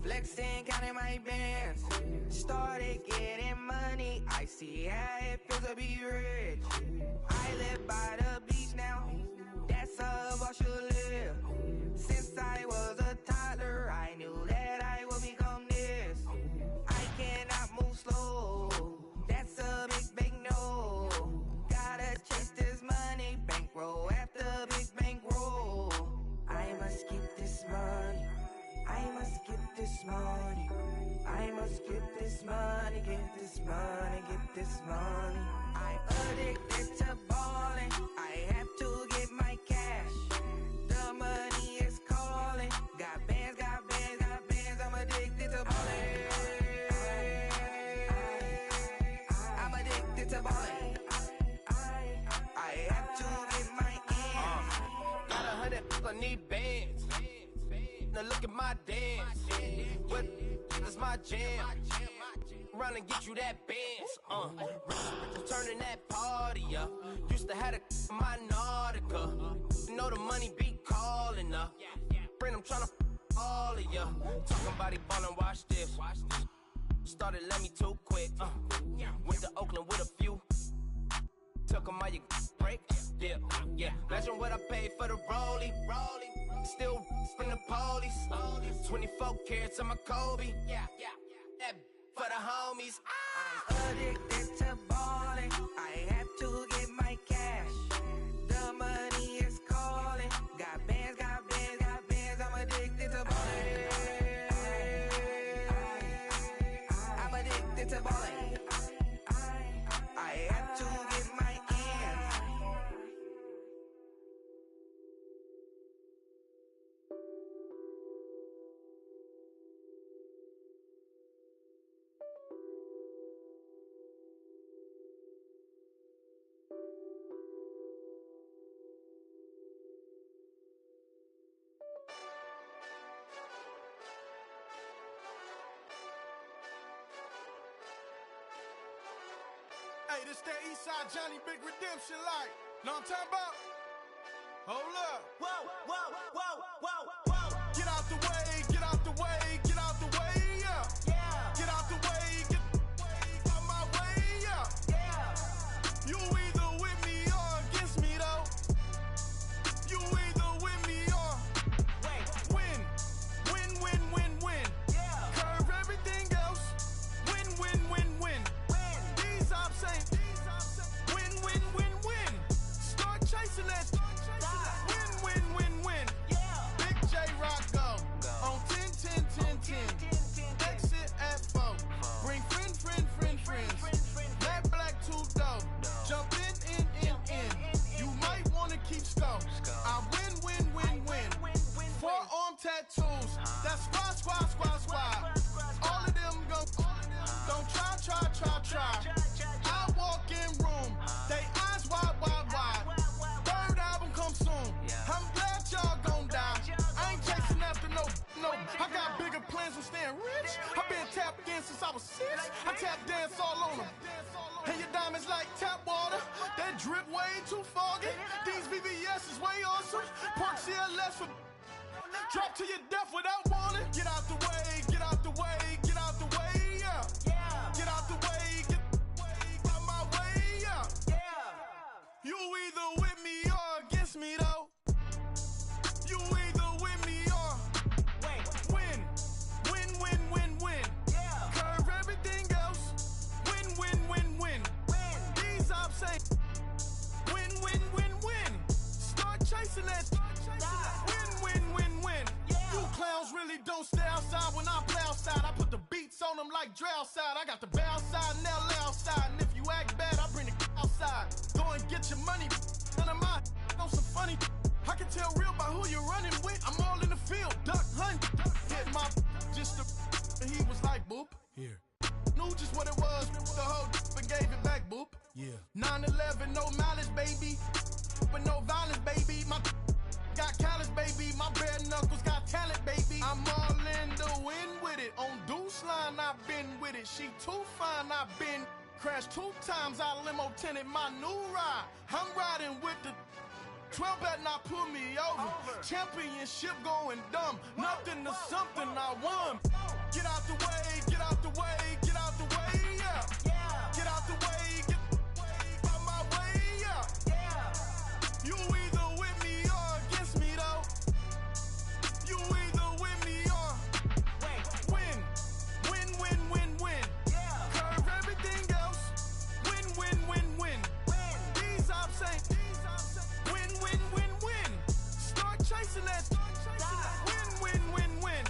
flexing, counting my bands. Started getting money. I see how it feels to be rich. I live by the beach now. That's how I should live. Since I was a toddler, I knew that I would become this. I cannot move slow. That's a big no. Gotta chase this money, bankroll after big bankroll. I must get this money. I must get this money. I must get this money, get this money, get this money. I'm addicted to balling. I have to get my cash. The money is calling. Got bands, got bands, got bands. I'm addicted to balling. I'm addicted to balling. I have to get my ends. Got 100, I need bands. Now look at my dance. What is my jam? Run and get you that bands. Turning that party up. Used to have a my Nautica. You know the money be calling up. Friend, I'm tryna all of ya. Talking about he ballin', watch this. Started let me too quick. Went to Oakland with a few. Took 'em all you break. Yeah. Imagine what I paid for the rollie. Still in the police. 24 carats on my Kobe. That for the homies. I'm addicted to balling. I have to get my cash. The money is calling. Got bands, got bands, got bands. I'm addicted to balling. I'm addicted to balling. I have to get my ends. Hey, this that Eastside Johnny Big Redemption like. Know what I'm talking about? Hold up. Whoa. Get out the way, get out the way, get out the way, yeah. Get out the way, get out my way, yeah. You either with me or against me, though. You either with me or win. Curve everything else. Win. These ops ain't win. Start chasing that. Win. Big J Rock go on 10. Exit at 4. Bring friends. Black too dope. Jump in. You might wanna keep scope. I win. Forearm tattoos. That's squad. All of them go. Don't try. I walk in room. They eyes wide. Third album come soon. I'm glad y'all gon' die. I ain't chasing after no. I got bigger plans than staying rich. I've been tapped in since I was 6. I tap dance all on them. And your diamonds like tap water. That drip way too foggy. These VVS is way awesome. Pork CLS for drop to your death without warning. Get out the way, yeah. Get out the way, get out my way, yeah. You either with me or against me, though. You either with me or win. Curve everything else. Win. These ops ain't win. Start chasing that. Win. You clowns really don't stay outside when I play outside. I put the beats on them like Dre outside. I got the bow side and LA outside. And if you act bad, I bring the outside. Go and get your money. None of my on some funny. I can tell real by who you're running with. I'm all in the field, duck hunt. Hit my just and he was like, boop. Here. Knew just what it was. The whole and gave it back, boop. Yeah. 9/11, no mileage, baby. fine, I've been with it. She too fine, I've been crashed 2 times. I limo tinted my new ride. I'm riding with the 12 better not pull me over. Championship going dumb. Nothing to something I won. Get out the way, get out the way, get out the way, yeah. Get out the way, get out my way, yeah. You either with me or against me though. You either with me or win. Win, win, win, win. Curve everything else. Win, win, win, win. These ops ain't. Win, win, win, win. Start chasing that. Win, win, win, win.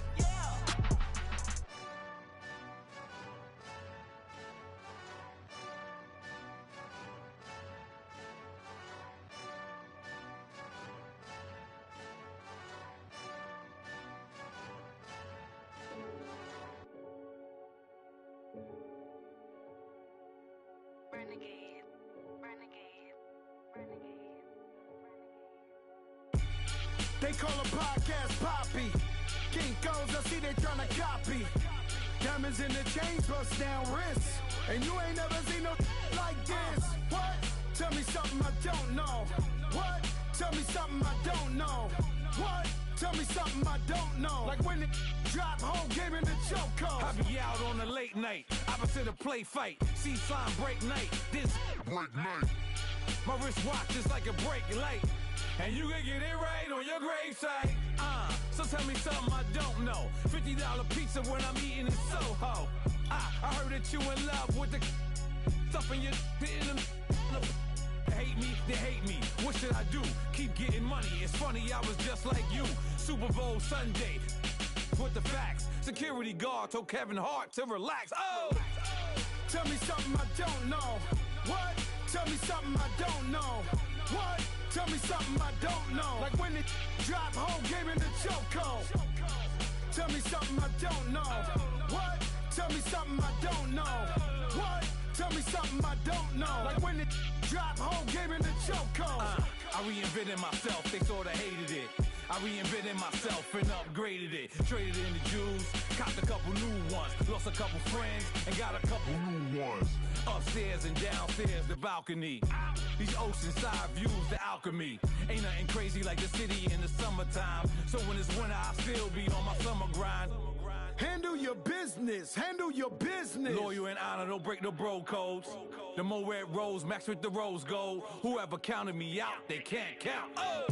They call a podcast Poppy. Kinkos, I see they tryna copy. Diamonds in the chains, bust down wrists. And you ain't never seen no like this. What? Tell me something I don't know. What? Tell me something I don't know. What? Tell me something I don't know. Like when it drop, whole game in the chokehold. I be out on a late night, opposite a play fight. See sign break night, this break night. My wristwatch is like a break light. And you can get it right on your gravesite. So tell me something I don't know. $50 pizza when I'm eating in Soho. I heard that you in love with the stuff in your in them. Hate me, they hate me. What should I do? Keep getting money. It's funny, I was just like you. Super Bowl Sunday. With the facts. Security guard told Kevin Hart to relax. Oh! Tell me something I don't know. What? Tell me something I don't know. What? Tell me something I don't know. Like when it drop, whole game in the chokehold. Tell me something I don't know. What? Tell me something I don't know. What? Tell me something I don't know. Like when it drop, whole game in the chokehold. I reinvented myself, they sorta hated it. I reinvented myself and upgraded it. Traded in the Jews, copped a couple new ones. Lost a couple friends and got a couple new ones. Upstairs and downstairs, the balcony. These oceanside views, the alchemy. Ain't nothing crazy like the city in the summertime. So when it's winter, I still be on my summer grind. Handle your business, handle your business. Loyal and honor, don't break the bro codes. The more red rose, max with the rose gold. Whoever counted me out, they can't count. Oh!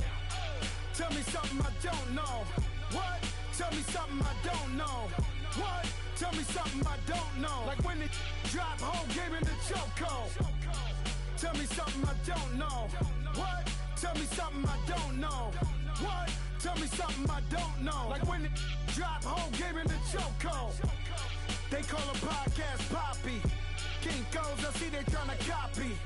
Tell me something I don't know. What? Tell me something I don't know. What? Tell me something I don't know. Like when it drop, whole game in the chokehold. Tell me something I don't know. What? Tell me something I don't know. What? Tell me something I don't know. Like when it drop, whole game in the chokehold. They call a podcast Poppy. Kinkos, I see they tryna copy.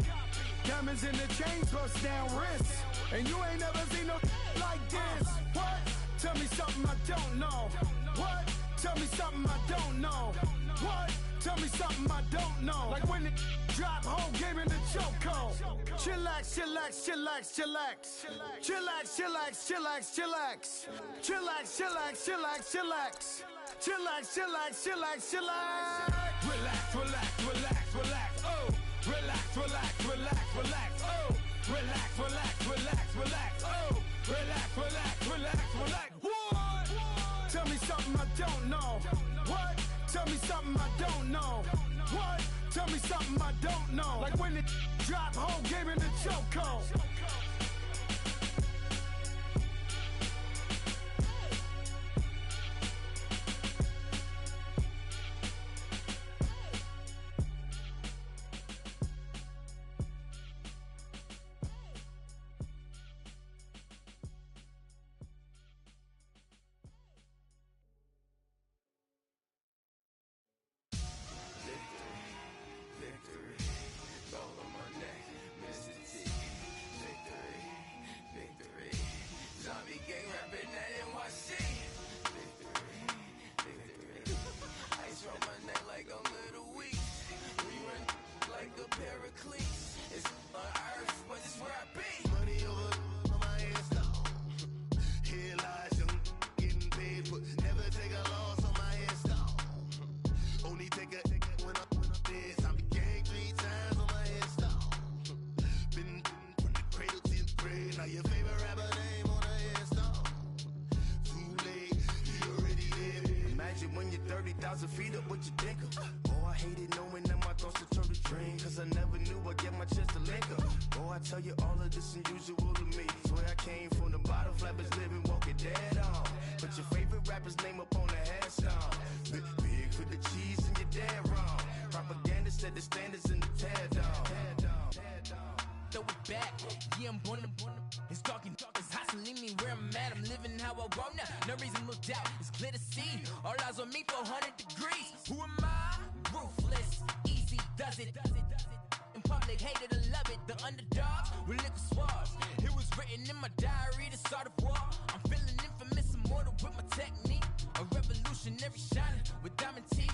Diamonds in the chains, bust down wrists. And you ain't never seen no like this. What? Tell me something I don't know. What? Tell me something I don't know. What? Tell me something I don't know. Like when it drop, whole game in the chokehold. Chillax, chillax, chillax, chillax. Chillax, chillax, chillax, chillax. Chillax, chillax, chillax, chillax. Chillax, chillax, chillax, chillax. Relax, relax, relax, relax. Oh! Relax, relax, relax, relax. Oh! Relax, relax, relax, relax. Oh! Relax, relax, relax, relax. What? Tell me something I don't know. What? Tell me something I don't know. What? Tell me something I don't know. Like when it drop, whole game in the chokehold. Victory, ball on my neck, Mr. T. Victory. you 30,000 feet up with your dicker. Oh, I hated knowing that my thoughts would turn to dream, cause I never knew I'd get my chance to link up. Oh, I tell you all of this unusual to me. Swear I came from the bottom, flappers living, walking dead on. Put your favorite rapper's name up on the headstone. Big for the cheese and you're dead wrong. Propaganda set the standards in the tear down. Throw it back, yeah, I'm born to. It's talking, it's hot, so leave me where I'm at. I'm living how I want now, no reason, no doubt. It's clear to see, all eyes on me, 400 degrees. Who am I? Ruthless, easy, does it. In public, hate it or love it. The underdogs with liquor swabs. It was written in my diary to start a war. I'm feeling infamous, immortal with my technique. A revolutionary shining with diamond teeth.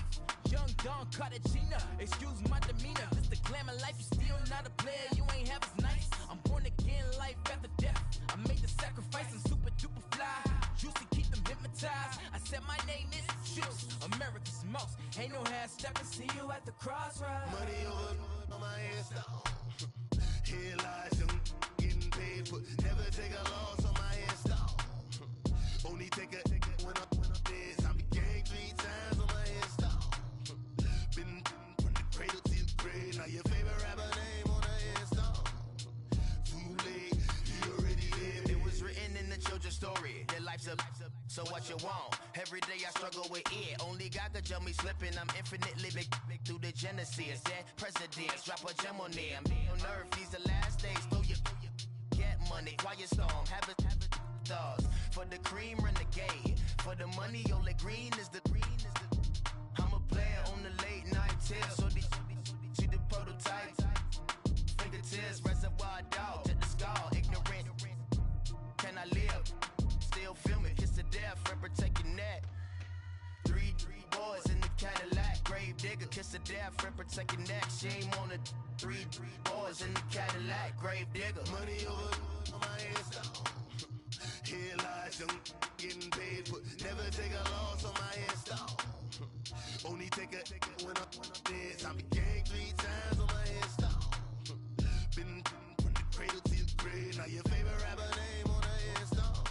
Young Don Cartagena, excuse my demeanor. This the glamour life, you still not a player, you ain't half as nice. I'm born again, life after death. I made the sacrifice and super duper fly. Juicy, keep them hypnotized. I said my name is Juice, America's most. Ain't no half stepping, see you at the crossroads. Money over on my headstone. Here lies young, getting paid for. Never take a loss on my headstone. Only take a when I'm dead. I be gang 3 times on my headstone. Been from the cradle to the grave. Now your favorite rapper name on the headstone. Too late, you already lived. It was written in the children's story. Their life's a so what you want? Every day I struggle with it. Only God could jump me slipping. I'm infinitely big through the genesis. That presidents drop a gem on them. On earth, these the last days. Throw your get money. Quiet storm. Have it stars. For the cream, renegade. For the money, only green is the. I'm a player on the late night tips. So these see the prototypes. Fingertips, reservoir dog to the skull. Ignorant. Can I live? Still film it. Kiss to death. Forever take your neck. 3 boys in the Cadillac. Grave digger. Kiss to death. Forever take your neck. Shame on the 3 boys in the Cadillac. Grave digger. Money over on my headstone. Here lies young, getting paid for. Never take a loss on my headstone. Only take a when I'm dead. I be gang 3 times on my headstone. Been from the cradle to the grave. Now your favorite rapper name on the headstone.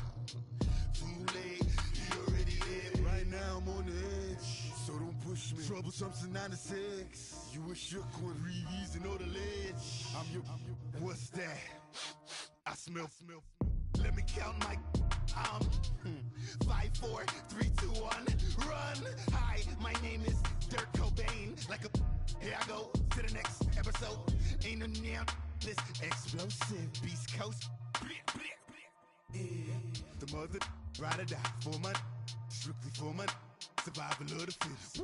Too late, you already lived. Right now I'm on the edge, so don't push me. Troublesome to 96. You a shook one, Reeves and all the ledge. I'm your. What's that? I smell. Let me count my. 5, 4, 3, 2, 1. Run. Hi, my name is Dirk Cobain. Like a. Here I go to the next episode. Ain't no damn this explosive Beast Coast. The mother ride or die for my. Strictly for my. Survival of the fittest.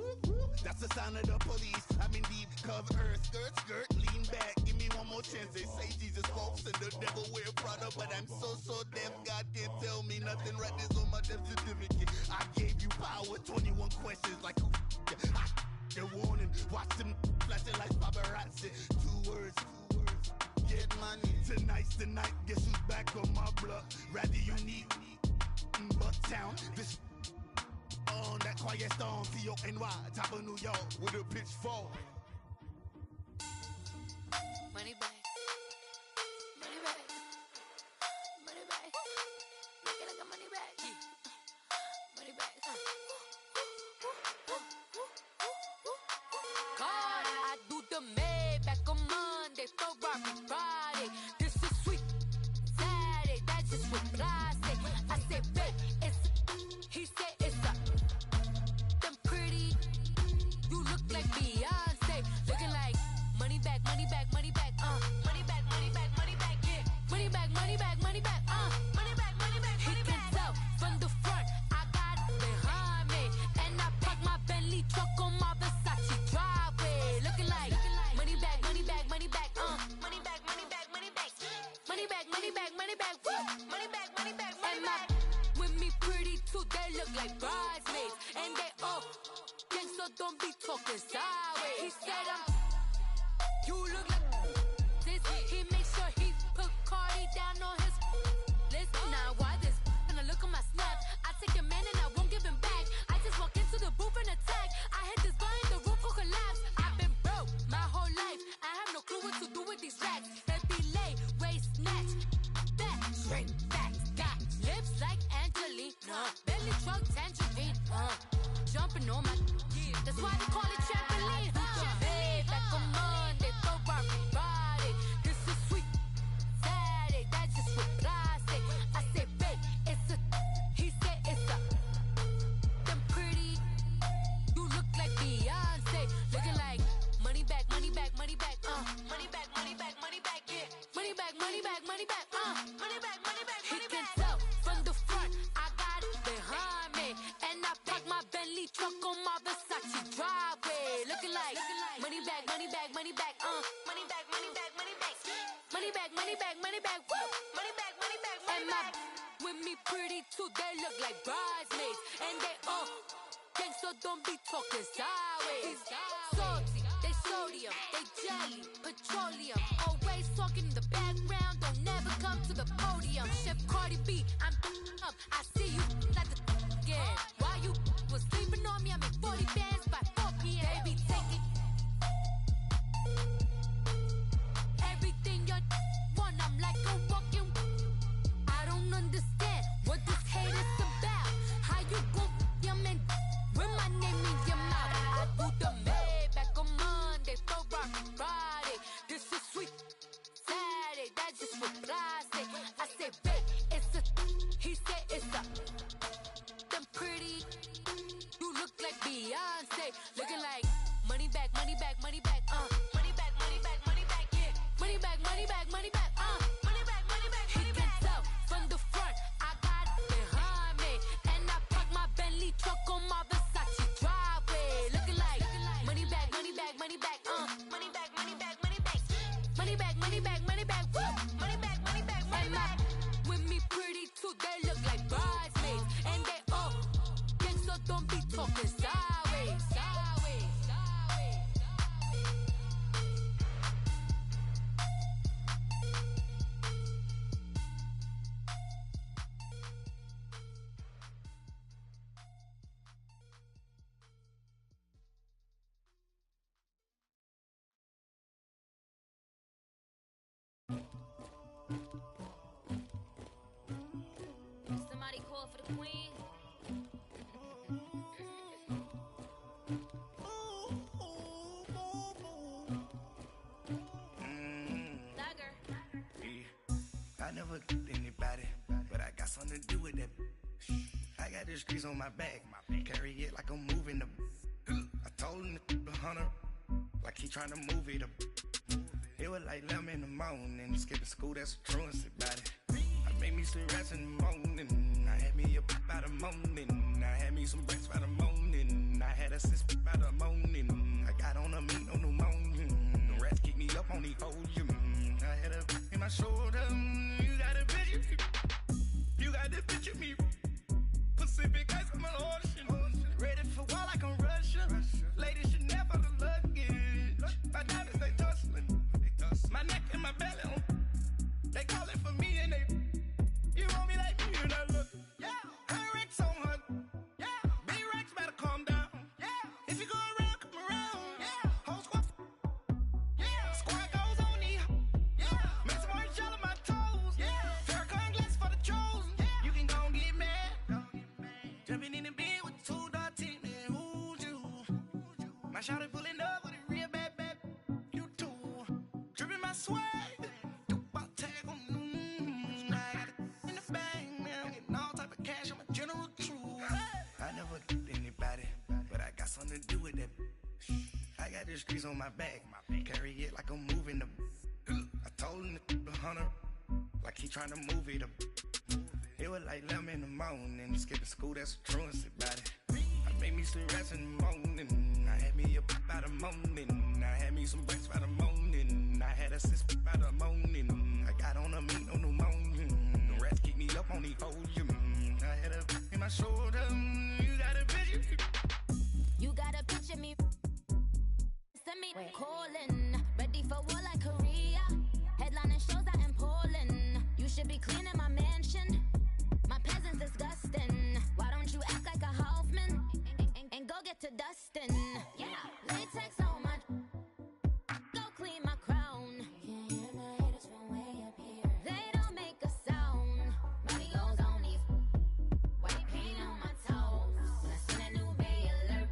That's the sign of the police. I'm in deep cover earth. Skirt, lean back. Give me one more chance. They say Jesus walks and the devil wear Prada, but I'm so deaf. God can't tell me nothing. Right this on my death certificate. I gave you power. 21 questions like who? They're warning. Watch them flashing like paparazzi. 2 words. Get money. Tonight's the night. Guess who's back on my block? Rather unique. Bucktown. This. On that quiet storm, C-O-N-Y, top of New York, with a pitchfork. Money back. Money back. Money back. Make it like a money back. Money back. God, I do the Maybach on Monday, Ferrari Friday. This is sweet Saturday, that's just what I say. I say, babe, it's. He said it's a. Them pretty. You look like Beyonce. Looking like money back, money back, money back, money back, money back, money back, yeah. Money back, money back, money back, money back, money back, money back. He can tell from the front, I got it behind me. And I park my Bentley truck on my Versace driveway. Looking like money back, money back, money back, money back, money back, money back. Money back, money back, money back, money back, money back, money back. With me pretty too, they look like bridesmaids. And they all gang, so don't be talking sideways. He said you look like this. He make sure he put Cardi down on his list. Now why this? And I look at my snap. I take a man and I won't give him back. I just walk into the booth and attack. I hit this guy in the roof will collapse. I've been broke my whole life. I have no clue what to do with these racks. That be late, waist snatch. Back, straight back. Got lips like Angelina. Belly truck tangerine. Jumping popping on my. That's why they call it trampoline. Back on Monday, throw rock Friday. This is sweet Saturday. That's just what I say. I say, babe, it's a. He said it's a. Them pretty. You look like Beyonce. Looking like money back, money back, money back. Money back, money back, money back. Yeah. Money back, money back, money back. Money back, money back, money back. He can tell from the front. I got it behind me, and I park my Bentley truck on my Versace driveway. Looking like money back, money back, money back. Money back, money back, money back. Money back, money back, money back. Woo. Money back, money back, money back. With me pretty too, they look like bridesmaids, and they all gang, so don't be talking sideways. Salty, they sodium, they jelly, petroleum. Always talking in the background, don't never come to the podium. Chef Cardi B, I'm up. I see you like the again. While you was sleeping on me, I make 40 bands by 4 p.m. Baby, take it. Everything you want, I'm like a walking. I don't understand what this hate is about. How you go your man with my name in your mouth? I do the Maybach on Monday, throw rock Friday. This is sweet Saturday. That's just what I say. I say, babe, it's a. He said it's a. Them pretty. You look like Beyonce. Looking like money back, money back, money back. Money back, money back, money back. Yeah. Money back, money back, money back. Money back, money back, money back. He can tell from the front. I got it behind me, and I park my Bentley truck on my Versace driveway. Looking like money back, money back, money back. Money back, money back, money back. Money back, money back, money back. Woo. Money back, money back, money back. With me pretty too, they look like bridesmaids, and they all gang, so don't be talking sideways. Sideways, sideways. Somebody call for the queen. I never did anybody, but I got something to do with that. I got the streets on my back, carry it like I'm moving the. I told him the hunter, like he trying to move it up. It was like 11 in the morning, skipping school, that's a truancy about it. I made me some rats in the morning, I had me a pop by the morning, I had me some rats by the morning, I had a sis by the morning, I got on a meat on the morning, the rats kicked me up on the podium, I had a in my shoulder, you got a picture, you got the picture me, Pacific ice on my ocean, ready for war like I'm Russian, ladies should never the luggage, my diamonds they tussling, my neck and my belly on, they calling for me and they, you want me like me and I look, yeah, high Rex on her, yeah, big Rex better calm down, yeah, if you go around, come around, yeah, whole squad, yeah, squad goes on me, yeah, make some orange gel on my toes, yeah, Farrakhan glass for the chosen, yeah, you can go and get mad, jumping in the bed with 2 dark teeth, man, who's you, my shawty pulling up with a real bad, you too, dripping my swag, something to do with that. I got the streets on my back, carry it like I'm moving the. I told him the hunter, like he trying to move it up. It was like 11 in the morning, skipping school, that's a truancy about it. I made me some rats in the morning, I had me a pop by the morning, I had me some rats by the morning, I had a sis by the morning, I got on a meat on the morning, the rats kicked me up on the podium, I had a in my shoulder, you got a picture. You gotta picture me. Send me calling. Ready for war like Korea. Headlining shows out in Poland. You should be cleaning my mansion. My peasants disgusting. Why don't you act like a Hoffman and go get to dustin'? Yeah, latex on my. Go clean my crown. Can't hear my haters from way up here. They don't make a sound. Money goes on these. White paint on my toes. When I send a new bay alert.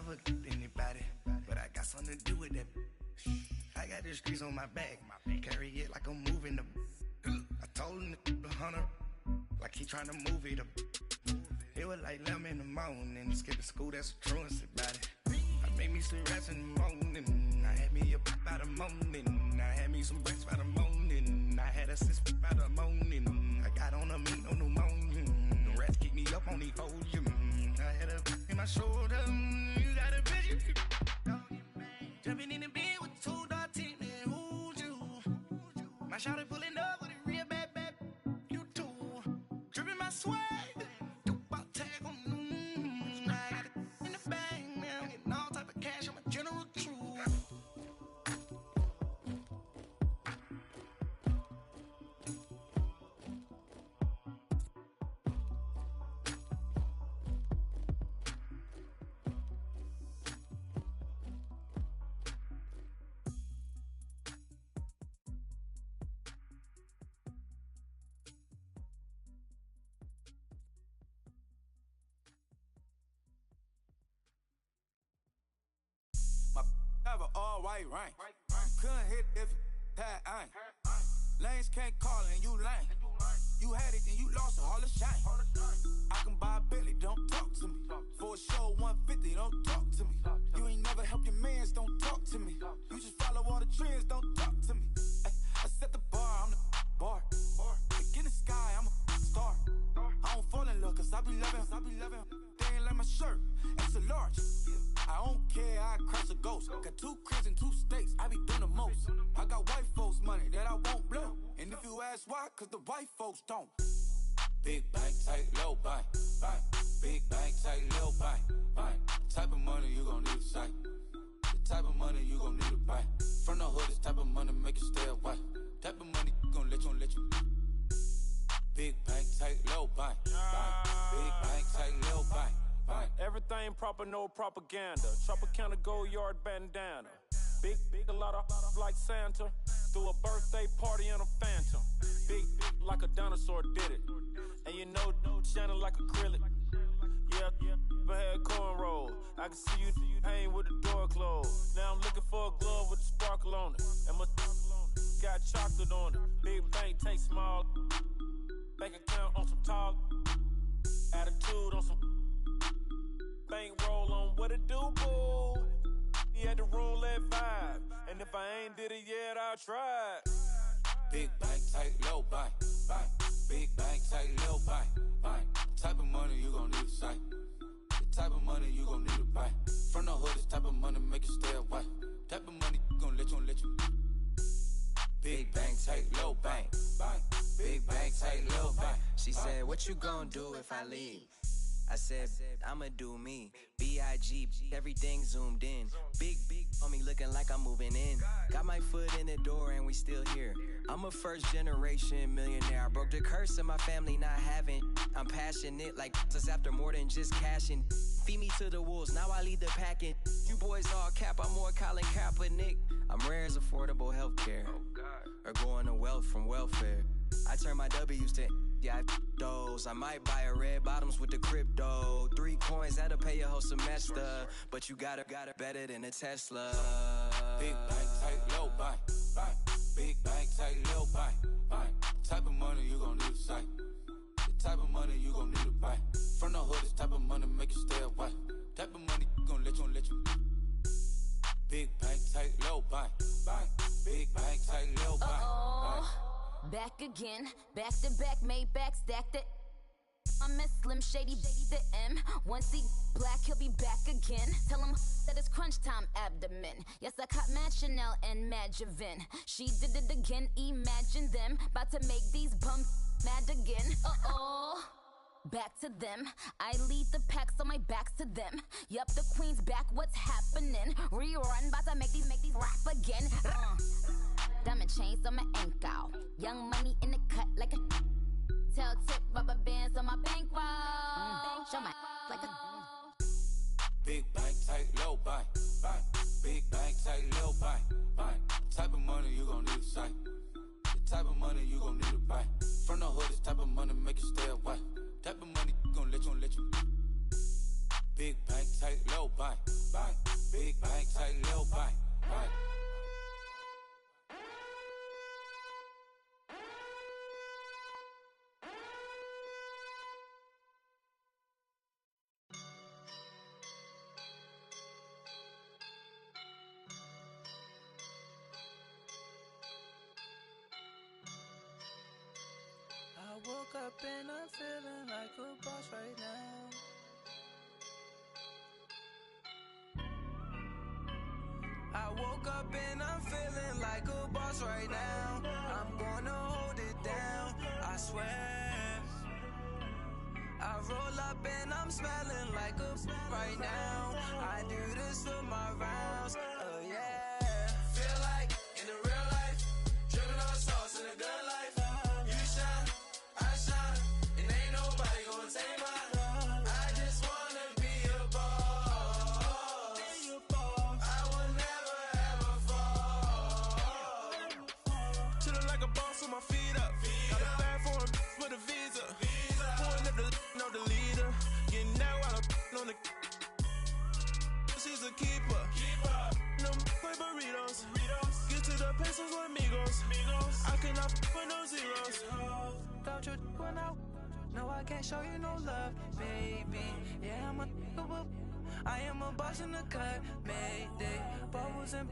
never anybody, but I got something to do with that. I got the streets on my back, carry it like I'm moving the. I told him the hunter, like he trying to move it up. It was like 11 in the morning, skipping school, that's a truancy about it. I made me some rats in the morning, I had me a pop by the morning, I had me some breaks by the morning, I had a sis by the morning, I got on a meat on the morning, the rats keep me up on the podium, I had a in my shoulder, you got a vision, jumping in the bed with 2 dark teeth, man, who's you? My shawty pulling up with a real bad, you too, dripping my swag. Have an all-white rank. Couldn't hit if it had ain't. Lanes can't call and you lame. You had it and you lost it, all the shame. I can buy a Billy, don't talk to me. For a show 150, don't talk to me. You ain't never help your mans, don't talk to me. You just follow all the trends, don't talk to me. I set the bar, I'm the bar. Look in the sky, I'm a star. I don't fall in love, cause I be loving. They ain't like my shirt, it's a large. I don't care, I crush a ghost. Got 2 cribs and 2 states, I be doing the most. I got white folks' money that I won't blow. And if you ask why, cause the white folks don't. Big bank, tight, low bank. Big bank, tight, low bank. Type of money you gon' need a sight. The type of money you gon' need to buy. From the hood, this type of money make you stay away. Type of money gon' let you. Big bank, tight, low bank. Big bank, tight, low bank. Everything proper, no propaganda. Tropicana gold yard bandana. Big, a lot of like Santa. Threw a birthday party in a phantom. Big like a dinosaur did it. And you know, shining like acrylic. Yeah, but had cornrows. I can see you hang with the door closed. Now I'm looking for a glove with a sparkle on it. And my got chocolate on it. Big bank, take small. Bank account on some talk. Attitude on some. Bankroll on what it do, boo. He had the roulette vibe. And if I ain't did it yet, I'll try. Big bank, tight, low bank. Big bank, tight, low bank. Type of money you gon' need a sight. The type of money you gon' need to buy. From the hood, this type of money make you stay away. Type of money gon' let you. Big bank, tight, low bank. Big bank, tight, low bank. She said, what you gon' do if I leave? I said, I'ma do me. B.I.G. Everything zoomed in. Big on me looking like I'm moving in. Got my foot in the door and we still here. I'm a first generation millionaire. I broke the curse of my family not having. I'm passionate like us after more than just cashing. Feed me to the wolves, now I lead the packing. You boys all cap, I'm more Colin Kaepernick. I'm rare as affordable healthcare. Or going to wealth from welfare. I turn my W's to those. I might buy a red bottoms with the crypto. 3 coins, that'll pay your whole semester. But you got it better than a Tesla. Big bank, tight, low bank. Big bank, tight, low bank. Type of money you gon' need a sight. The type of money you gon' need to buy. From the hood, this type of money make you stay away. Type of money gon' let you. Big bank, tight, low bank. Big bank, tight, low bank. Back again, back to back, made back, stacked it. I'm Miss Slim Shady, the M. Once he black, he'll be back again. Tell him that it's crunch time abdomen. Yes, I caught Mad Chanel and Mad Javin. She did it again, imagine them. About to make these bums mad again. Back to them. I lead the pack, so my back's to them. Yup, the queen's back, what's happening? Rerun, about to make these rap again. Diamond chains on my ankle. Young money in the cut like a tail tip, rubber bands on my bankroll. Show my like a Big bank, tight, low bank. Big bank, tight, low bank. Type of money you gon' need a sight. The type of money you gon' need to buy. From the hood, this type of money make you stay away. Type of money gon' let you. Big bank, tight, low bank, bank. Big bank, tight, low bank, bank. I woke up and I'm feeling like a boss right now. I woke up and I'm feeling like a boss right now. I'm gonna hold it down, I swear. I roll up and I'm smelling like a right now. I do this for my rounds, oh yeah. Feel like in the real life, dripping on sauce in the good life. You shine, I shine, and ain't nobody gonna take mine. I just wanna be a boss. I will never ever fall. Chillin' like a boss with my feet up. Got a bag for him with a visa. Pulling up the know the leader. Getting that while I'm on the. She's a keeper. No play burritos. Get to the pesos with amigos. I cannot with no zeros. Don't you when no, I can't show you no love, baby. Yeah, I am a boss in the cut, Mayday. Bubbles and